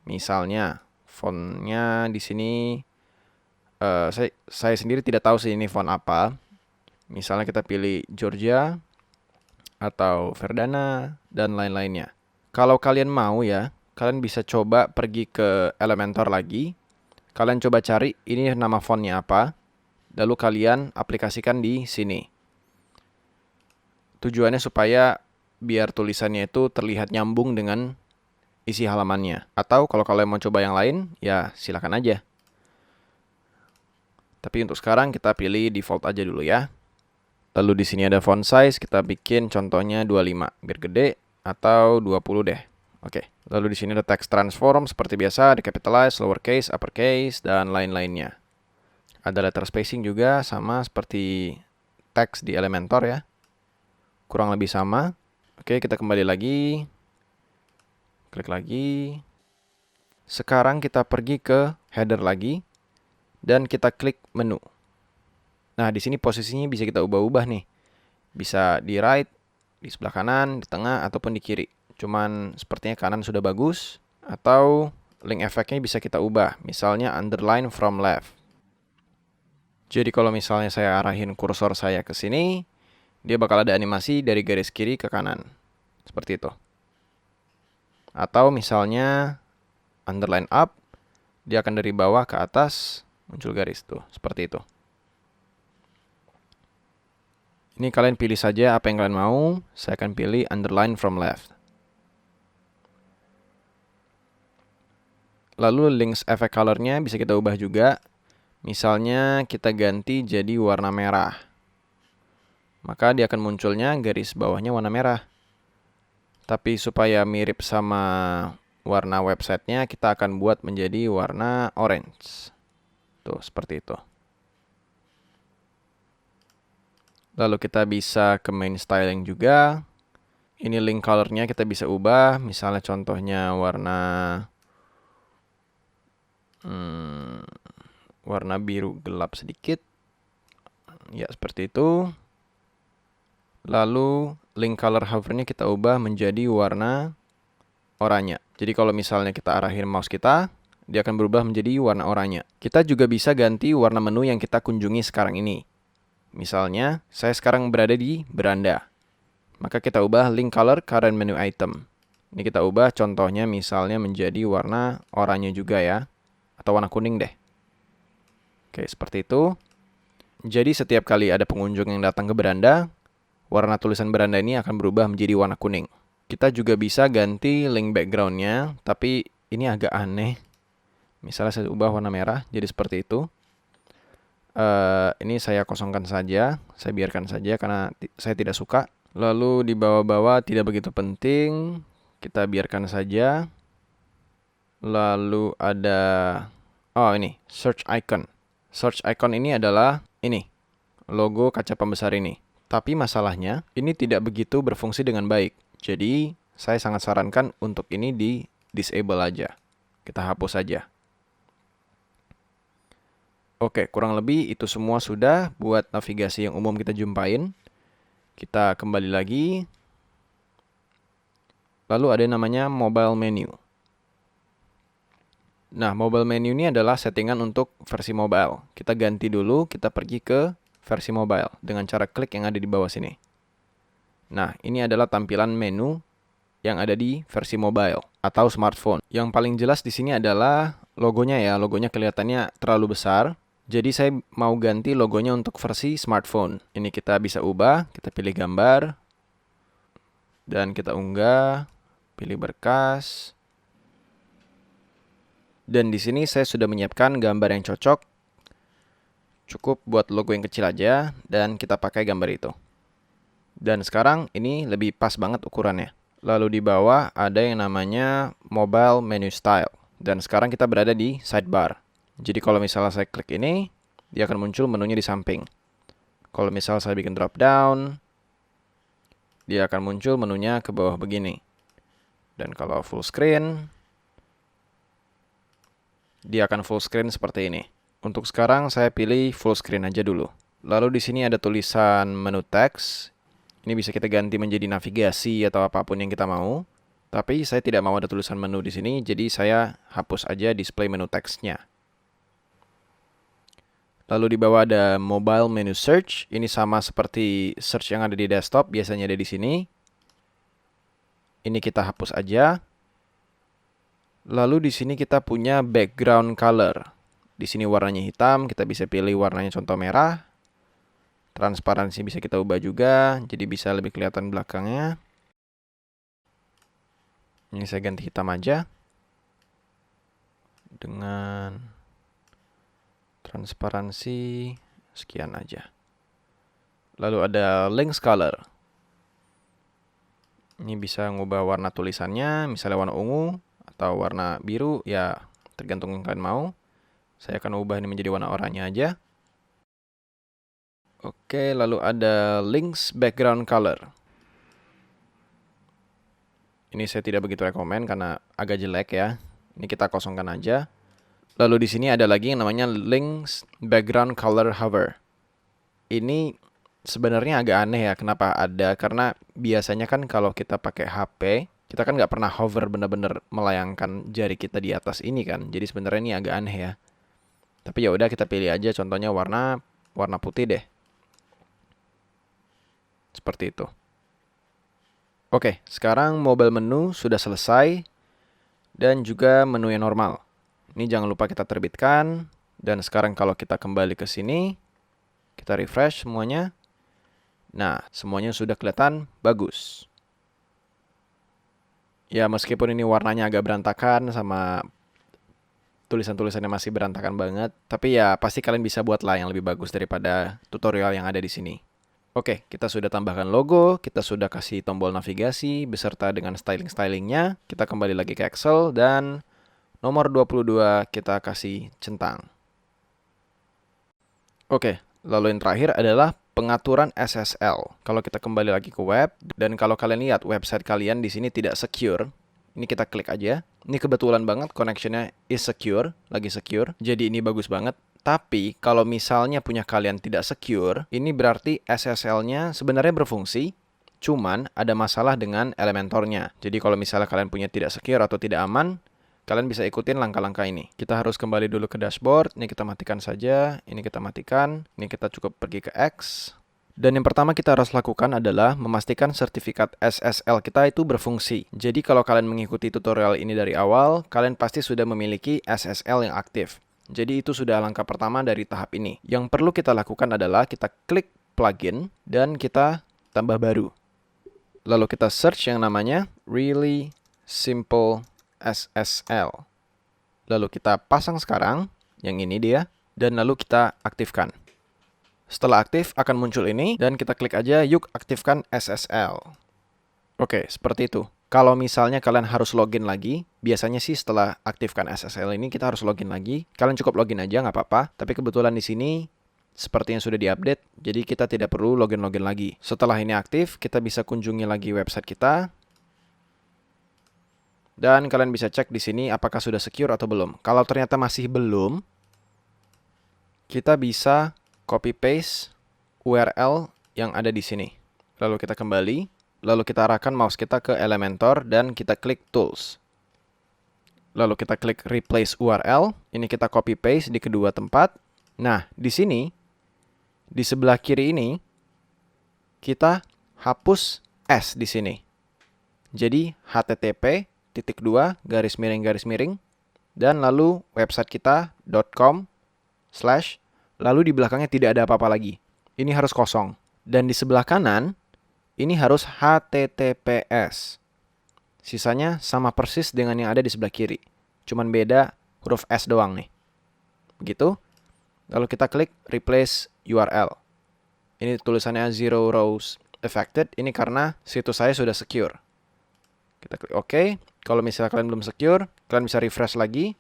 Misalnya, fontnya di sini saya sendiri tidak tahu sih ini font apa. Misalnya kita pilih Georgia atau Verdana dan lain-lainnya. Kalau kalian mau ya, kalian bisa coba pergi ke Elementor lagi. Kalian coba cari ini nama fontnya apa, lalu kalian aplikasikan di sini. Tujuannya supaya biar tulisannya itu terlihat nyambung dengan isi halamannya. Atau kalau kalian mau coba yang lain, ya silakan aja. Tapi untuk sekarang kita pilih default aja dulu ya. Lalu di sini ada font size, kita bikin contohnya 25 biar gede atau 20 deh. Oke. Lalu di sini ada text transform seperti biasa, decapitalize, lowercase, uppercase dan lain-lainnya. Ada letter spacing juga sama seperti teks di Elementor ya. Kurang lebih sama. Oke, kita kembali lagi. Klik lagi. Sekarang kita pergi ke header lagi. Dan kita klik menu. Nah, di sini posisinya bisa kita ubah-ubah nih. Bisa di right, di sebelah kanan, di tengah, ataupun di kiri. Cuman sepertinya kanan sudah bagus. Atau link efeknya bisa kita ubah. Misalnya underline from left. Jadi kalau misalnya saya arahin kursor saya ke sini, dia bakal ada animasi dari garis kiri ke kanan. Seperti itu. Atau misalnya underline up, dia akan dari bawah ke atas. Muncul garis tuh, seperti itu. Ini kalian pilih saja apa yang kalian mau. Saya akan pilih underline from left. Lalu links effect colornya bisa kita ubah juga. Misalnya kita ganti jadi warna merah. Maka dia akan munculnya garis bawahnya warna merah. Tapi supaya mirip sama warna websitenya, kita akan buat menjadi warna orange. Tuh, seperti itu. Lalu kita bisa ke main styling juga. Ini link colornya kita bisa ubah. Misalnya contohnya warna biru gelap sedikit. Ya, seperti itu. Lalu link color hovernya kita ubah menjadi warna oranye. Jadi kalau misalnya kita arahin mouse kita, dia akan berubah menjadi warna oranye. Kita juga bisa ganti warna menu yang kita kunjungi sekarang ini. Misalnya, saya sekarang berada di beranda. Maka kita ubah link color current menu item. Ini kita ubah contohnya misalnya menjadi warna oranye juga ya. Atau warna kuning deh. Oke, seperti itu. Jadi setiap kali ada pengunjung yang datang ke beranda, warna tulisan beranda ini akan berubah menjadi warna kuning. Kita juga bisa ganti link backgroundnya, tapi ini agak aneh. Misalnya saya ubah warna merah, jadi seperti itu. Ini saya kosongkan saja, saya biarkan saja karena saya tidak suka. Lalu di bawah-bawah tidak begitu penting, kita biarkan saja. Lalu ada, ini, search icon. Search icon ini adalah ini, logo kaca pembesar ini. Tapi masalahnya, ini tidak begitu berfungsi dengan baik. Jadi, saya sangat sarankan untuk ini di disable aja. Kita hapus saja. Oke, kurang lebih itu semua sudah buat navigasi yang umum kita jumpain. Kita kembali lagi. Lalu ada yang namanya mobile menu. Nah, mobile menu ini adalah settingan untuk versi mobile. Kita ganti dulu, kita pergi ke versi mobile dengan cara klik yang ada di bawah sini. Nah, ini adalah tampilan menu yang ada di versi mobile atau smartphone. Yang paling jelas di sini adalah logonya ya. Logonya kelihatannya terlalu besar. Jadi saya mau ganti logonya untuk versi smartphone. Ini kita bisa ubah, kita pilih gambar. Dan kita unggah, pilih berkas. Dan di sini saya sudah menyiapkan gambar yang cocok. Cukup buat logo yang kecil aja dan kita pakai gambar itu. Dan sekarang ini lebih pas banget ukurannya. Lalu di bawah ada yang namanya mobile menu style. Dan sekarang kita berada di sidebar. Jadi kalau misalnya saya klik ini, dia akan muncul menunya di samping. Kalau misal saya bikin drop down, dia akan muncul menunya ke bawah begini. Dan kalau full screen, dia akan full screen seperti ini. Untuk sekarang saya pilih full screen aja dulu. Lalu di sini ada tulisan menu teks. Ini bisa kita ganti menjadi navigasi atau apapun yang kita mau. Tapi saya tidak mau ada tulisan menu di sini, jadi saya hapus aja display menu teksnya. Lalu di bawah ada mobile menu search. Ini sama seperti search yang ada di desktop, biasanya ada di sini. Ini kita hapus aja. Lalu di sini kita punya background color. Di sini warnanya hitam, kita bisa pilih warnanya contoh merah. Transparansi bisa kita ubah juga, jadi bisa lebih kelihatan belakangnya. Ini saya ganti hitam aja. Dengan transparansi sekian aja. Lalu ada links color. Ini bisa ngubah warna tulisannya, misalnya warna ungu atau warna biru, ya tergantung yang kalian mau. Saya akan ubah ini menjadi warna oranye aja. Oke, lalu ada links background color. Ini saya tidak begitu rekomen karena agak jelek ya. Ini kita kosongkan aja. Lalu di sini ada lagi yang namanya links background color hover. Ini sebenarnya agak aneh ya, kenapa ada? Karena biasanya kan kalau kita pakai HP, kita kan nggak pernah hover benar-benar melayangkan jari kita di atas ini kan. Jadi sebenarnya ini agak aneh ya. Tapi ya udah kita pilih aja contohnya warna putih deh. Seperti itu. Oke, sekarang mobile menu sudah selesai dan juga menu yang normal. Ini jangan lupa kita terbitkan. Dan sekarang kalau kita kembali ke sini, kita refresh semuanya. Nah, semuanya sudah kelihatan bagus. Ya, meskipun ini warnanya agak berantakan sama tulisan-tulisannya masih berantakan banget, tapi ya pasti kalian bisa buat lah yang lebih bagus daripada tutorial yang ada di sini. Oke, kita sudah tambahkan logo, kita sudah kasih tombol navigasi beserta dengan styling-stylingnya. Kita kembali lagi ke Excel dan nomor 22 kita kasih centang. Oke, lalu yang terakhir adalah pengaturan SSL. Kalau kita kembali lagi ke web, dan kalau kalian lihat website kalian di sini tidak secure, ini kita klik aja. Ini kebetulan banget connectionnya is secure, lagi secure. Jadi ini bagus banget. Tapi kalau misalnya punya kalian tidak secure, ini berarti SSL-nya sebenarnya berfungsi, cuman ada masalah dengan Elementornya. Jadi kalau misalnya kalian punya tidak secure atau tidak aman, kalian bisa ikutin langkah-langkah ini. Kita harus kembali dulu ke dashboard. Ini kita matikan saja. Ini kita matikan. Ini kita cukup pergi ke X. Dan yang pertama kita harus lakukan adalah memastikan sertifikat SSL kita itu berfungsi. Jadi kalau kalian mengikuti tutorial ini dari awal, kalian pasti sudah memiliki SSL yang aktif. Jadi itu sudah langkah pertama dari tahap ini. Yang perlu kita lakukan adalah kita klik plugin dan kita tambah baru. Lalu kita search yang namanya Really Simple SSL. Lalu kita pasang sekarang, yang ini dia, dan lalu kita aktifkan. Setelah aktif akan muncul ini, dan kita klik aja yuk aktifkan SSL. Oke, seperti itu. Kalau misalnya kalian harus login lagi, biasanya sih setelah aktifkan SSL ini kita harus login lagi. Kalian cukup login aja nggak apa-apa. Tapi kebetulan di sini seperti yang sudah diupdate, jadi kita tidak perlu login-login lagi. Setelah ini aktif, kita bisa kunjungi lagi website kita. Dan kalian bisa cek di sini apakah sudah secure atau belum. Kalau ternyata masih belum, kita bisa copy paste URL yang ada di sini. Lalu kita kembali. Lalu kita arahkan mouse kita ke Elementor dan kita klik Tools. Lalu kita klik Replace URL. Ini kita copy paste di kedua tempat. Nah, di sini, di sebelah kiri ini, kita hapus S di sini. Jadi, http:// dan lalu website kita .com/ lalu di belakangnya tidak ada apa-apa lagi. Ini harus kosong. Dan di sebelah kanan, ini harus HTTPS. Sisanya sama persis dengan yang ada di sebelah kiri. Cuman beda huruf S doang nih. Begitu. Lalu kita klik Replace URL. Ini tulisannya 0 rows affected. Ini karena situs saya sudah secure. Kita klik OK. Kalau misalnya kalian belum secure, kalian bisa refresh lagi.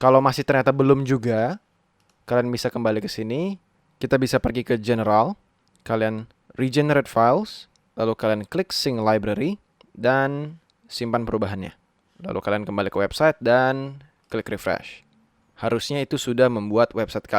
Kalau masih ternyata belum juga, kalian bisa kembali ke sini. Kita bisa pergi ke General, kalian Regenerate Files, lalu kalian klik Sync Library, dan simpan perubahannya. Lalu kalian kembali ke website dan klik refresh. Harusnya itu sudah membuat website kalian